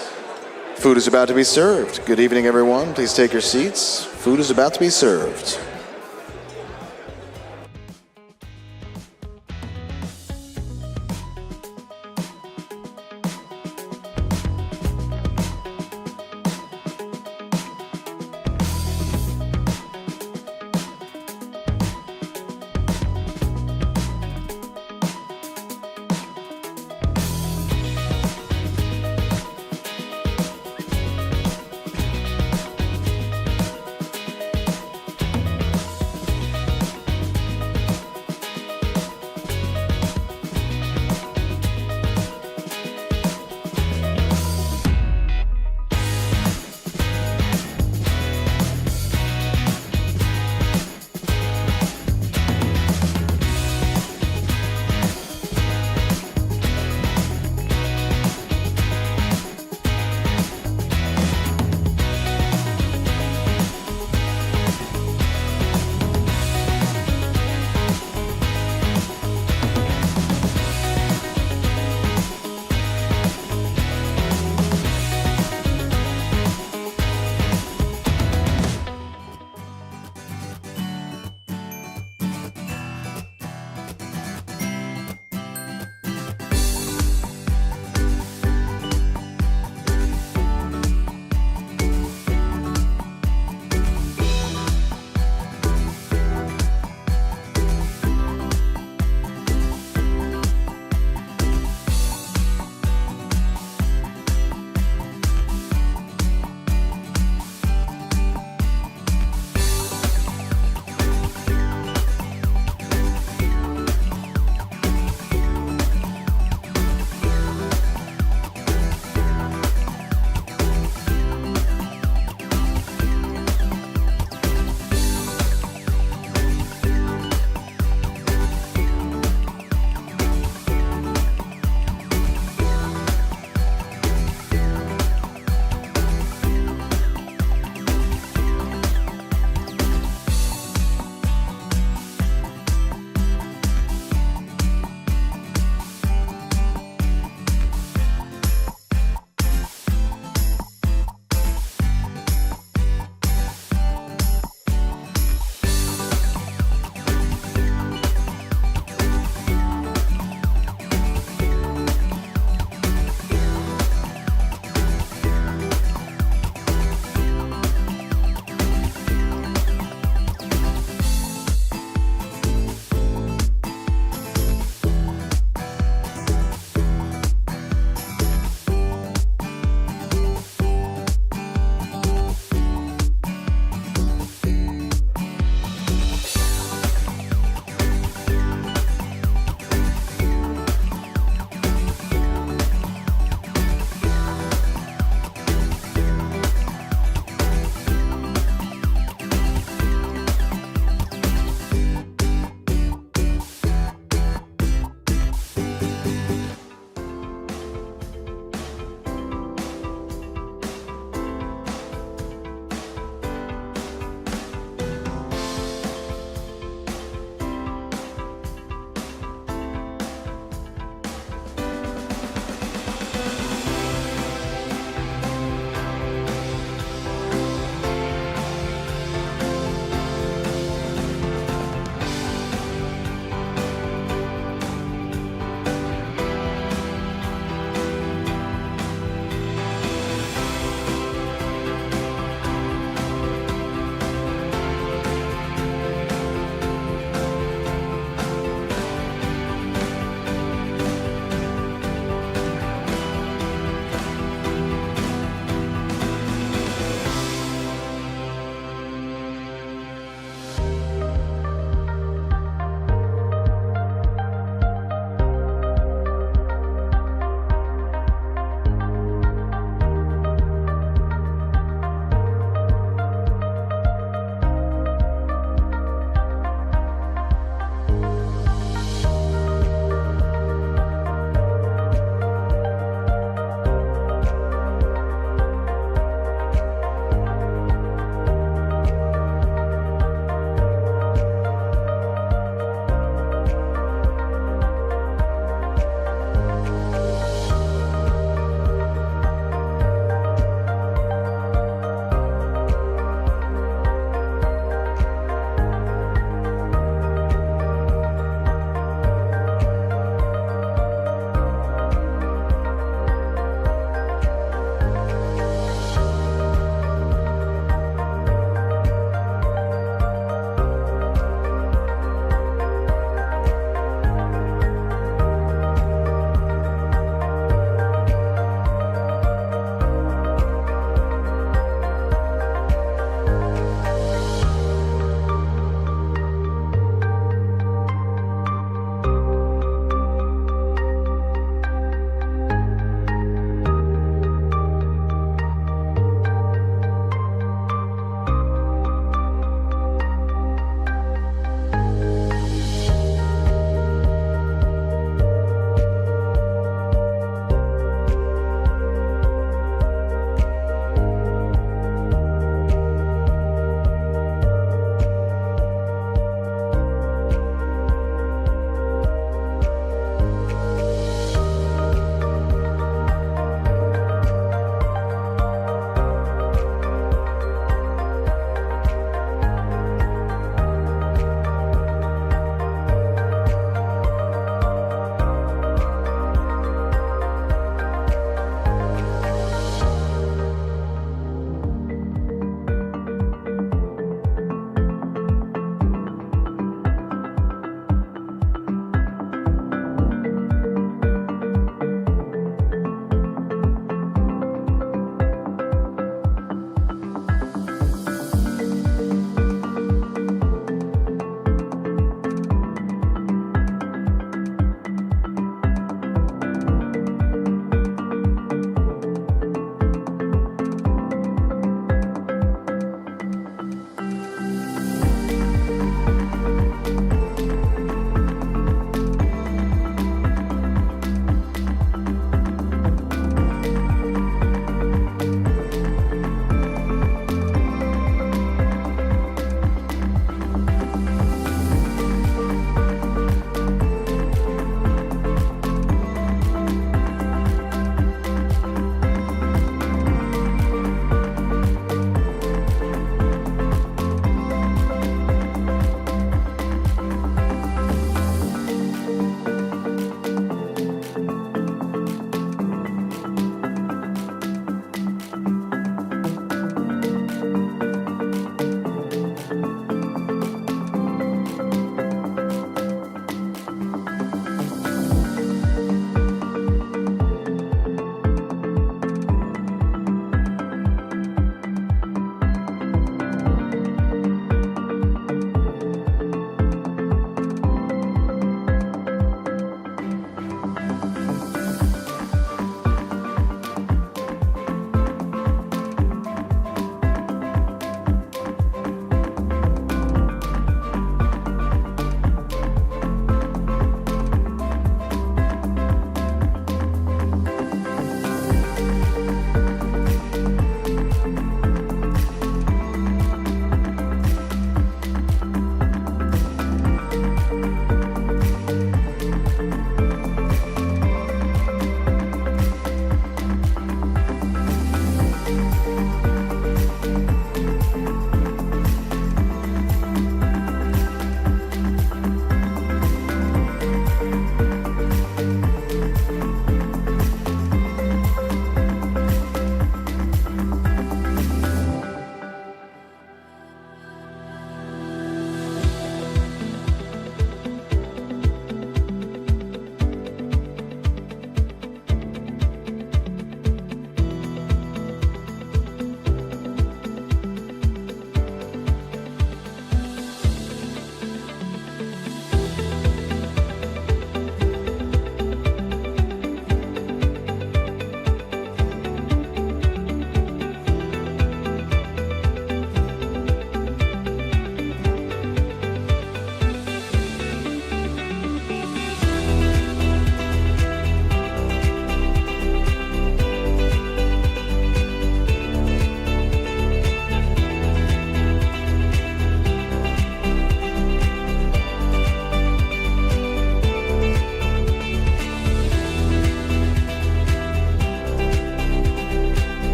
Food is about to be served. Good evening, everyone. Please take your seats. Food is about to be served.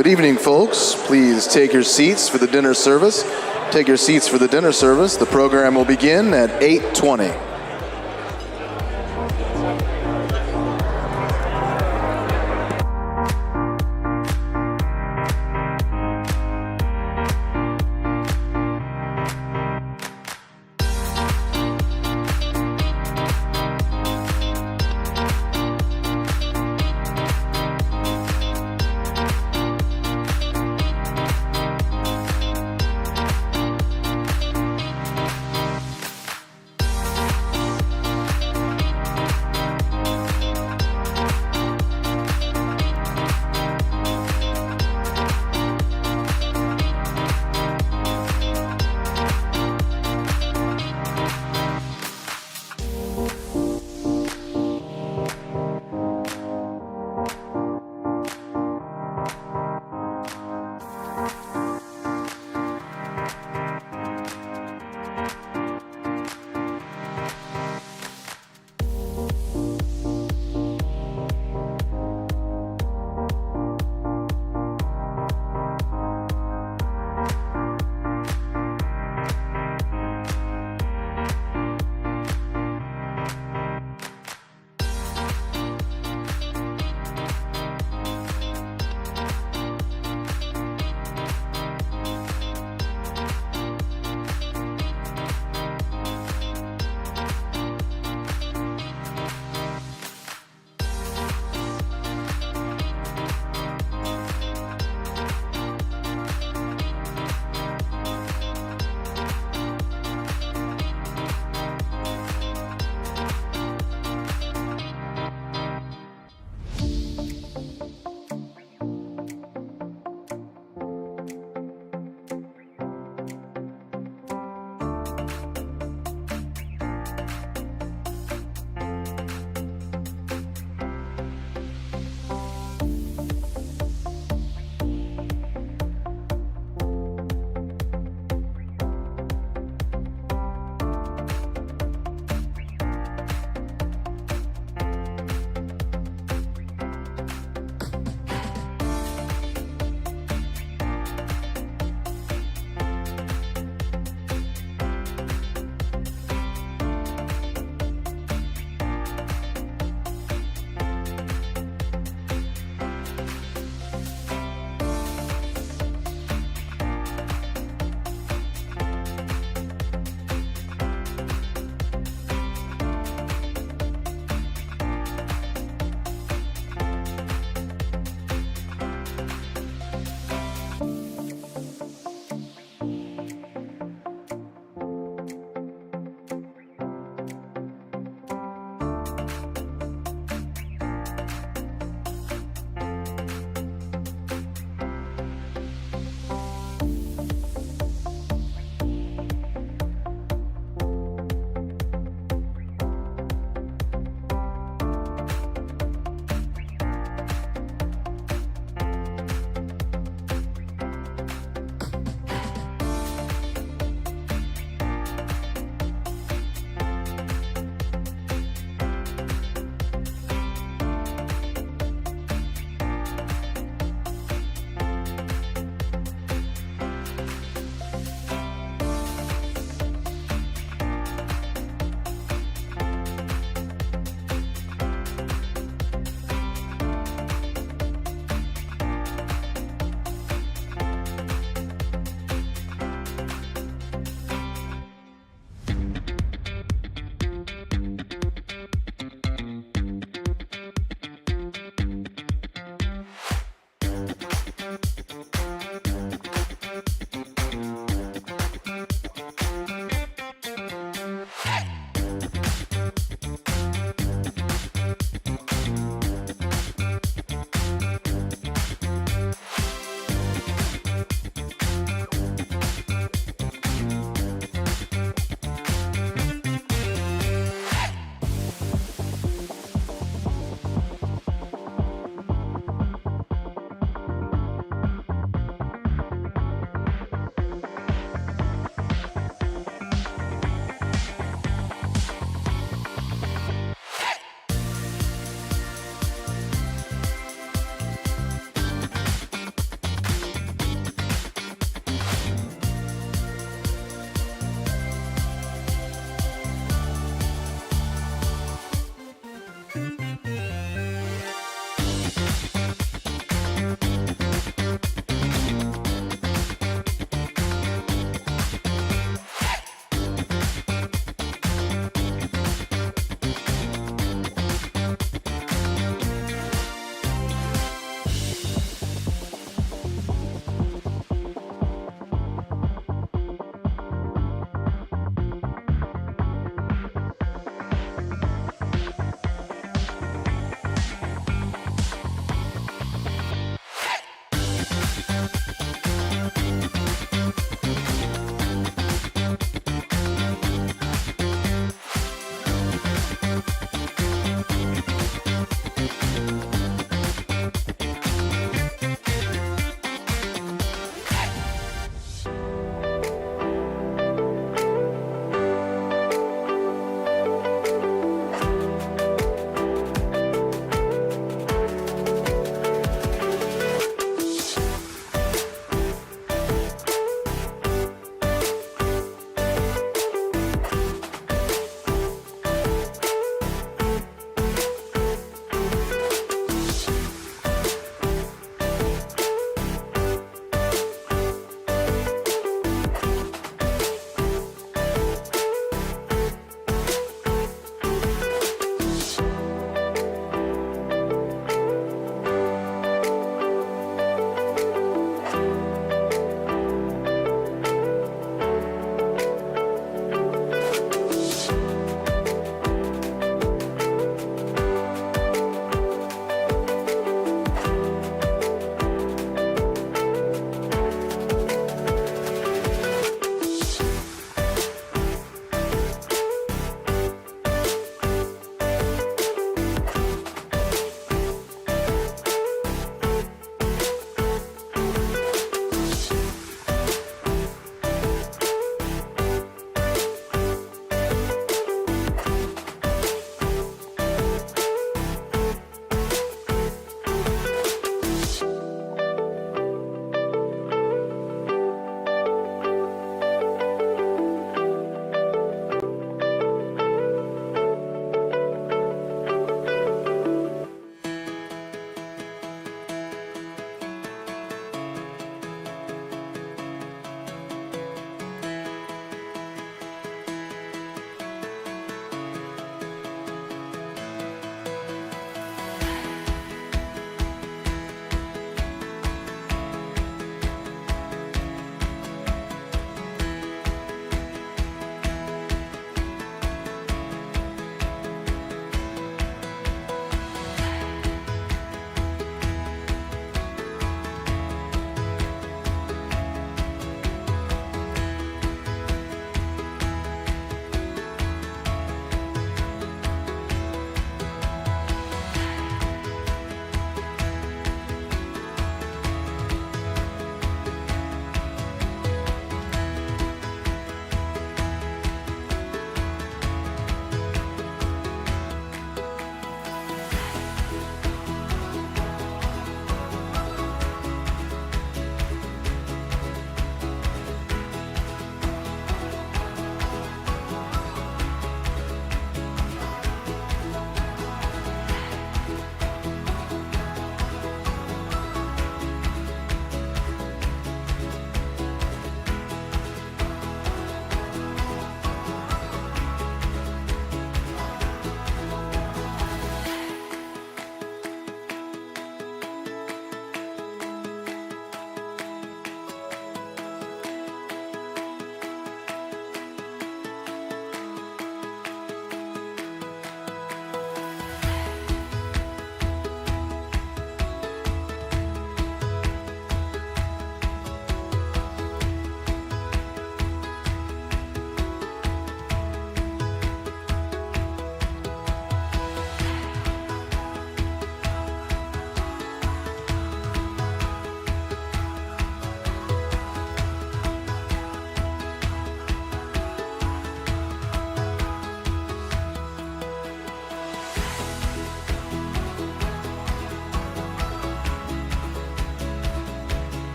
Good evening, folks. Please take your seats for the dinner service. Take your seats for the dinner service. The program will begin at 8:20.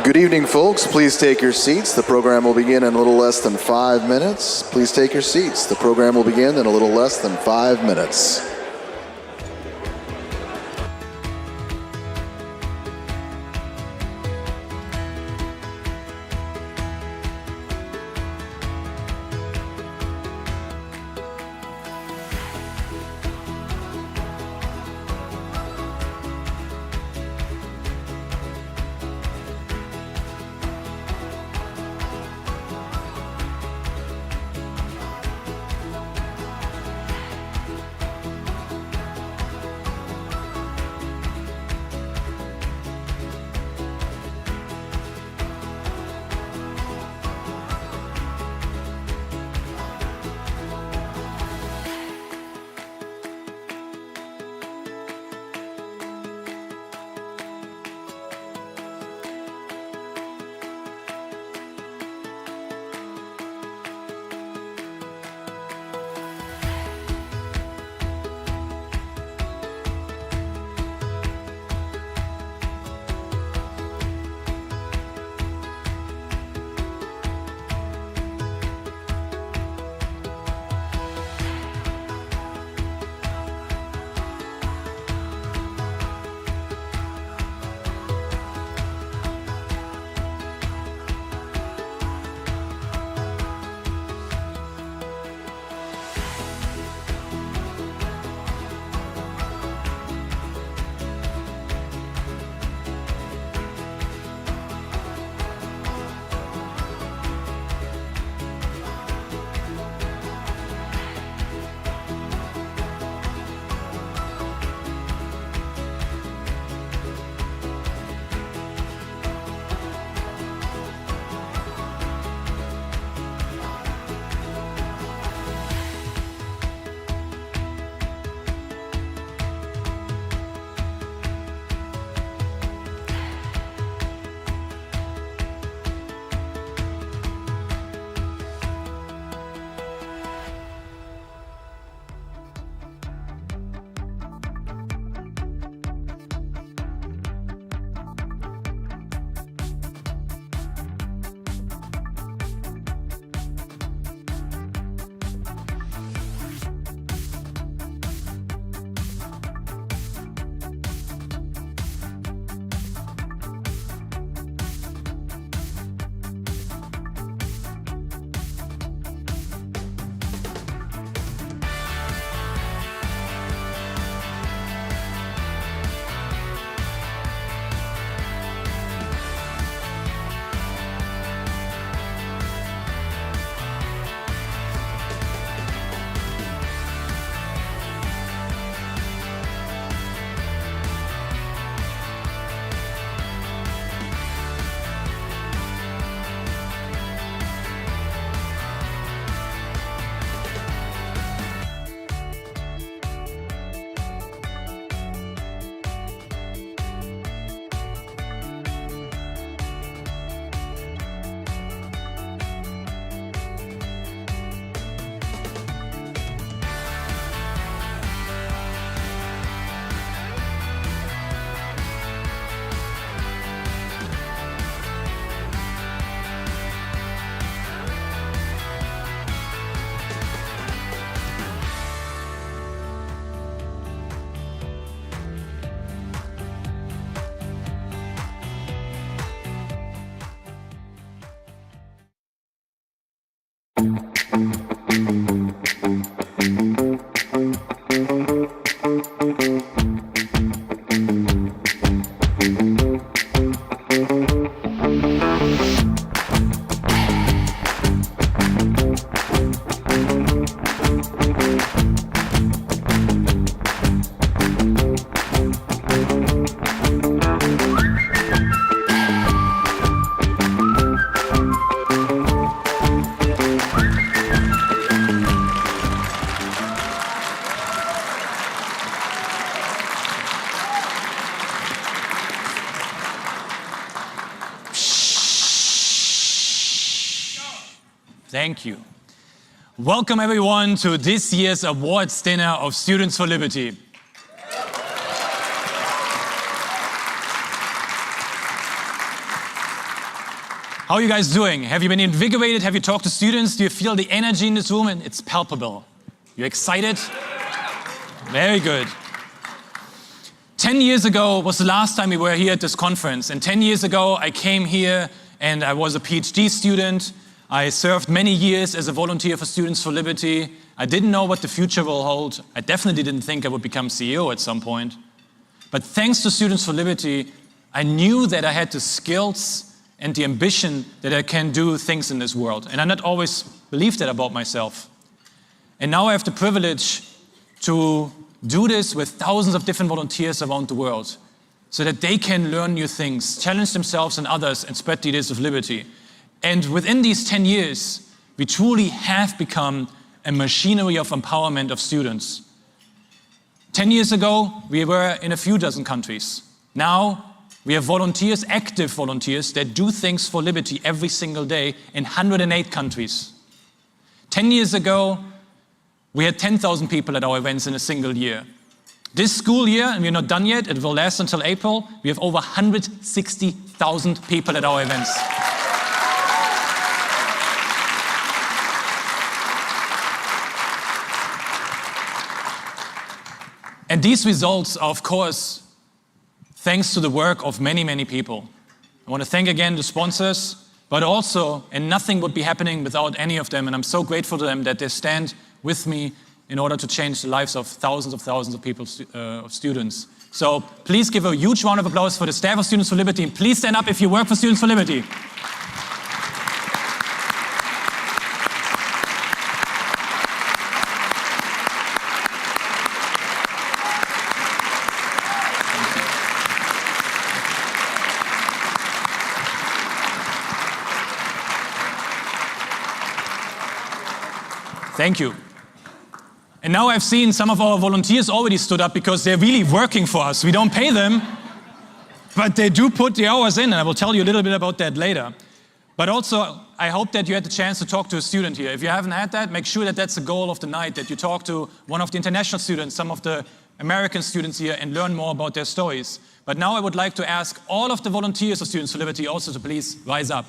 Good evening, folks. Please take your seats. The program will begin in a little less than 5 minutes. Please take your seats. The program will begin in a little less than 5 minutes. Thank you. Welcome everyone to this year's awards dinner of Students for Liberty. How are you guys doing? Have you been invigorated? Have you talked to students? Do you feel the energy in this room? And it's palpable. You excited? Very good. 10 years ago was the last time we were here at this conference. And 10 years ago, I came here and I was a PhD student. I served many years as a volunteer for Students for Liberty. I didn't know what the future will hold. I definitely didn't think I would become CEO at some point. But thanks to Students for Liberty, I knew that I had the skills and the ambition that I can do things in this world. And I not always believed that about myself. And now I have the privilege to do this with thousands of different volunteers around the world so that they can learn new things, challenge themselves and others, and spread the ideas of liberty. And within these 10 years, we truly have become a machinery of empowerment of students. 10 years ago, we were in a few dozen countries. Now, we have volunteers, active volunteers, that do things for liberty every single day in 108 countries. 10 years ago, we had 10,000 people at our events in a single year. This school year, and we're not done yet, it will last until April, we have over 160,000 people at our events. And these results are, of course, thanks to the work of many, many people. I want to thank again the sponsors, but also, and nothing would be happening without any of them, and I'm so grateful to them that they stand with me in order to change the lives of thousands of people, of students. So please give a huge round of applause for the staff of Students for Liberty, and please stand up if you work for Students for Liberty. Thank you. And now I've seen some of our volunteers already stood up because they're really working for us. We don't pay them, but they do put the hours in, and I will tell you a little bit about that later. But also, I hope that you had the chance to talk to a student here. If you haven't had that, make sure that that's the goal of the night, that you talk to one of the international students, some of the American students here, and learn more about their stories. But now I would like to ask all of the volunteers of Students for Liberty also to please rise up.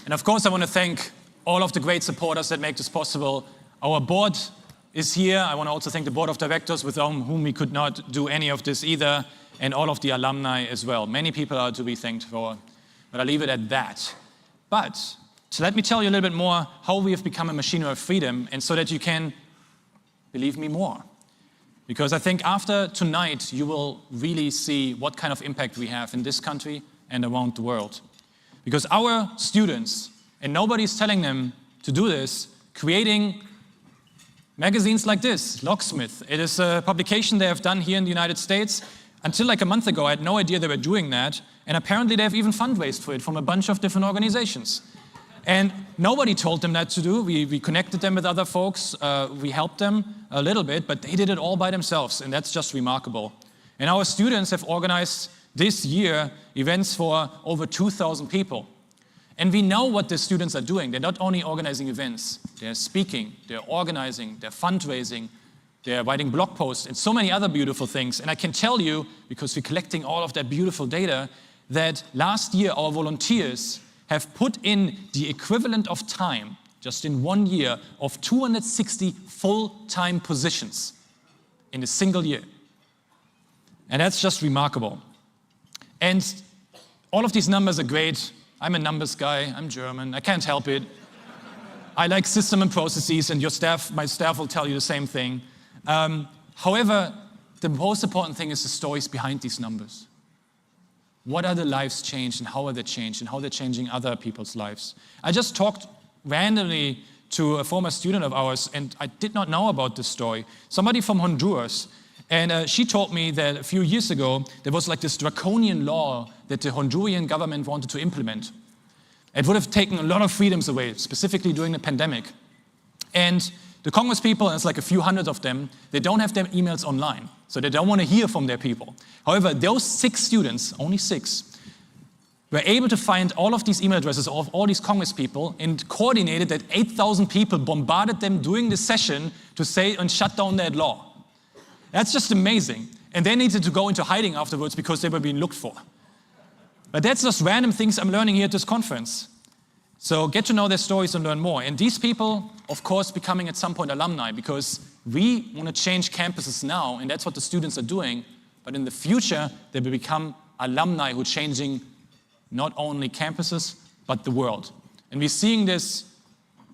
And of course, I want to thank all of the great supporters that make this possible. Our board is here. I want to also thank the board of directors without whom we could not do any of this either, and all of the alumni as well. Many people are to be thanked for, but I'll leave it at that. But so let me tell you a little bit more how we have become a machine of freedom, and so that you can believe me more. Because I think after tonight, you will really see what kind of impact we have in this country and around the world. Because our students, and nobody's telling them to do this, creating magazines like this, Locksmith. It is a publication they have done here in the United States. Until like a month ago, I had no idea they were doing that. And apparently they have even fundraised for it from a bunch of different organizations. And nobody told them that to do. We connected them with other folks. We helped them a little bit, but they did it all by themselves. And that's just remarkable. And our students have organized this year events for over 2,000 people. And we know what the students are doing. They're not only organizing events, they're speaking, they're organizing, they're fundraising, they're writing blog posts, and so many other beautiful things. And I can tell you, because we're collecting all of that beautiful data, that last year our volunteers have put in the equivalent of time, just in 1 year, of 260 full-time positions in a single year. And that's just remarkable. And all of these numbers are great. I'm a numbers guy, I'm German, I can't help it. I like system and processes, and my staff will tell you the same thing. However, the most important thing is the stories behind these numbers. What are the lives changed, and how are they changed, and how they're changing other people's lives? I just talked randomly to a former student of ours, and I did not know about this story. Somebody from Honduras, And she told me that a few years ago, there was like this draconian law that the Honduran government wanted to implement. It would have taken a lot of freedoms away, specifically during the pandemic. And the Congress people, and it's like a few hundred of them, they don't have their emails online. So they don't want to hear from their people. However, those 6 students, only 6, were able to find all of these email addresses of all these Congress people and coordinated that 8,000 people bombarded them during the session to say and shut down that law. That's just amazing. And they needed to go into hiding afterwards because they were being looked for. But that's just random things I'm learning here at this conference. So get to know their stories and learn more. And these people, of course, becoming at some point alumni, because we want to change campuses now, and that's what the students are doing. But in the future, they will become alumni who are changing not only campuses, but the world. And we're seeing this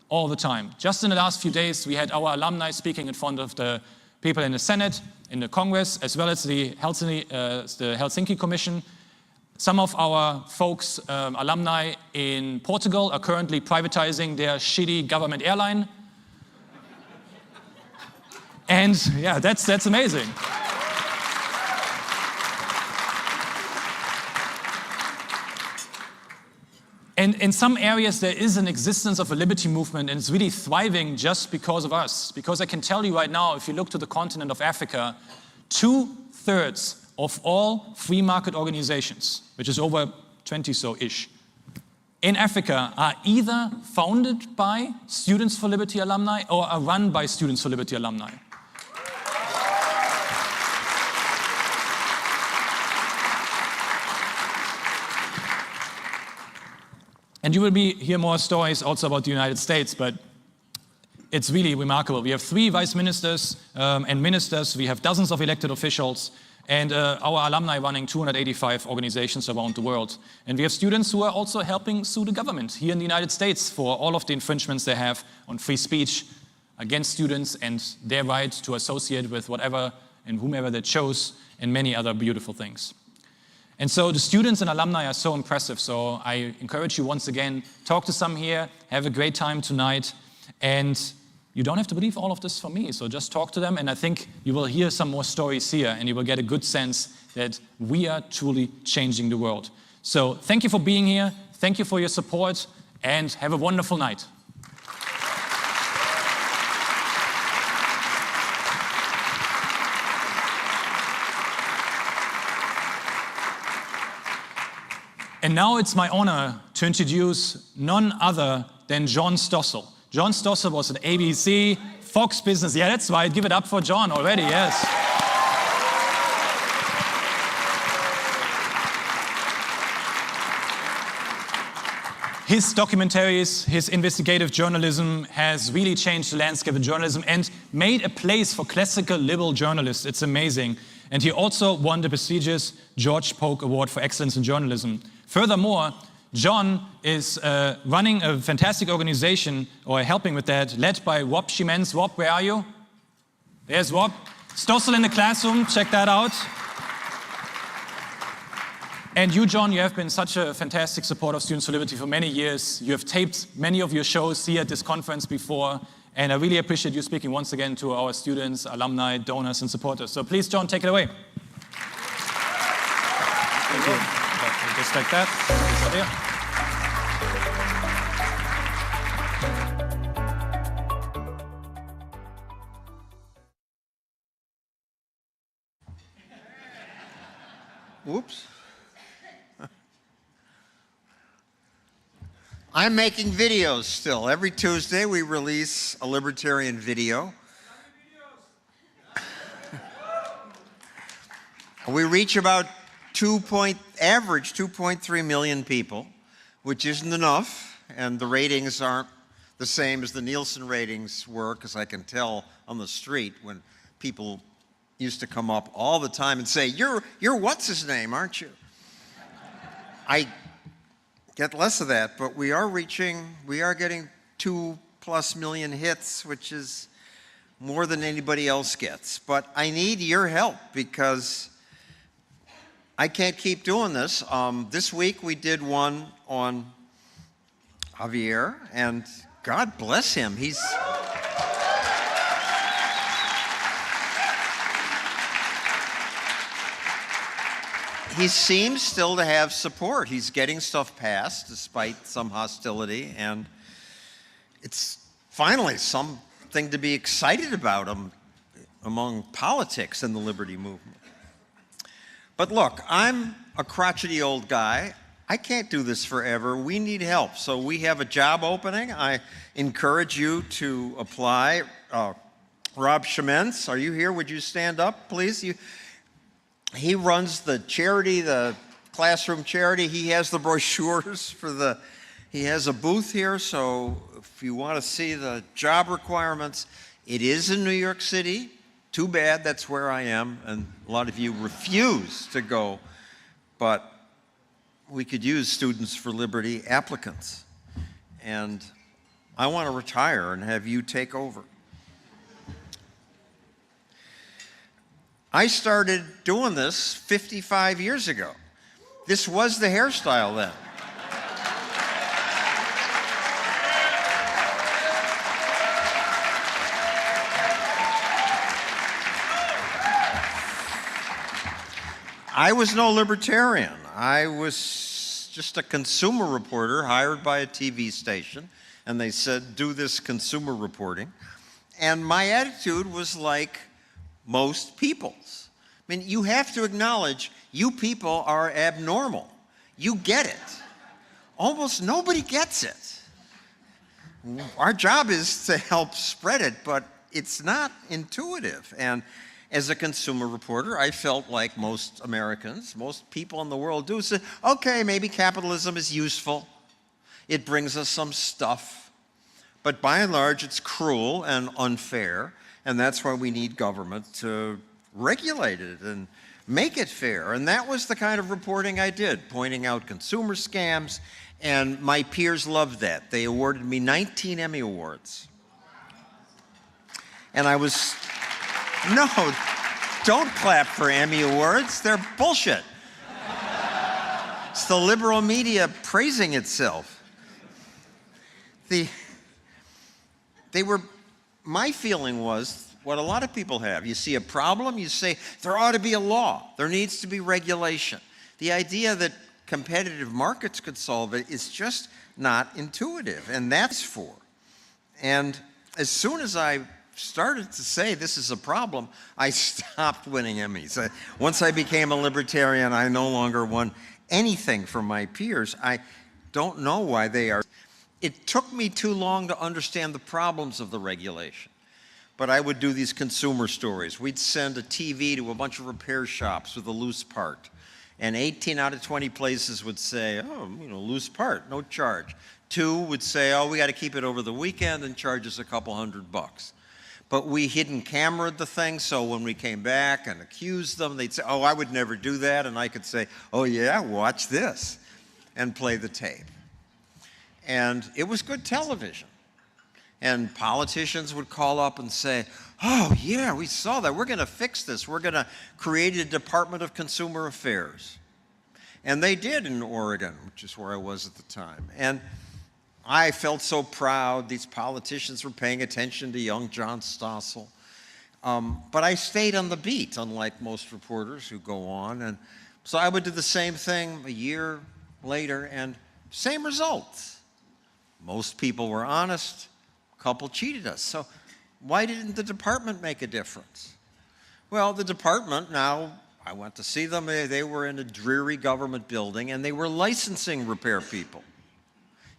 all the time. Just in the last few days, we had our alumni speaking in front of the people in the Senate, in the Congress, as well as the Helsinki Commission. Some of our folks, alumni in Portugal, are currently privatizing their shitty government airline. And yeah, that's amazing. And in some areas, there is an existence of a liberty movement, and it's really thriving just because of us. Because I can tell you right now, if you look to the continent of Africa, 2/3 of all free market organizations, which is over 20 so-ish, in Africa are either founded by Students for Liberty alumni or are run by Students for Liberty alumni. And you will hear more stories also about the United States, but it's really remarkable. We have 3 vice ministers and ministers. We have dozens of elected officials, and our alumni running 285 organizations around the world. And we have students who are also helping sue the government here in the United States for all of the infringements they have on free speech against students and their right to associate with whatever and whomever they chose, and many other beautiful things. And so the students and alumni are so impressive. So I encourage you once again, talk to some here, have a great time tonight. And you don't have to believe all of this from me. So just talk to them. And I think you will hear some more stories here and you will get a good sense that we are truly changing the world. So thank you for being here. Thank you for your support and have a wonderful night. And now it's my honor to introduce none other than John Stossel. John Stossel was at ABC, Fox Business. Yeah, that's right. Give it up for John already, yes. His documentaries, his investigative journalism has really changed the landscape of journalism and made a place for classical liberal journalists. It's amazing. And he also won the prestigious George Polk Award for Excellence in Journalism. Furthermore, John is running a fantastic organization, or helping with that, led by Rob Schimens. Rob, where are you? There's Rob. Stossel in the classroom, check that out. And you, John, you have been such a fantastic supporter of Students for Liberty for many years. You have taped many of your shows here at this conference before, and I really appreciate you speaking once again to our students, alumni, donors, and supporters. So please, John, take it away. Thank you. Just like that. Whoops. I'm making videos still. Every Tuesday we release a libertarian video. We reach about average 2.3 million people, which isn't enough, and the ratings aren't the same as the Nielsen ratings were, because I can tell on the street when people used to come up all the time and say, you're what's his name, aren't you? I get less of that, but we are getting 2+ million hits, which is more than anybody else gets. But I need your help because I can't keep doing this. This week we did one on Javier, and God bless him. he seems still to have support. He's getting stuff passed despite some hostility, and it's finally something to be excited about among politics in the liberty movement. But look, I'm a crotchety old guy. I can't do this forever. We need help. So we have a job opening. I encourage you to apply. Rob Schementz, are you here? Would you stand up, please? He runs the charity, the classroom charity. He has the brochures he has a booth here, so if you want to see the job requirements, it is in New York City. Too bad that's where I am, and a lot of you refuse to go, but we could use Students for Liberty applicants. And I want to retire and have you take over. I started doing this 55 years ago. This was the hairstyle then. I was no libertarian. I was just a consumer reporter hired by a TV station, and they said, do this consumer reporting. And my attitude was like most people's. I mean, you have to acknowledge you people are abnormal. You get it. Almost nobody gets it. Our job is to help spread it, but it's not intuitive. And as a consumer reporter, I felt like most Americans, most people in the world do, say, okay, maybe capitalism is useful. It brings us some stuff. But by and large, it's cruel and unfair. And that's why we need government to regulate it and make it fair. And that was the kind of reporting I did, pointing out consumer scams. And my peers loved that. They awarded me 19 Emmy Awards. And I was, no, don't clap for Emmy Awards. They're bullshit. It's the liberal media praising itself. My feeling was what a lot of people have. You see a problem, you say, there ought to be a law. There needs to be regulation. The idea that competitive markets could solve it is just not intuitive, and that's for. And as soon as I started to say this is a problem, I stopped winning Emmys. Once I became a libertarian, I no longer won anything from my peers. I don't know why they are. It took me too long to understand the problems of the regulation. But I would do these consumer stories. We'd send a TV to a bunch of repair shops with a loose part. And 18 out of 20 places would say, oh, loose part, no charge. 2 would say, oh, we got to keep it over the weekend and charge us a couple $100. But we hidden cameraed the thing, so when we came back and accused them, they'd say, oh, I would never do that. And I could say, oh, yeah, watch this, and play the tape. And it was good television. And politicians would call up and say, oh, yeah, we saw that. We're going to fix this. We're going to create a Department of Consumer Affairs. And they did in Oregon, which is where I was at the time. And I felt so proud. These politicians were paying attention to young John Stossel. But I stayed on the beat, unlike most reporters who go on. And so I would do the same thing a year later, and same results. Most people were honest. A couple cheated us. So why didn't the department make a difference? Well, the department now, I went to see them. They were in a dreary government building, and they were licensing repair people.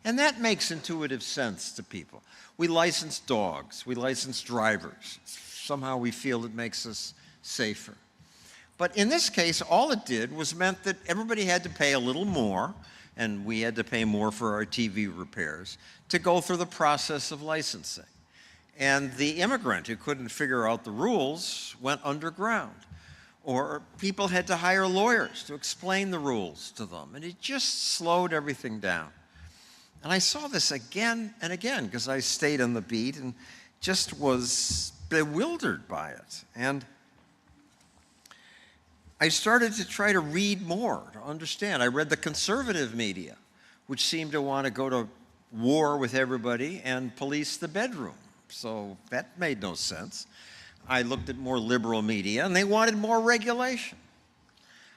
And that makes intuitive sense to people. We license dogs. We license drivers. Somehow we feel it makes us safer. But in this case, all it did was meant that everybody had to pay a little more, and we had to pay more for our TV repairs, to go through the process of licensing. And the immigrant who couldn't figure out the rules went underground. Or people had to hire lawyers to explain the rules to them. And it just slowed everything down. And I saw this again and again because I stayed on the beat and just was bewildered by it. And I started to try to read more, to understand. I read the conservative media, which seemed to want to go to war with everybody and police the bedroom. So that made no sense. I looked at more liberal media, and they wanted more regulation.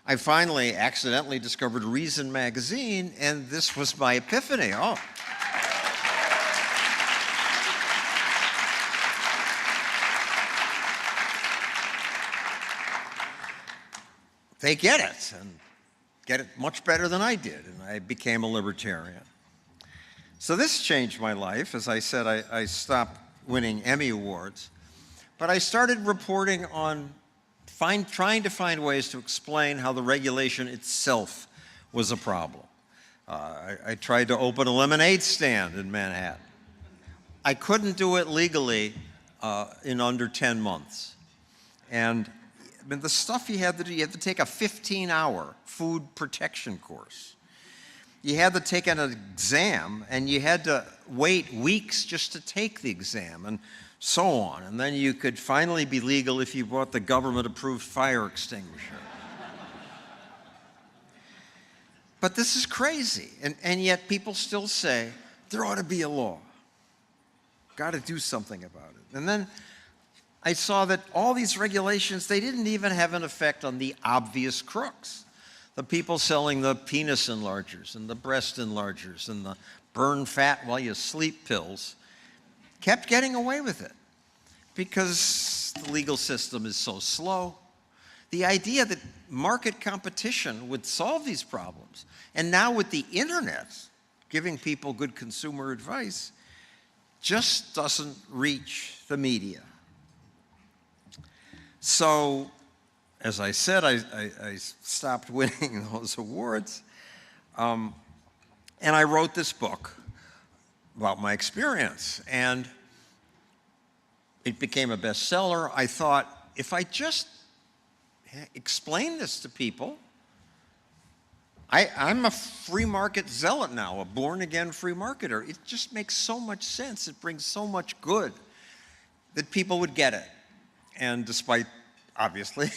I finally accidentally discovered Reason magazine, and this was my epiphany. Oh. They get it, and get it much better than I did, and I became a libertarian. So this changed my life. As I said, I stopped winning Emmy Awards, but I started reporting on trying to find ways to explain how the regulation itself was a problem. I tried to open a lemonade stand in Manhattan. I couldn't do it legally in under 10 months. And I mean, the stuff you had to do, you had to take a 15-hour food protection course. You had to take an exam, and you had to wait weeks just to take the exam, and so on. And then you could finally be legal if you bought the government-approved fire extinguisher. But this is crazy, and yet people still say, there ought to be a law. Got to do something about it. And then I saw that all these regulations, they didn't even have an effect on the obvious crooks. The people selling the penis enlargers and the breast enlargers and the burn fat while you sleep pills kept getting away with it because the legal system is so slow. The idea that market competition would solve these problems, and now with the internet giving people good consumer advice, just doesn't reach the media. So, as I said, I stopped winning those awards, and I wrote this book about my experience, and it became a bestseller. I thought, if I just explain this to people, I'm a free market zealot now, a born-again free marketer. It just makes so much sense. It brings so much good that people would get it. And despite, obviously,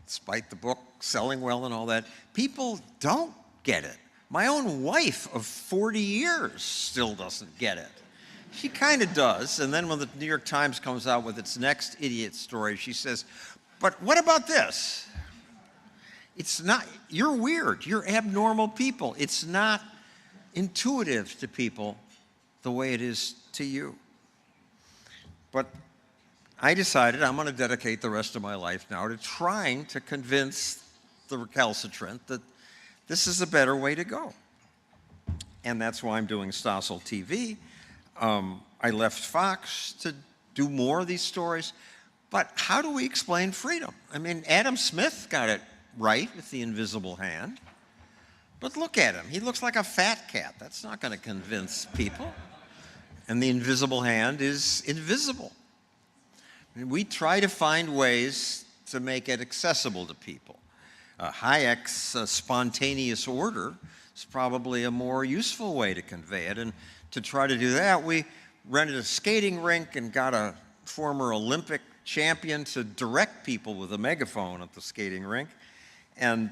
despite the book selling well and all that, people don't get it. My own wife of 40 years still doesn't get it. She kind of does, and then when the New York Times comes out with its next idiot story, she says, but what about this? It's not, you're weird, you're abnormal people. It's not intuitive to people the way it is to you. But I decided I'm going to dedicate the rest of my life now to trying to convince the recalcitrant that this is a better way to go. And that's why I'm doing Stossel TV. I left Fox to do more of these stories. But how do we explain freedom? I mean, Adam Smith got it right with the invisible hand. But look at him. He looks like a fat cat. That's not going to convince people. And the invisible hand is invisible. I mean, we try to find ways to make it accessible to people. Hayek's spontaneous order is probably a more useful way to convey it. And to try to do that, we rented a skating rink and got a former Olympic champion to direct people with a megaphone at the skating rink. And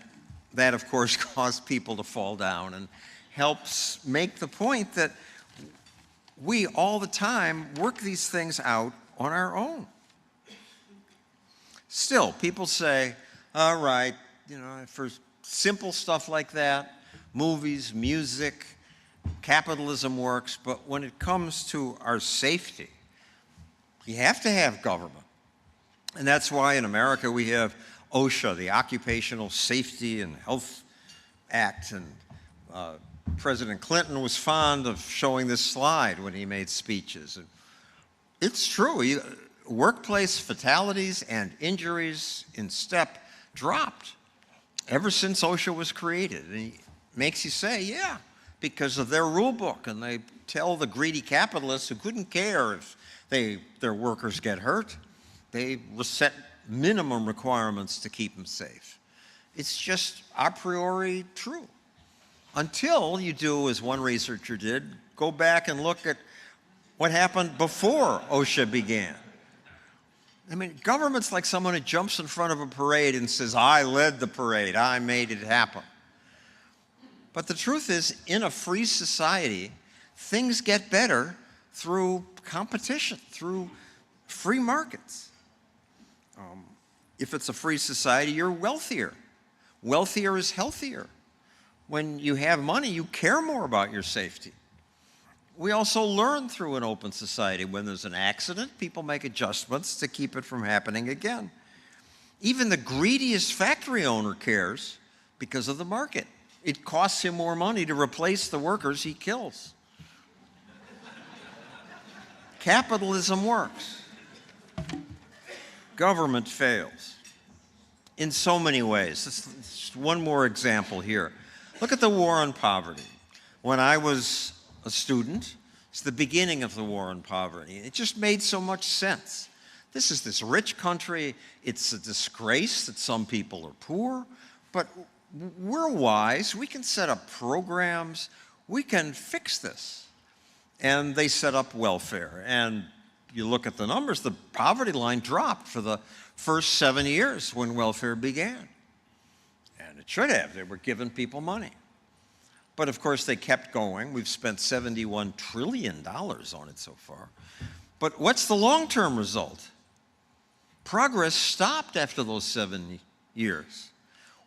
that, of course, caused people to fall down and helps make the point that we all the time work these things out on our own. Still, people say, all right, you know, for simple stuff like that, movies, music, capitalism works, but when it comes to our safety, you have to have government. And that's why in America we have OSHA, the Occupational Safety and Health Act, and President Clinton was fond of showing this slide when he made speeches. It's true. Workplace fatalities and injuries in step dropped ever since OSHA was created. And it makes you say, yeah, because of their rule book. And they tell the greedy capitalists who couldn't care if their workers get hurt, they set minimum requirements to keep them safe. It's just a priori true. Until you do, as one researcher did, go back and look at what happened before OSHA began. I mean, government's like someone who jumps in front of a parade and says, I led the parade, I made it happen. But the truth is, in a free society, things get better through competition, through free markets. If it's a free society, you're wealthier. Wealthier is healthier. When you have money, you care more about your safety. We also learn through an open society. When there's an accident, people make adjustments to keep it from happening again. Even the greediest factory owner cares because of the market. It costs him more money to replace the workers he kills. Capitalism works. Government fails in so many ways. Just one more example here. Look at the war on poverty. When I was a student, it's the beginning of the war on poverty. It just made so much sense. This is this rich country. It's a disgrace that some people are poor, but we're wise. We can set up programs. We can fix this. And they set up welfare. And you look at the numbers, the poverty line dropped for the first 7 years when welfare began. And it should have. They were giving people money. But of course, they kept going. We've spent $71 trillion on it so far. But what's the long-term result? Progress stopped after those 7 years.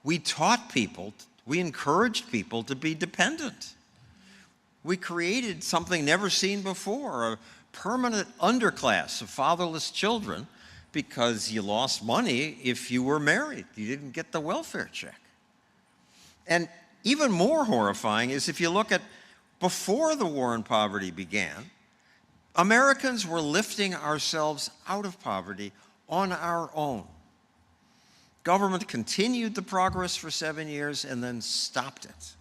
We taught people, we encouraged people to be dependent. We created something never seen before, a permanent underclass of fatherless children because you lost money if you were married. You didn't get the welfare check. And even more horrifying is if you look at before the war on poverty began, Americans were lifting ourselves out of poverty on our own. Government continued the progress for 7 years and then stopped it.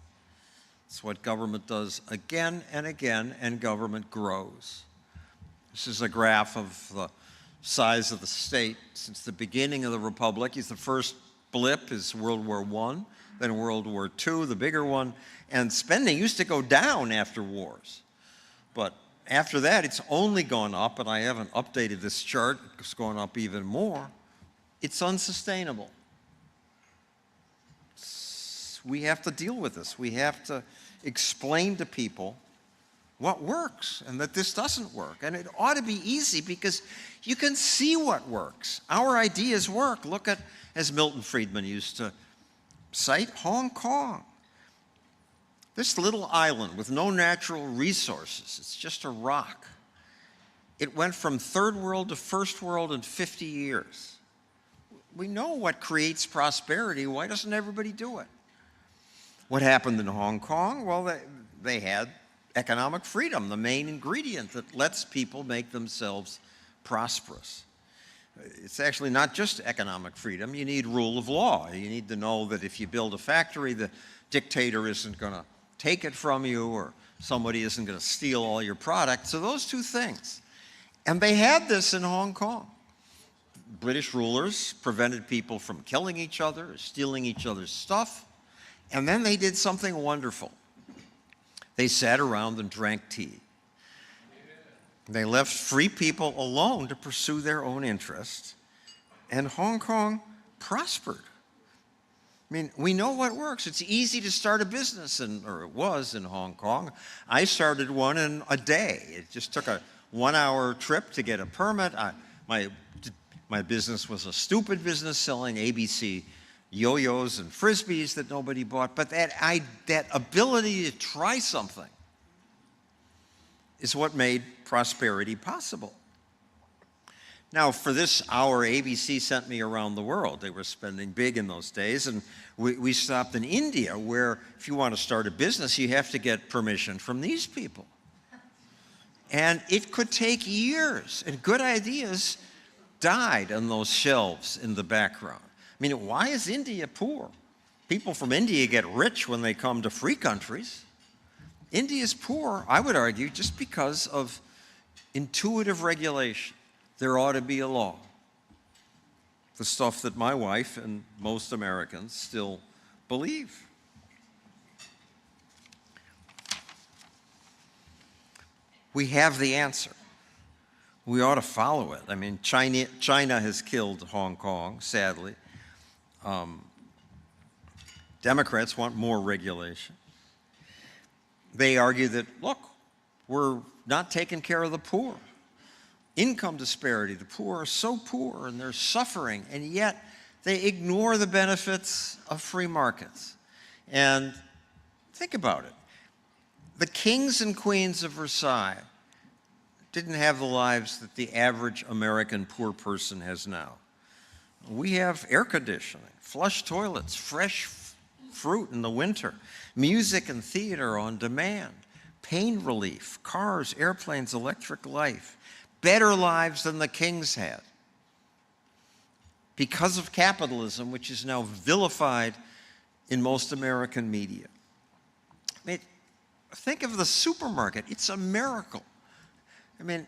It's what government does again and again, and government grows. This is a graph of the size of the state since the beginning of the Republic. The first blip is World War I, then World War II, the bigger one, and spending used to go down after wars. But after that, it's only gone up, and I haven't updated this chart. It's gone up even more. It's unsustainable. We have to deal with this. We have to explain to people what works and that this doesn't work. And it ought to be easy because you can see what works. Our ideas work. Look at, as Milton Friedman used to cite, Hong Kong. This little island with no natural resources, it's just a rock. It went from third world to first world in 50 years. We know what creates prosperity. Why doesn't everybody do it? What happened in Hong Kong? Well, they had economic freedom, the main ingredient that lets people make themselves prosperous. It's actually not just economic freedom. You need rule of law. You need to know that if you build a factory, the dictator isn't going to take it from you, or somebody isn't going to steal all your product. So those two things. And they had this in Hong Kong. British rulers prevented people from killing each other, or stealing each other's stuff. And then they did something wonderful. They sat around and drank tea. They left free people alone to pursue their own interests, and Hong Kong prospered. I mean, we know what works. It's easy to start a business, or it was in Hong Kong. I started one in a day. It just took a 1-hour trip to get a permit. My business was a stupid business selling ABC yo-yos and frisbees that nobody bought, but that ability to try something is what made prosperity possible. Now, for this hour, ABC sent me around the world. They were spending big in those days, and we stopped in India, where if you want to start a business, you have to get permission from these people. And it could take years, and good ideas died on those shelves in the background. I mean, why is India poor? People from India get rich when they come to free countries. India is poor, I would argue, just because of intuitive regulation. There ought to be a law. The stuff that my wife and most Americans still believe. We have the answer. We ought to follow it. I mean, China has killed Hong Kong, sadly. Democrats want more regulation. They argue that, look, we're not taking care of the poor. Income disparity, the poor are so poor and they're suffering, and yet They ignore the benefits of free markets. And think about it. The kings and queens of Versailles didn't have the lives that the average American poor person has now. We have air conditioning, flush toilets, fresh fruit in the winter, music and theater on demand, pain relief, cars, airplanes, electric life, better lives than the kings had. Because of capitalism, which is now vilified in most American media. I mean, think of the supermarket. It's a miracle. I mean,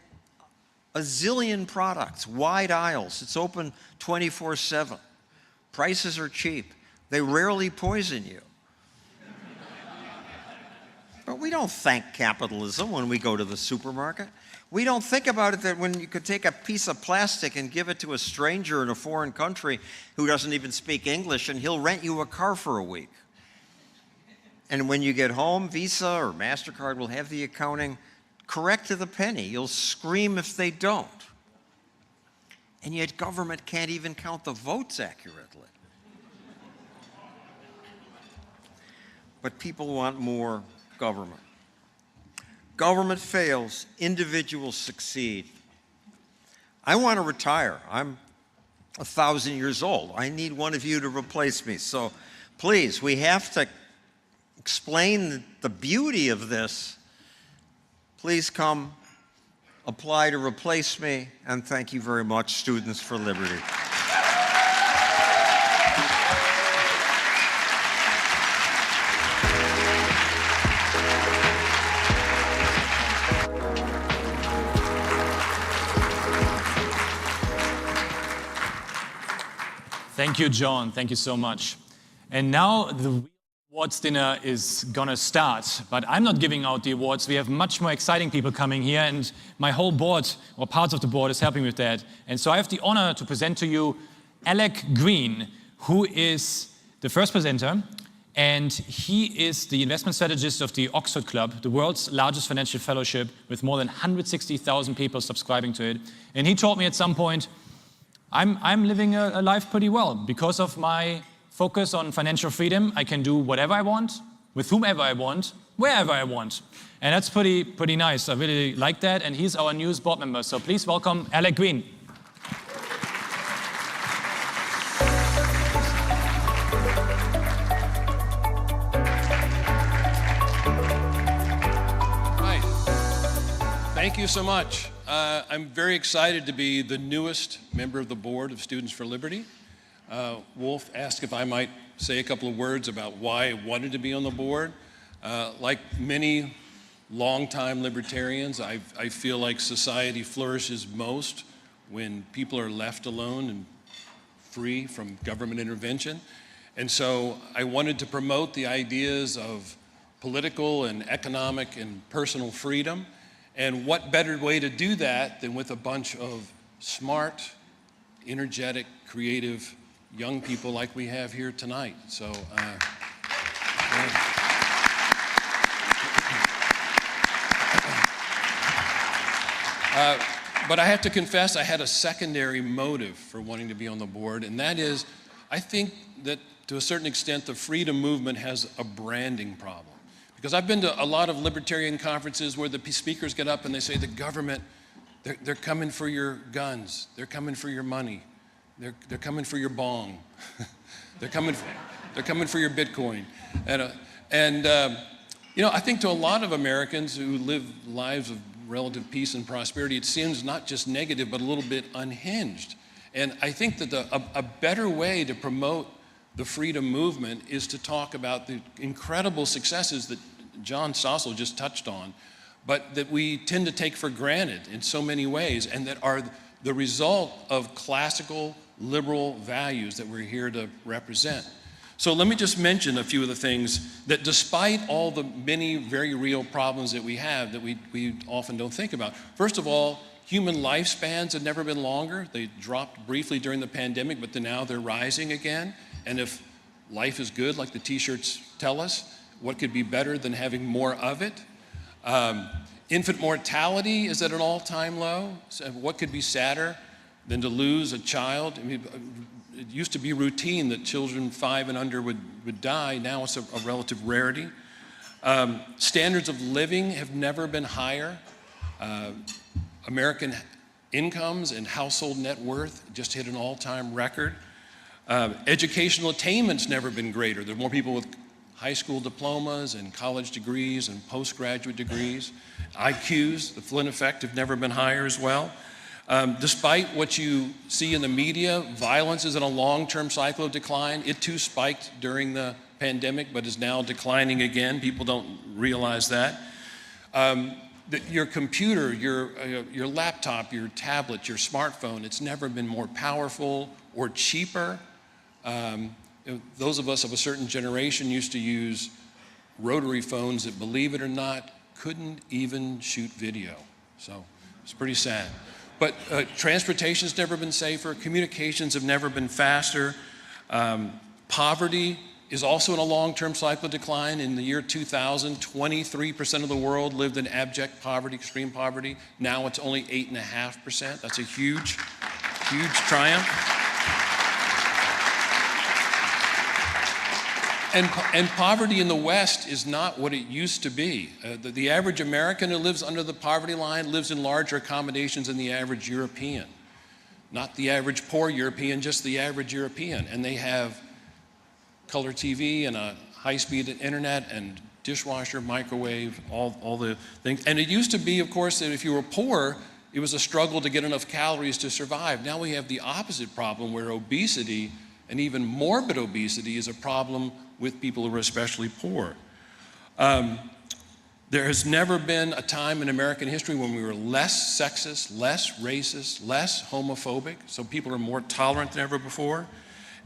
a zillion products, wide aisles. It's open 24/7. Prices are cheap. They rarely poison you. But we don't thank capitalism when we go to the supermarket. We don't think about it that when you could take a piece of plastic and give it to a stranger in a foreign country who doesn't even speak English, and he'll rent you a car for a week. And when you get home, Visa or MasterCard will have the accounting correct to the penny. You'll scream if they don't. And yet government can't even count the votes accurately. But people want more government. Government fails, individuals succeed. I want to retire. I'm 1,000 years old. I need one of you to replace me. So please, we have to explain the beauty of this. Please come, apply to replace me, and thank you very much, Students for Liberty. Thank you, John. Thank you so much. And now the awards dinner is gonna start, but I'm not giving out the awards. We have much more exciting people coming here, and my whole board, or parts of the board, is helping with that. And so I have the honor to present to you Alec Green, who is the first presenter, and he is the investment strategist of the Oxford Club, the world's largest financial fellowship with more than 160,000 people subscribing to it. And he told me at some point, I'm living a life pretty well. Because of my focus on financial freedom, I can do whatever I want, with whomever I want, wherever I want. And that's pretty nice. I really like that. And he's our newest board member. So please welcome Alec Green. Hi. Thank you so much. I'm very excited to be the newest member of the board of Students for Liberty. Wolf asked if I might say a couple of words about why I wanted to be on the board. Like many longtime libertarians, I feel like society flourishes most when people are left alone and free from government intervention. And so I wanted to promote the ideas of political and economic and personal freedom. And what better way to do that than with a bunch of smart, energetic, creative young people like we have here tonight. So, but I have to confess, I had a secondary motive for wanting to be on the board, and that is, I think that to a certain extent, the freedom movement has a branding problem. Because I've been to a lot of libertarian conferences where the speakers get up and they say the government, they're coming for your guns, they're coming for your money, they're coming for your bong, they're coming for your Bitcoin, and you know, I think to a lot of Americans who live lives of relative peace and prosperity, it seems not just negative but a little bit unhinged. And I think that a better way to promote the freedom movement is to talk about the incredible successes that John Stossel just touched on, but that we tend to take for granted in so many ways, and that are the result of classical liberal values that we're here to represent. So let me just mention a few of the things that, despite all the many very real problems that we have that we often don't think about. First of all, human lifespans have never been longer. They dropped briefly during the pandemic, but now they're rising again. And if life is good, like the t-shirts tell us, what could be better than having more of it? Infant mortality is at an all-time low. So what could be sadder than to lose a child? I mean, it used to be routine that children 5 and under would die. Now it's a relative rarity. Standards of living have never been higher. American incomes and household net worth just hit an all-time record. Educational attainment's never been greater. There are more people with high school diplomas and college degrees and postgraduate degrees. IQs, the Flynn effect, have never been higher as well. Despite what you see in the media, violence is in a long-term cycle of decline. It too spiked during the pandemic, but is now declining again. People don't realize that. Your computer, your laptop, your tablet, your smartphone, it's never been more powerful or cheaper. Those of us of a certain generation used to use rotary phones that, believe it or not, couldn't even shoot video. So it's pretty sad. But transportation's never been safer. Communications have never been faster. Poverty is also in a long-term cycle of decline. In the year 2000, 23% of the world lived in abject poverty, extreme poverty. Now it's only 8.5%. That's a huge, huge triumph. And poverty in the West is not what it used to be. The average American who lives under the poverty line lives in larger accommodations than the average European. Not the average poor European, just the average European. And they have color TV and a high-speed internet and dishwasher, microwave, all the things. And it used to be, of course, that if you were poor, it was a struggle to get enough calories to survive. Now we have the opposite problem, where obesity, and even morbid obesity, is a problem with people who are especially poor. There has never been a time in American history when we were less sexist, less racist, less homophobic, so people are more tolerant than ever before.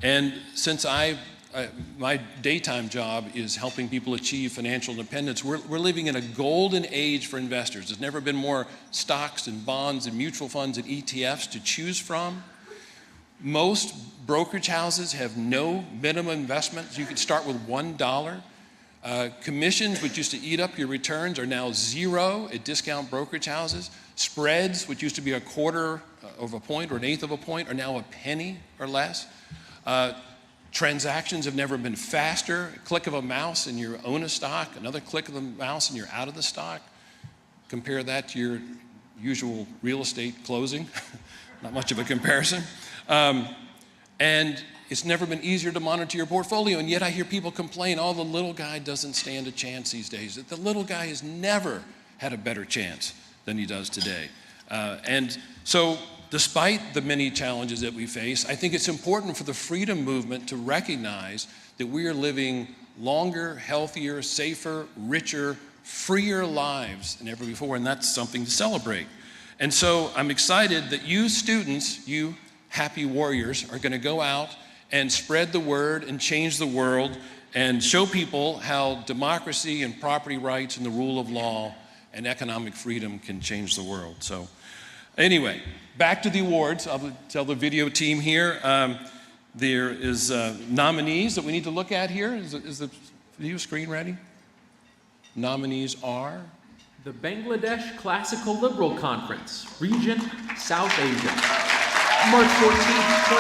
And since my daytime job is helping people achieve financial independence, we're living in a golden age for investors. There's never been more stocks and bonds and mutual funds and ETFs to choose from. Most brokerage houses have no minimum investment. You can start with $1. Commissions, which used to eat up your returns, are now zero at discount brokerage houses. Spreads, which used to be a quarter of a point or an eighth of a point, are now a penny or less. Transactions have never been faster. A click of a mouse and you own a stock, another click of the mouse and you're out of the stock. Compare that to your usual real estate closing. Not much of a comparison. And it's never been easier to monitor your portfolio, and yet I hear people complain, oh, the little guy doesn't stand a chance these days. The little guy has never had a better chance than he does today. And so despite the many challenges that we face, I think it's important for the freedom movement to recognize that we are living longer, healthier, safer, richer, freer lives than ever before, and that's something to celebrate. And so I'm excited that you students, you happy warriors, are going to go out and spread the word and change the world and show people how democracy and property rights and the rule of law and economic freedom can change the world. So anyway, back to the awards. I'll tell the video team here. There is nominees that we need to look at here. Is the video screen ready? Nominees are? The Bangladesh Classical Liberal Conference, Region, South Asia. March 14, 2023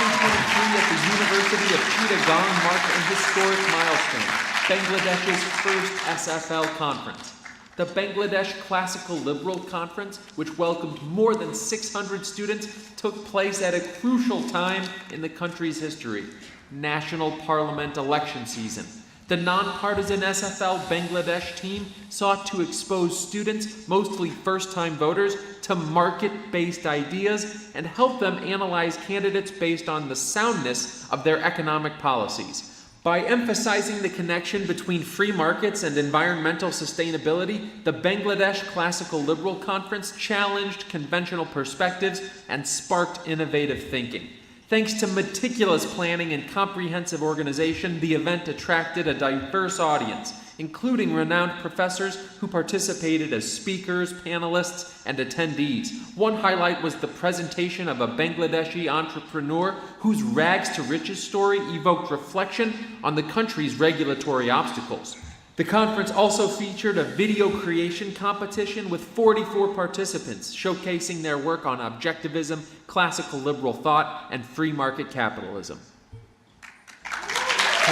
at the University of Chittagong marked a historic milestone, Bangladesh's first SFL conference. The Bangladesh Classical Liberal Conference, which welcomed more than 600 students, took place at a crucial time in the country's history, National Parliament election season. The nonpartisan SFL Bangladesh team sought to expose students, mostly first-time voters, to market-based ideas and help them analyze candidates based on the soundness of their economic policies. By emphasizing the connection between free markets and environmental sustainability, the Bangladesh Classical Liberal Conference challenged conventional perspectives and sparked innovative thinking. Thanks to meticulous planning and comprehensive organization, the event attracted a diverse audience, including renowned professors who participated as speakers, panelists, and attendees. One highlight was the presentation of a Bangladeshi entrepreneur whose rags to riches story evoked reflection on the country's regulatory obstacles. The conference also featured a video creation competition with 44 participants showcasing their work on objectivism, classical liberal thought, and free market capitalism.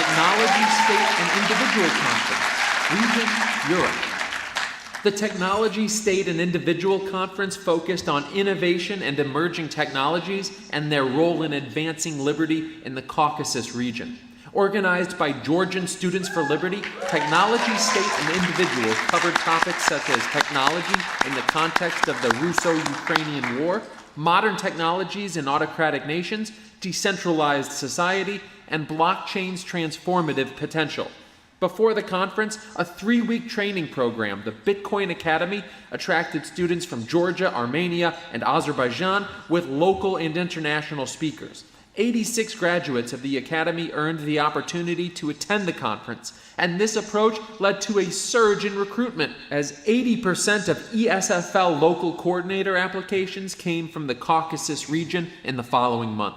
Technology, State, and Individual Conference, Region, Europe. The Technology, State, and Individual Conference focused on innovation and emerging technologies and their role in advancing liberty in the Caucasus region. Organized by Georgian Students for Liberty, Technology, State, and Individual covered topics such as technology in the context of the Russo-Ukrainian War, modern technologies in autocratic nations, decentralized society, and blockchain's transformative potential. Before the conference, a 3-week training program, the Bitcoin Academy, attracted students from Georgia, Armenia, and Azerbaijan with local and international speakers. 86 graduates of the Academy earned the opportunity to attend the conference, and this approach led to a surge in recruitment, as 80% of ESFL local coordinator applications came from the Caucasus region in the following month.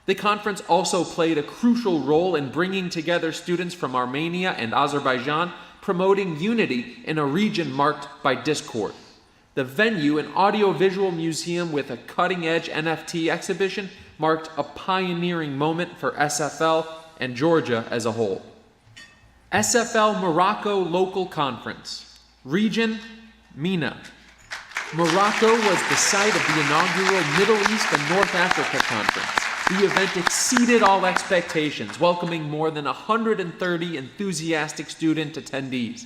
The conference also played a crucial role in bringing together students from Armenia and Azerbaijan, promoting unity in a region marked by discord. The venue, an audiovisual museum with a cutting-edge NFT exhibition, marked a pioneering moment for SFL and Georgia as a whole. SFL Morocco Local Conference, Region, MENA. Morocco was the site of the inaugural Middle East and North Africa Conference. The event exceeded all expectations, welcoming more than 130 enthusiastic student attendees.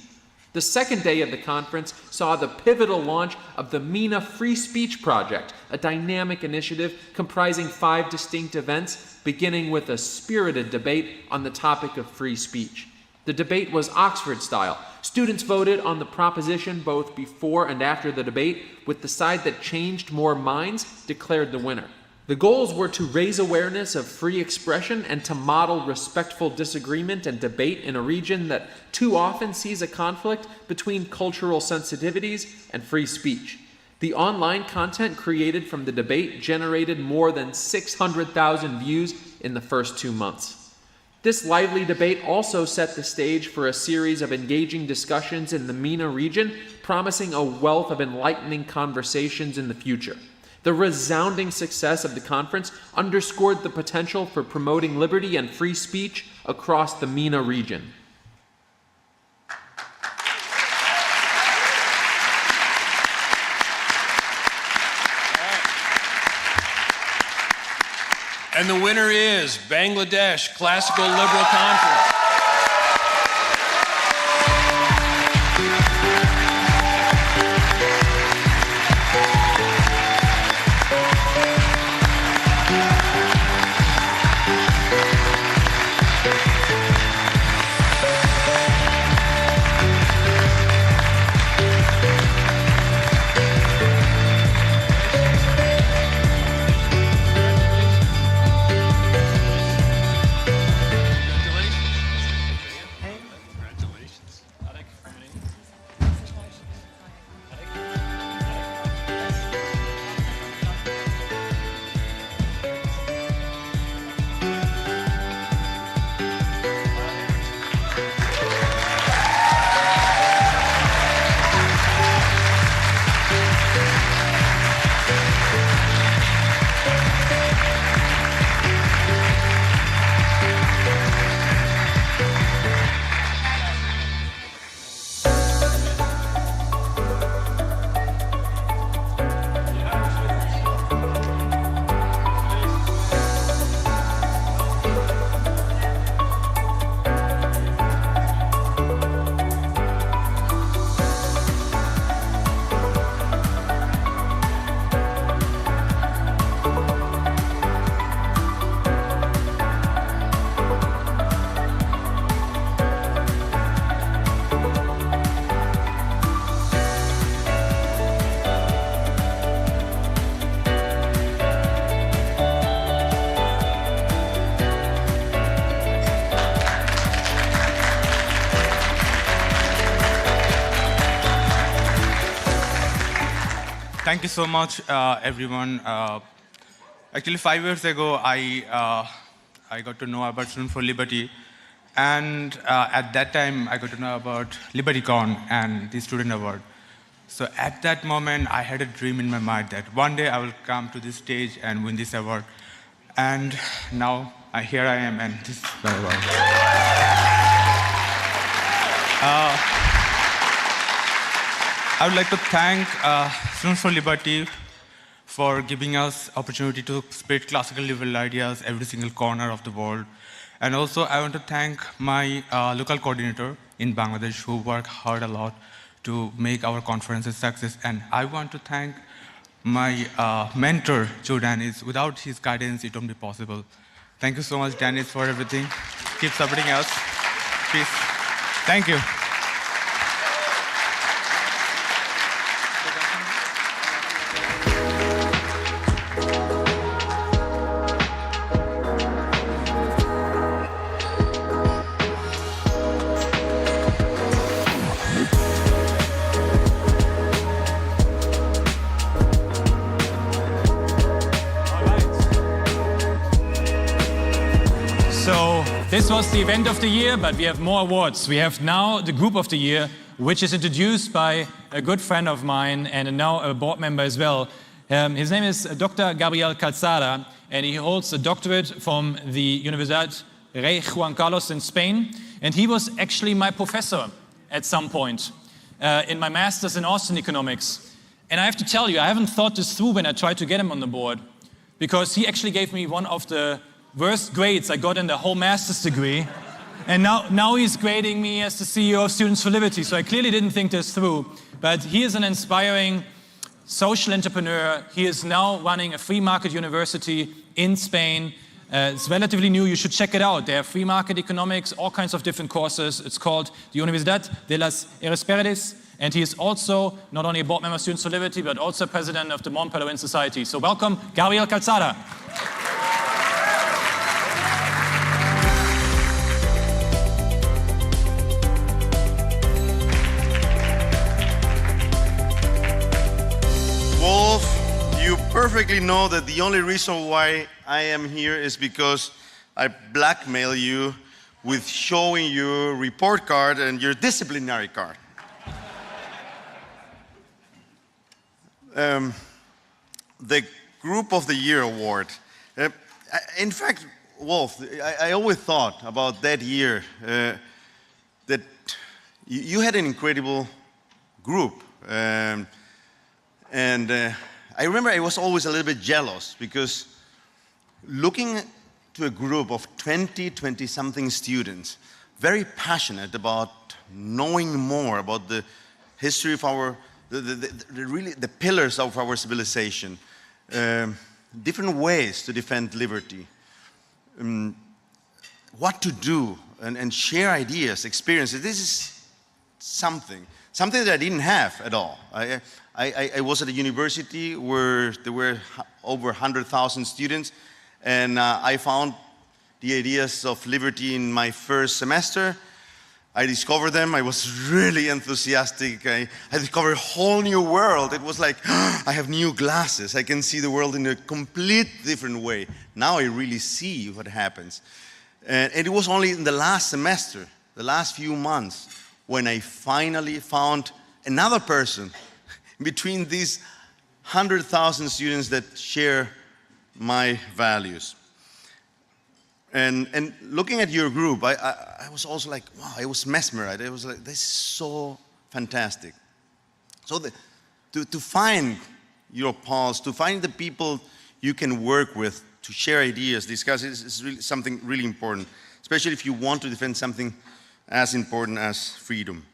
The second day of the conference saw the pivotal launch of the MENA Free Speech Project, a dynamic initiative comprising 5 distinct events, beginning with a spirited debate on the topic of free speech. The debate was Oxford style. Students voted on the proposition both before and after the debate, with the side that changed more minds declared the winner. The goals were to raise awareness of free expression and to model respectful disagreement and debate in a region that too often sees a conflict between cultural sensitivities and free speech. The online content created from the debate generated more than 600,000 views in the first 2 months. This lively debate also set the stage for a series of engaging discussions in the MENA region, promising a wealth of enlightening conversations in the future. The resounding success of the conference underscored the potential for promoting liberty and free speech across the MENA region. And the winner is Bangladesh Classical Liberal Conference. Thank you so much, everyone. Actually, 5 years ago, I got to know about Students for Liberty. And at that time, I got to know about LibertyCon and the Student Award. So at that moment, I had a dream in my mind that one day I will come to this stage and win this award. And now here I am, and this is very well. I would like to thank Students for Liberty for giving us opportunity to spread classical liberal ideas every single corner of the world. And also I want to thank my local coordinator in Bangladesh who worked hard a lot to make our conferences success. And I want to thank my mentor, Joe Dennis. Without his guidance, it wouldn't be possible. Thank you so much, Dennis, for everything. Keep supporting us. Peace. Thank you. This was the event of the year, but we have more awards. We have now the group of the year, which is introduced by a good friend of mine and now a board member as well. His name is Dr. Gabriel Calzada, and he holds a doctorate from the Universidad Rey Juan Carlos in Spain. And he was actually my professor at some point in my master's in Austrian economics. And I have to tell you, I haven't thought this through when I tried to get him on the board, because he actually gave me one of the worst grades I got in the whole master's degree. And now he's grading me as the CEO of Students for Liberty. So I clearly didn't think this through. But he is an inspiring social entrepreneur. He is now running a free market university in Spain. It's relatively new. You should check it out. They have free market economics, all kinds of different courses. It's called the Universidad de las Heras Verdes. And he is also not only a board member of Students for Liberty, but also president of the Mont Pelerin Society. So welcome, Gabriel Calzada. You perfectly know that the only reason why I am here is because I blackmail you with showing your report card and your disciplinary card. The Group of the Year award. In fact, Wolf, I always thought about that year that you had an incredible group. I remember I was always a little bit jealous because looking to a group of 20-something students, very passionate about knowing more about the history of our, the pillars of our civilization, different ways to defend liberty, what to do, and share ideas, experiences. This is something that I didn't have at all. I was at a university where there were over 100,000 students, and I found the ideas of liberty in my first semester. I discovered them. I was really enthusiastic. I discovered a whole new world. It was like, I have new glasses. I can see the world in a complete different way. Now I really see what happens. And it was only in the last semester, the last few months, when I finally found another person between these 100,000 students that share my values. And looking at your group, I was also like, wow, I was mesmerized. I was like, this is so fantastic. So to find your pulse, to find the people you can work with, to share ideas, discuss it, is really something really important, especially if you want to defend something as important as freedom.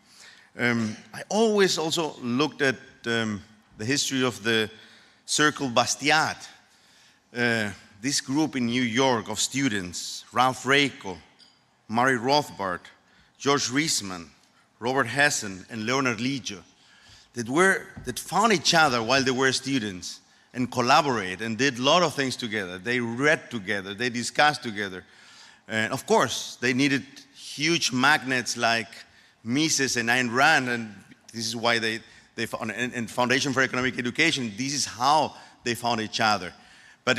I always also looked at the history of the Circle Bastiat, this group in New York of students, Ralph Raico, Murray Rothbard, George Reisman, Robert Hessen, and Leonard Liggio, that found each other while they were students and collaborate and did a lot of things together. They read together, they discussed together. And of course, they needed huge magnets like Mises and Ayn Rand, and this is why they found, and Foundation for Economic Education, this is how they found each other. But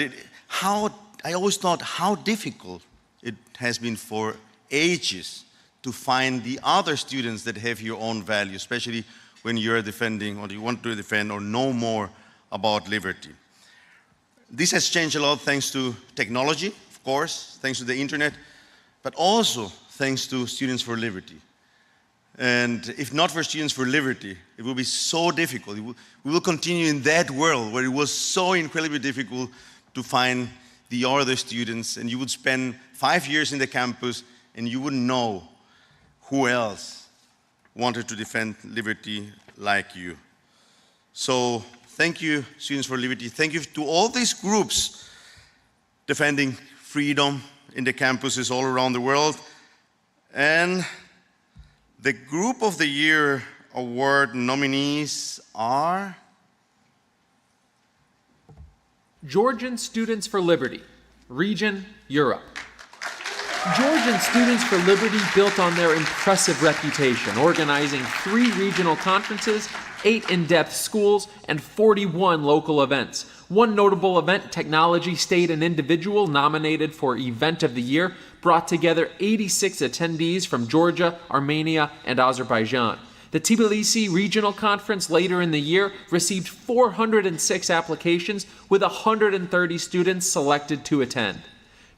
I always thought how difficult it has been for ages to find the other students that have your own values, especially when you're defending or you want to defend or know more about liberty. This has changed a lot thanks to technology, of course, thanks to the internet, but also thanks to Students for Liberty. And if not for Students for Liberty, it will be so difficult. We will continue in that world where it was so incredibly difficult to find the other students, and you would spend 5 years in the campus and you wouldn't know who else wanted to defend liberty like you. So thank you, Students for Liberty. Thank you to all these groups defending freedom in the campuses all around the world. And the Group of the Year Award nominees are Georgian Students for Liberty, Region Europe. Georgian Students for Liberty built on their impressive reputation, organizing 3 regional conferences, 8 in-depth schools, and 41 local events. One notable event, Technology, State, and Individual, nominated for Event of the Year, brought together 86 attendees from Georgia, Armenia, and Azerbaijan. The Tbilisi Regional Conference later in the year received 406 applications, with 130 students selected to attend.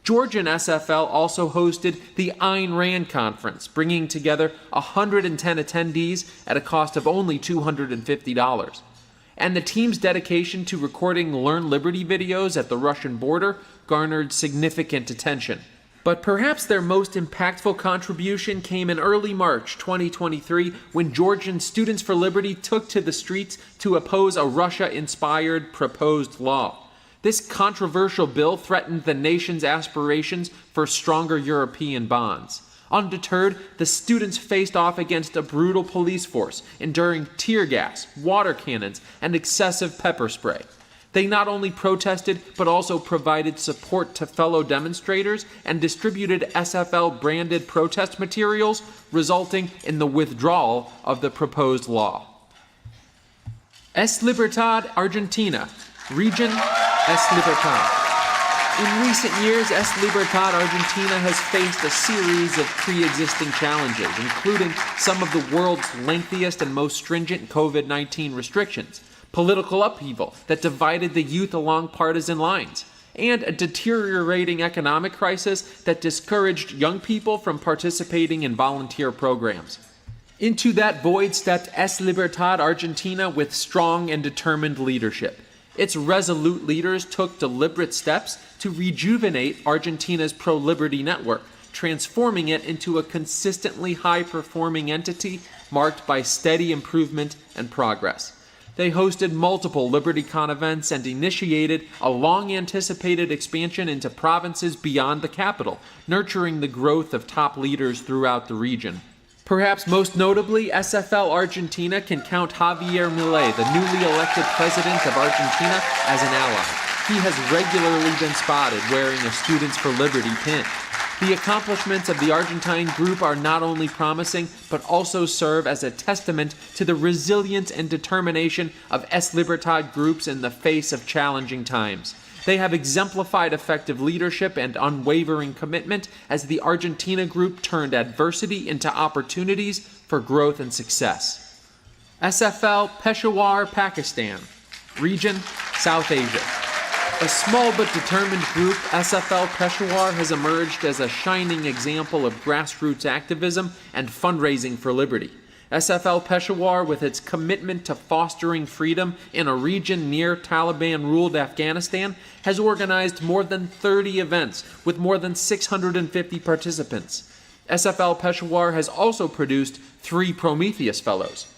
Georgian SFL also hosted the Ayn Rand Conference, bringing together 110 attendees at a cost of only $250. And the team's dedication to recording Learn Liberty videos at the Russian border garnered significant attention. But perhaps their most impactful contribution came in early March 2023 when Georgian Students for Liberty took to the streets to oppose a Russia-inspired proposed law. This controversial bill threatened the nation's aspirations for stronger European bonds. Undeterred, the students faced off against a brutal police force, enduring tear gas, water cannons, and excessive pepper spray. They not only protested, but also provided support to fellow demonstrators and distributed SFL-branded protest materials, resulting in the withdrawal of the proposed law. Es Libertad Argentina, Region Es Libertad. In recent years, Es Libertad Argentina has faced a series of pre-existing challenges, including some of the world's lengthiest and most stringent COVID-19 restrictions, political upheaval that divided the youth along partisan lines, and a deteriorating economic crisis that discouraged young people from participating in volunteer programs. Into that void stepped Es Libertad Argentina with strong and determined leadership. Its resolute leaders took deliberate steps to rejuvenate Argentina's pro-liberty network, transforming it into a consistently high-performing entity marked by steady improvement and progress. They hosted multiple LibertyCon events and initiated a long-anticipated expansion into provinces beyond the capital, nurturing the growth of top leaders throughout the region. Perhaps most notably, SFL Argentina can count Javier Milei, the newly elected president of Argentina, as an ally. He has regularly been spotted wearing a Students for Liberty pin. The accomplishments of the Argentine group are not only promising, but also serve as a testament to the resilience and determination of Es Libertad groups in the face of challenging times. They have exemplified effective leadership and unwavering commitment as the Argentina group turned adversity into opportunities for growth and success. SFL Peshawar, Pakistan, Region South Asia. A small but determined group, SFL Peshawar has emerged as a shining example of grassroots activism and fundraising for liberty. SFL Peshawar, with its commitment to fostering freedom in a region near Taliban-ruled Afghanistan, has organized more than 30 events with more than 650 participants. SFL Peshawar has also produced 3 Prometheus Fellows.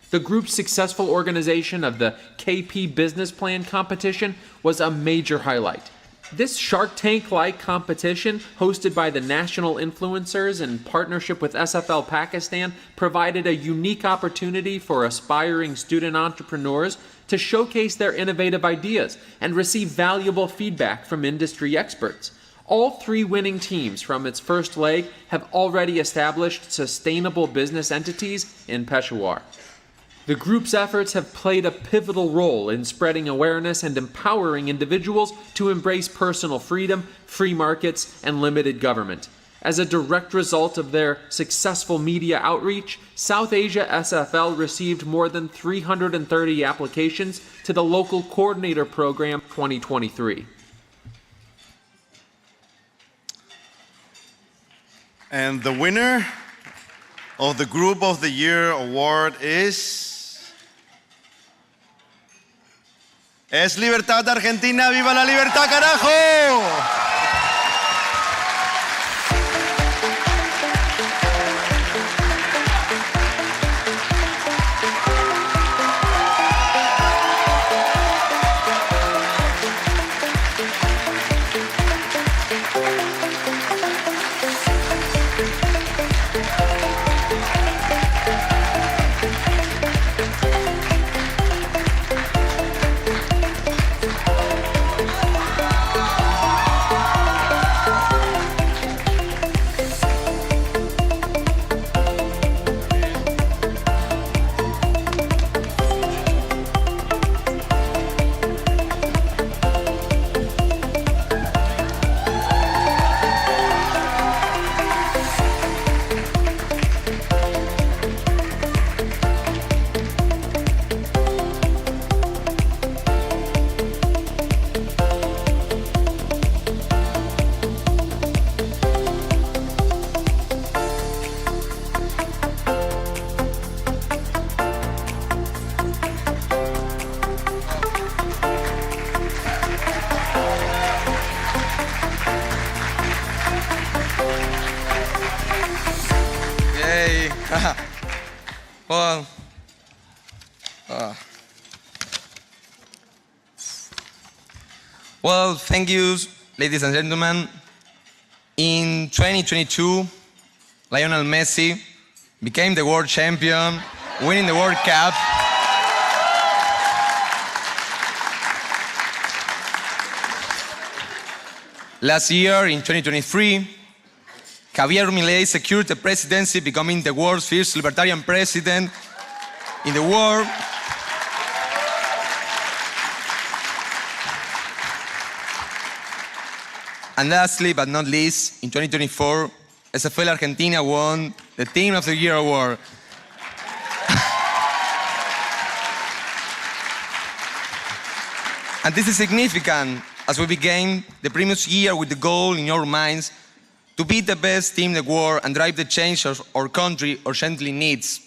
The group's successful organization of the KP Business Plan competition was a major highlight. This Shark Tank-like competition, hosted by the national influencers in partnership with SFL Pakistan, provided a unique opportunity for aspiring student entrepreneurs to showcase their innovative ideas and receive valuable feedback from industry experts. All 3 winning teams from its first leg have already established sustainable business entities in Peshawar. The group's efforts have played a pivotal role in spreading awareness and empowering individuals to embrace personal freedom, free markets, and limited government. As a direct result of their successful media outreach, South Asia SFL received more than 330 applications to the Local Coordinator Program 2023. And the winner of the Group of the Year award es Libertad Argentina. ¡Viva la libertad, carajo! Well, well, thank you, ladies and gentlemen. In 2022, Lionel Messi became the world champion, winning the World Cup. Last year, in 2023, Javier Milei secured the presidency, becoming the world's first libertarian president in the world. And lastly, but not least, in 2024, SFL Argentina won the Team of the Year award. And this is significant as we began the previous year with the goal in our minds to be the best team in the world and drive the change our country urgently needs.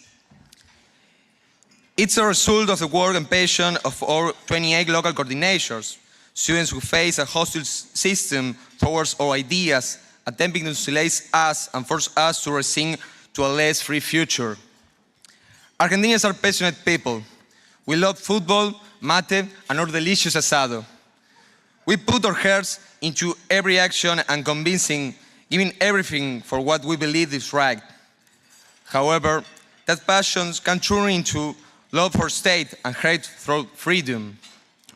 It's a result of the work and passion of our 28 local coordinators, students who face a hostile system towards our ideas, attempting to isolate us and force us to resign to a less free future. Argentinians are passionate people. We love football, mate, and our delicious asado. We put our hearts into every action and convincing, giving everything for what we believe is right. However, that passion can turn into love for state and hate for freedom.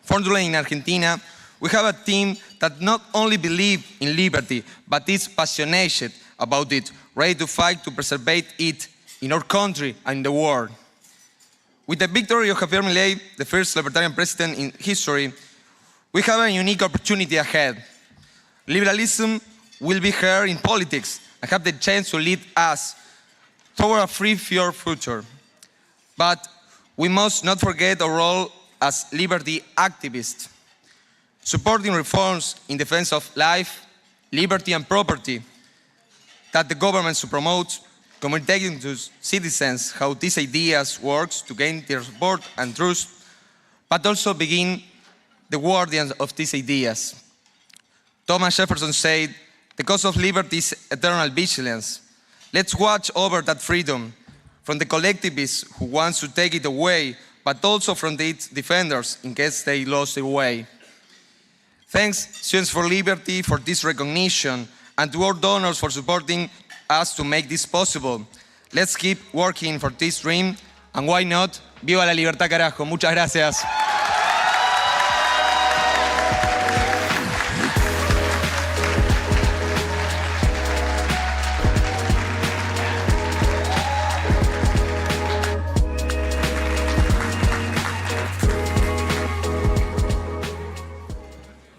Fortunately, in Argentina, we have a team that not only believes in liberty, but is passionate about it, ready to fight to preserve it in our country and in the world. With the victory of Javier Milei, the first libertarian president in history, we have a unique opportunity ahead. Liberalism will be here in politics and have the chance to lead us toward a free, fair future. But we must not forget our role as liberty activists, supporting reforms in defense of life, liberty, and property that the government should promote, communicating to citizens how these ideas work to gain their support and trust, but also begin the guardians of these ideas. Thomas Jefferson said, "The cost of liberty is eternal vigilance." Let's watch over that freedom from the collectivists who want to take it away, but also from its defenders in case they lost their way. Thanks, Students for Liberty, for this recognition, and to our donors for supporting us to make this possible. Let's keep working for this dream, and why not? Viva la libertad, carajo. Muchas gracias.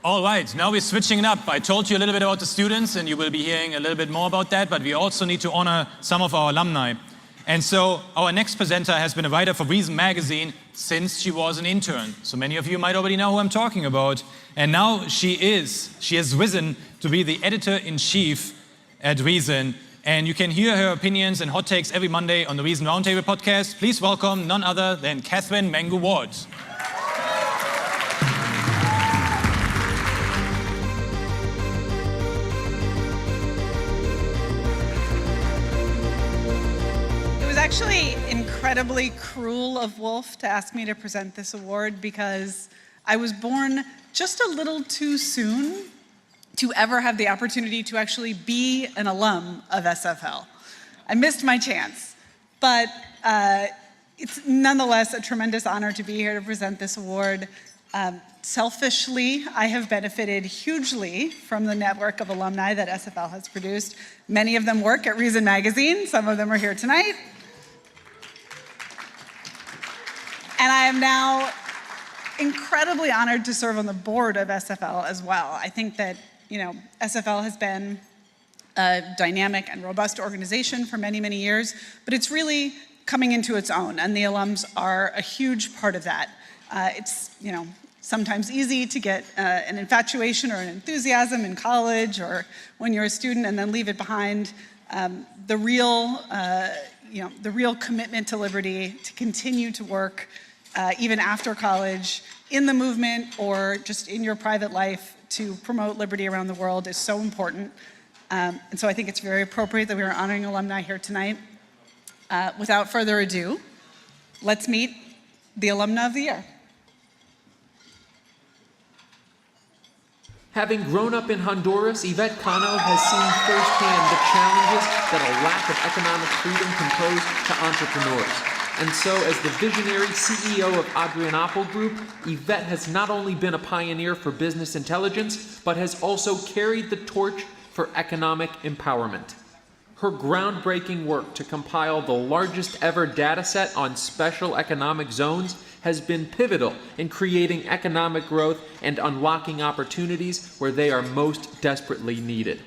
All right, now we're switching it up. I told you a little bit about the students, and you will be hearing a little bit more about that, but we also need to honor some of our alumni. And so our next presenter has been a writer for Reason magazine since she was an intern. So many of you might already know who I'm talking about. And now she has risen to be the editor-in-chief at Reason. And you can hear her opinions and hot takes every Monday on the Reason Roundtable podcast. Please welcome none other than Catherine Mangu-Ward. It was actually incredibly cruel of Wolf to ask me to present this award because I was born just a little too soon to ever have the opportunity to actually be an alum of SFL. I missed my chance, but it's nonetheless a tremendous honor to be here to present this award. Selfishly, I have benefited hugely from the network of alumni that SFL has produced. Many of them work at Reason Magazine, some of them are here tonight. And I am now incredibly honored to serve on the board of SFL as well. I think that, SFL has been a dynamic and robust organization for many, many years, but it's really coming into its own, and the alums are a huge part of that. It's, sometimes easy to get an infatuation or an enthusiasm in college or when you're a student and then leave it behind. The real commitment to liberty, to continue to work even after college, in the movement or just in your private life to promote liberty around the world is so important. And so I think it's very appropriate that we are honoring alumni here tonight. Without further ado, let's meet the Alumna of the Year. Having grown up in Honduras, Yvette Cano has seen firsthand the challenges that a lack of economic freedom can pose to entrepreneurs. And so, as the visionary CEO of Adrianople Group, Yvette has not only been a pioneer for business intelligence, but has also carried the torch for economic empowerment. Her groundbreaking work to compile the largest ever data set on special economic zones has been pivotal in creating economic growth and unlocking opportunities where they are most desperately needed.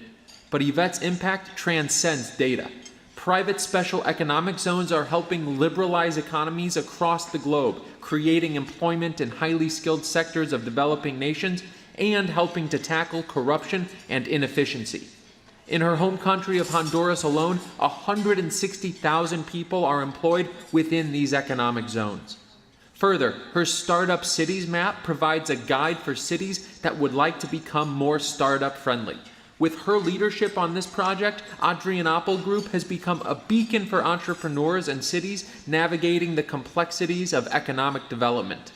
But Yvette's impact transcends data. Private special economic zones are helping liberalize economies across the globe, creating employment in highly skilled sectors of developing nations and helping to tackle corruption and inefficiency. In her home country of Honduras alone, 160,000 people are employed within these economic zones. Further, her Startup Cities map provides a guide for cities that would like to become more startup friendly. With her leadership on this project, Adrianople Group has become a beacon for entrepreneurs and cities navigating the complexities of economic development.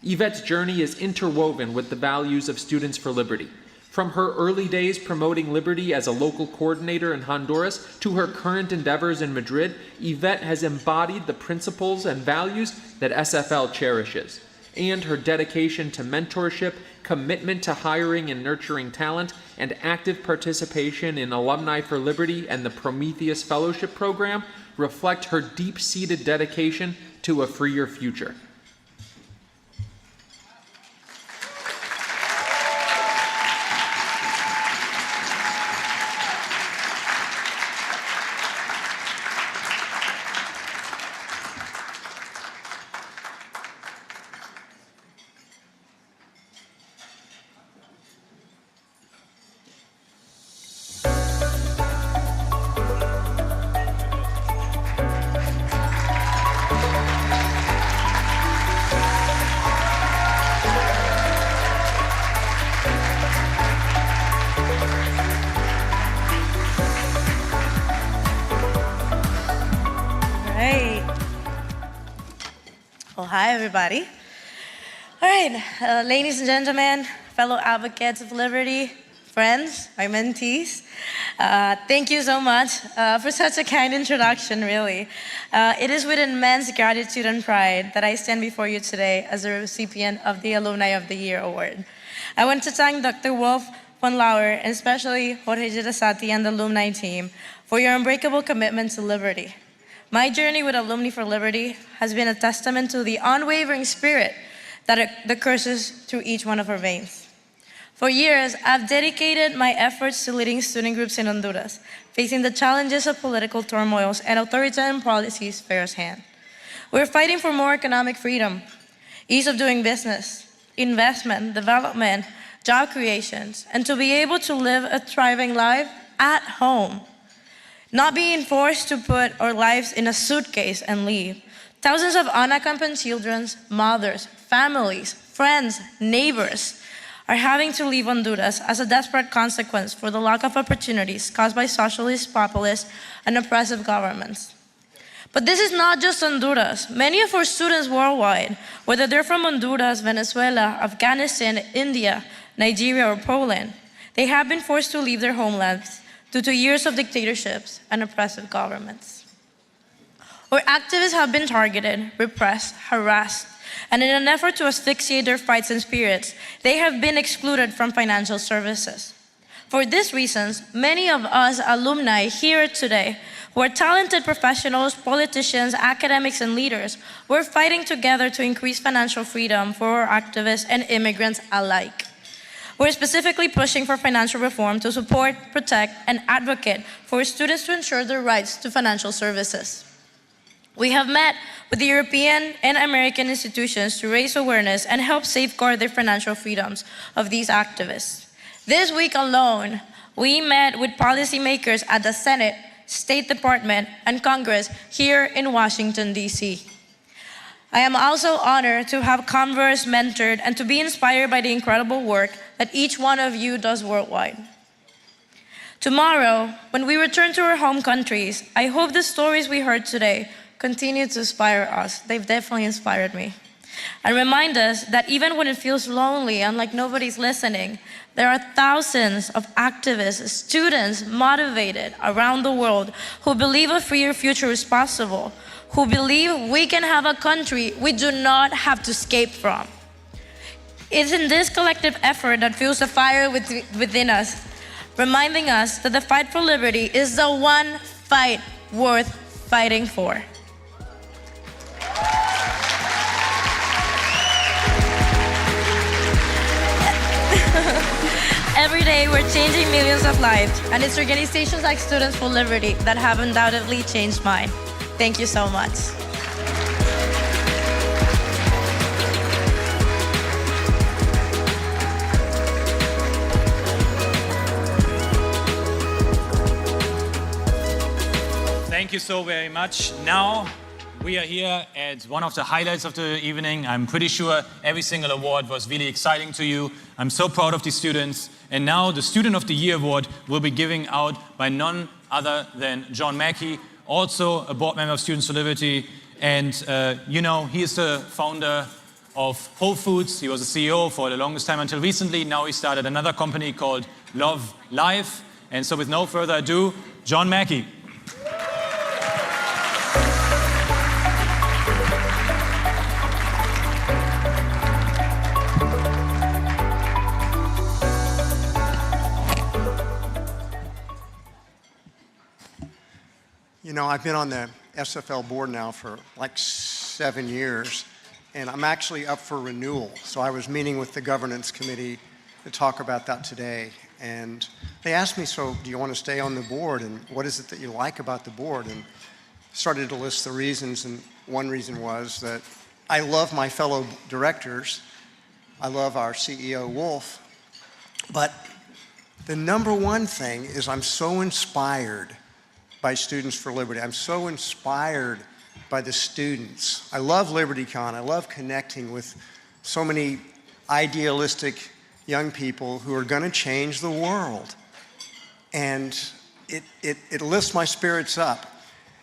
Yvette's journey is interwoven with the values of Students for Liberty. From her early days promoting liberty as a local coordinator in Honduras to her current endeavors in Madrid, Yvette has embodied the principles and values that SFL cherishes. And her dedication to mentorship, commitment to hiring and nurturing talent, and active participation in Alumni for Liberty and the Prometheus Fellowship Program reflect her deep-seated dedication to a freer future. Hi, everybody. All right, ladies and gentlemen, fellow advocates of liberty, friends, my mentees, thank you so much for such a kind introduction, really. It is with immense gratitude and pride that I stand before you today as a recipient of the Alumni of the Year Award. I want to thank Dr. Wolf von Lauer, and especially Jorge Girasati and the alumni team for your unbreakable commitment to liberty. My journey with Alumni for Liberty has been a testament to the unwavering spirit that courses through each one of our veins. For years, I've dedicated my efforts to leading student groups in Honduras, facing the challenges of political turmoils and authoritarian policies firsthand. We're fighting for more economic freedom, ease of doing business, investment, development, job creations, and to be able to live a thriving life at home. not being forced to put our lives in a suitcase and leave. Thousands of unaccompanied children, mothers, families, friends, neighbors are having to leave Honduras as a desperate consequence for the lack of opportunities caused by socialist, populist, and oppressive governments. But this is not just Honduras. Many of our students worldwide, whether they're from Honduras, Venezuela, Afghanistan, India, Nigeria, or Poland, they have been forced to leave their homelands due to years of dictatorships and oppressive governments. Our activists have been targeted, repressed, harassed, and in an effort to asphyxiate their fights and spirits, they have been excluded from financial services. For these reasons, many of us alumni here today, who are talented professionals, politicians, academics, and leaders, we're fighting together to increase financial freedom for our activists and immigrants alike. We're specifically pushing for financial reform to support, protect, and advocate for students to ensure their rights to financial services. We have met with the European and American institutions to raise awareness and help safeguard the financial freedoms of these activists. This week alone, we met with policymakers at the Senate, State Department, and Congress here in Washington, D.C. I am also honored to have conversed, mentored, and to be inspired by the incredible work that each one of you does worldwide. Tomorrow, when we return to our home countries, I hope the stories we heard today continue to inspire us. They've definitely inspired me. And remind us that even when it feels lonely and like nobody's listening, there are thousands of activists, students motivated around the world who believe a freer future is possible, who believe we can have a country we do not have to escape from. It's in this collective effort that fuels the fire within us, reminding us that the fight for liberty is the one fight worth fighting for. Every day we're changing millions of lives, and it's organizations like Students for Liberty that have undoubtedly changed mine. Thank you so much. Thank you so very much. Now, we are here at one of the highlights of the evening. I'm pretty sure every single award was really exciting to you. I'm so proud of the students. And now the Student of the Year Award will be given out by none other than John Mackey, also a board member of Students for Liberty. And you know, he is the founder of Whole Foods. He was a CEO for the longest time until recently. Now he started another company called Love Life. And so with no further ado, John Mackey. You know, I've been on the SFL board now for like 7 years, and I'm actually up for renewal. So I was meeting with the governance committee to talk about that today. And they asked me, so do you want to stay on the board? And what is it that you like about the board? And started to list the reasons. And one reason was that I love my fellow directors. I love our CEO, Wolf. But the number one thing is I'm so inspired by Students for Liberty. I'm so inspired by the students. I love LibertyCon. I love connecting with so many idealistic young people who are going to change the world. And it lifts my spirits up.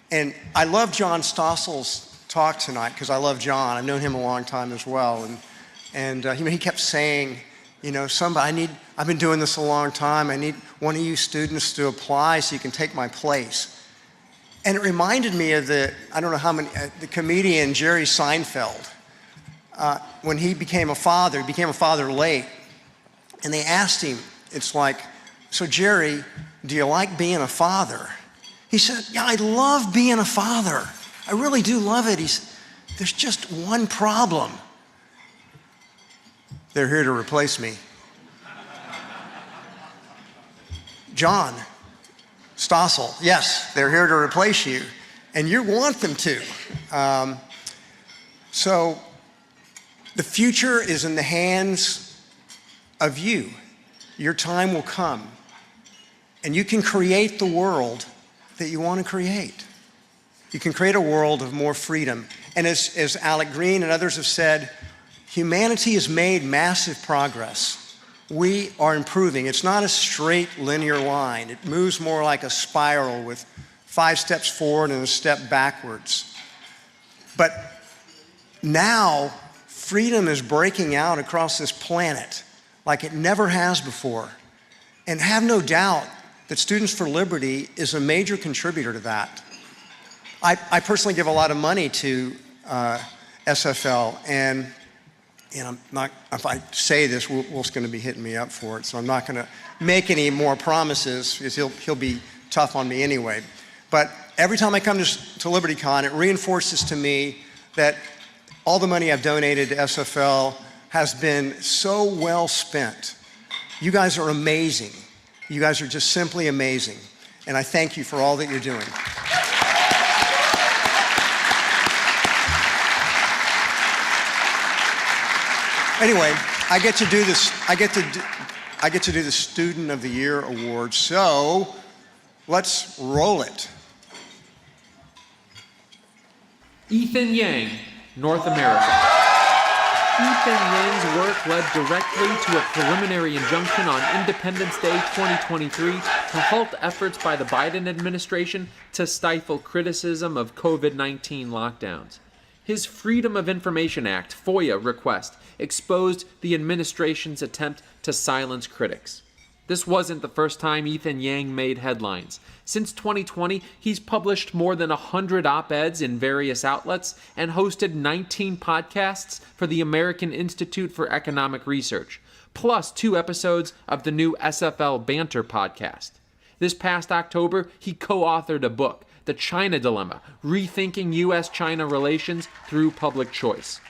And I love John Stossel's talk tonight because I love John. I've known him a long time as well. And he kept saying, you know, I've been doing this a long time. I need one of you students to apply so you can take my place. And it reminded me of the comedian Jerry Seinfeld. When he became a father late. And they asked him, it's like, so Jerry, do you like being a father? He said, yeah, I love being a father. I really do love it. There's just one problem. They're here to replace me. John Stossel, yes, they're here to replace you, and you want them to. So the future is in the hands of you. Your time will come, and you can create the world that you want to create. You can create a world of more freedom. And as Alec Green and others have said, humanity has made massive progress. We are improving. It's not a straight linear line. It moves more like a spiral with 5 steps forward and a step backwards. But now, freedom is breaking out across this planet like it never has before. And have no doubt that Students for Liberty is a major contributor to that. I personally give a lot of money to SFL, and I'm not, if I say this, Wolf's going to be hitting me up for it, so I'm not going to make any more promises because he'll be tough on me anyway. But every time I come to LibertyCon, it reinforces to me that all the money I've donated to SFL has been so well spent. You guys are amazing. You guys are just simply amazing. And I thank you for all that you're doing. Anyway, I get to do this. I get to do the Student of the Year award. So let's roll it. Ethan Yang, North America. Ethan Yang's work led directly to a preliminary injunction on Independence Day 2023 to halt efforts by the Biden administration to stifle criticism of COVID-19 lockdowns. His Freedom of Information Act, FOIA, request exposed the administration's attempt to silence critics. This wasn't the first time Ethan Yang made headlines. Since 2020, he's published more than 100 op-eds in various outlets and hosted 19 podcasts for the American Institute for Economic Research, plus 2 episodes of the new SFL Banter podcast. This past October, he co-authored a book, The China Dilemma, Rethinking U.S.-China Relations Through Public Choice.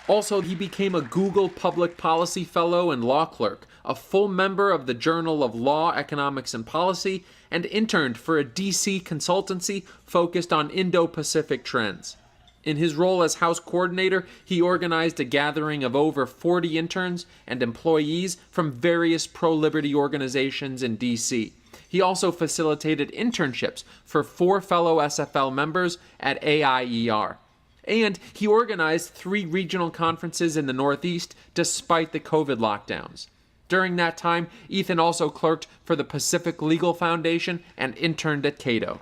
Also, he became a Google Public Policy Fellow and law clerk, a full member of the Journal of Law, Economics, and Policy, and interned for a DC consultancy focused on Indo-Pacific trends. In his role as House Coordinator, he organized a gathering of over 40 interns and employees from various pro-liberty organizations in DC. He also facilitated internships for 4 fellow SFL members at AIER. And he organized 3 regional conferences in the Northeast despite the COVID lockdowns. During that time, Ethan also clerked for the Pacific Legal Foundation and interned at Cato.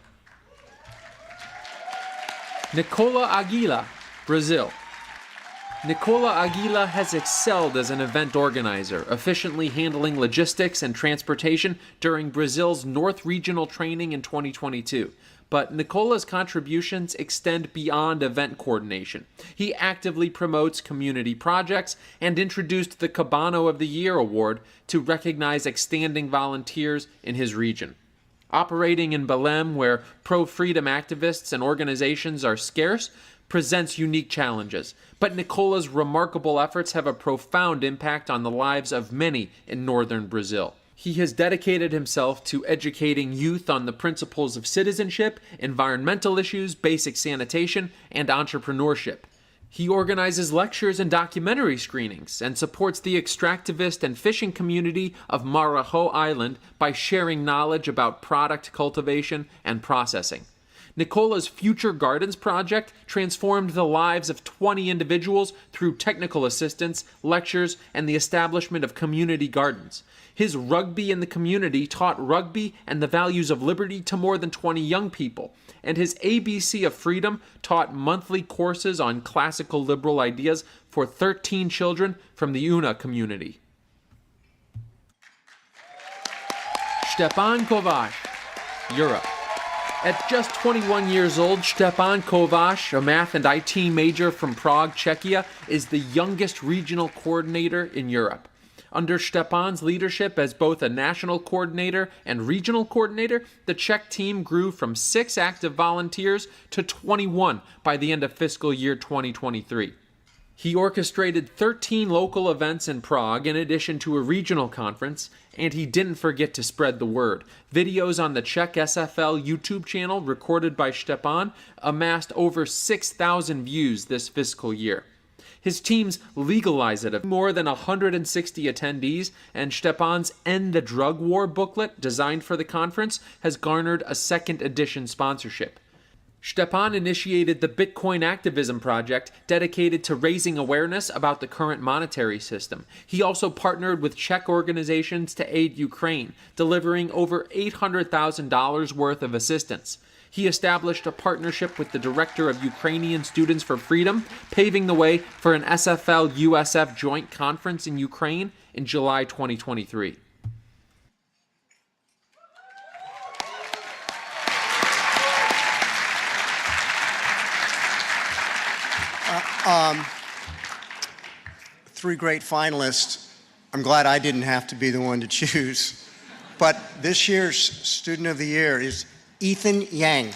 Nicola Aguila, Brazil. Nicola Aguila has excelled as an event organizer, efficiently handling logistics and transportation during Brazil's North Regional Training in 2022. But Nicola's contributions extend beyond event coordination. He actively promotes community projects and introduced the Cabano of the Year award to recognize outstanding volunteers in his region. Operating in Belém, where pro-freedom activists and organizations are scarce, presents unique challenges. But Nicola's remarkable efforts have a profound impact on the lives of many in northern Brazil. He has dedicated himself to educating youth on the principles of citizenship, environmental issues, basic sanitation, and entrepreneurship. He organizes lectures and documentary screenings and supports the extractivist and fishing community of Marajo Island by sharing knowledge about product cultivation and processing. Nicola's Future Gardens project transformed the lives of 20 individuals through technical assistance, lectures, and the establishment of community gardens. His Rugby in the Community taught rugby and the values of liberty to more than 20 young people, and his ABC of Freedom taught monthly courses on classical liberal ideas for 13 children from the Una community. Stepan Kovac, Europe. At just 21 years old, Stepan Kovac, a math and IT major from Prague, Czechia, is the youngest regional coordinator in Europe. Under Stepan's leadership as both a national coordinator and regional coordinator, the Czech team grew from 6 active volunteers to 21 by the end of fiscal year 2023. He orchestrated 13 local events in Prague in addition to a regional conference, and he didn't forget to spread the word. Videos on the Czech SFL YouTube channel recorded by Stepan amassed over 6,000 views this fiscal year. His team's Legalize It of more than 160 attendees, and Stepan's End the Drug War booklet designed for the conference has garnered a second edition sponsorship. Stepan initiated the Bitcoin Activism Project, dedicated to raising awareness about the current monetary system. He also partnered with Czech organizations to aid Ukraine, delivering over $800,000 worth of assistance. He established a partnership with the director of Ukrainian Students for Freedom, paving the way for an SFL-USF joint conference in Ukraine in July 2023. Three great finalists. I'm glad I didn't have to be the one to choose. But this year's Student of the Year is Ethan Yang.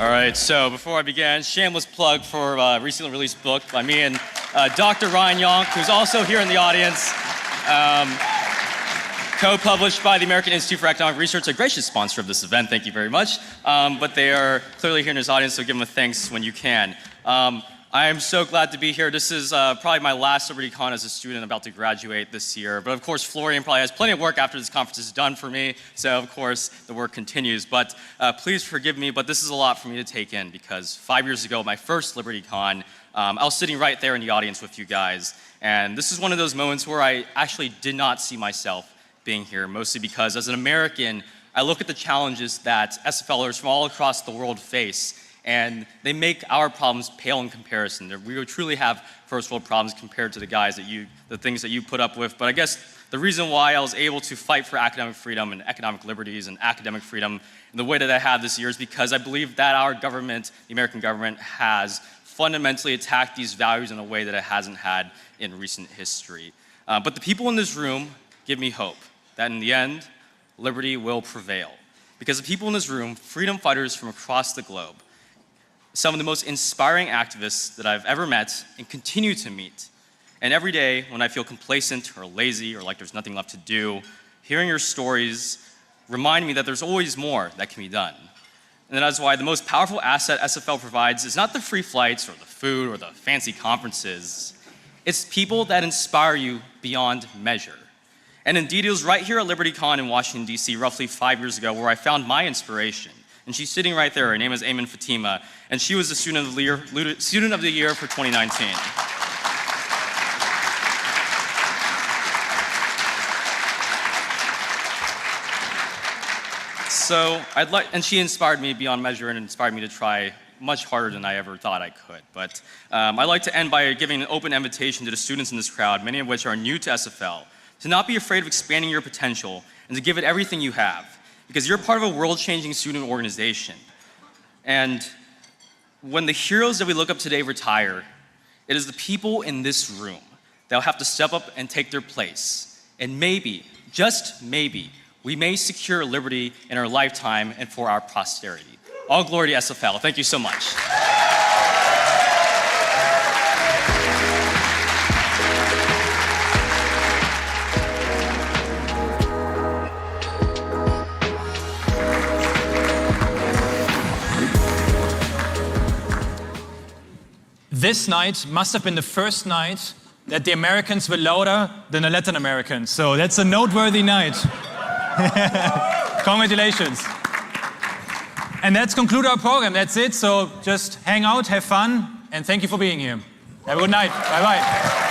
All right, so before I begin, shameless plug for a recently released book by me and Dr. Ryan Yonk, who's also here in the audience, co-published by the American Institute for Economic Research, a gracious sponsor of this event, thank you very much. But they are clearly here in this audience, so give them a thanks when you can. I am so glad to be here. This is probably my last LibertyCon as a student, about to graduate this year. But of course, Florian probably has plenty of work after this conference is done for me. So of course, the work continues. But please forgive me, but this is a lot for me to take in, because 5 years ago, my first LibertyCon, I was sitting right there in the audience with you guys. And this is one of those moments where I actually did not see myself being here, mostly because as an American, I look at the challenges that SFLers from all across the world face, and they make our problems pale in comparison. We truly have first world problems compared to the things that you put up with. But I guess the reason why I was able to fight for academic freedom and economic liberties and academic freedom in the way that I have this year is because I believe that our government, the American government, has fundamentally attacked these values in a way that it hasn't had in recent history. But the people in this room give me hope that in the end, liberty will prevail. Because the people in this room, freedom fighters from across the globe, some of the most inspiring activists that I've ever met and continue to meet. And every day when I feel complacent or lazy or like there's nothing left to do, hearing your stories remind me that there's always more that can be done. And that's why the most powerful asset SFL provides is not the free flights or the food or the fancy conferences. It's people that inspire you beyond measure. And indeed, it was right here at LibertyCon in Washington, D.C. roughly 5 years ago where I found my inspiration. And she's sitting right there. Her name is Ayman Fatima, and she was the Student of the Year for 2019. So and she inspired me beyond measure and inspired me to try much harder than I ever thought I could. But I'd like to end by giving an open invitation to the students in this crowd, many of which are new to SFL, to not be afraid of expanding your potential and to give it everything you have. Because you're part of a world-changing student organization. And when the heroes that we look up today retire, it is the people in this room that will have to step up and take their place. And maybe, just maybe, we may secure liberty in our lifetime and for our posterity. All glory to SFL. Thank you so much. This night must have been the first night that the Americans were louder than the Latin Americans. So that's a noteworthy night. Congratulations. And let's conclude our program. That's it. So just hang out, have fun, and thank you for being here. Have a good night. Bye-bye.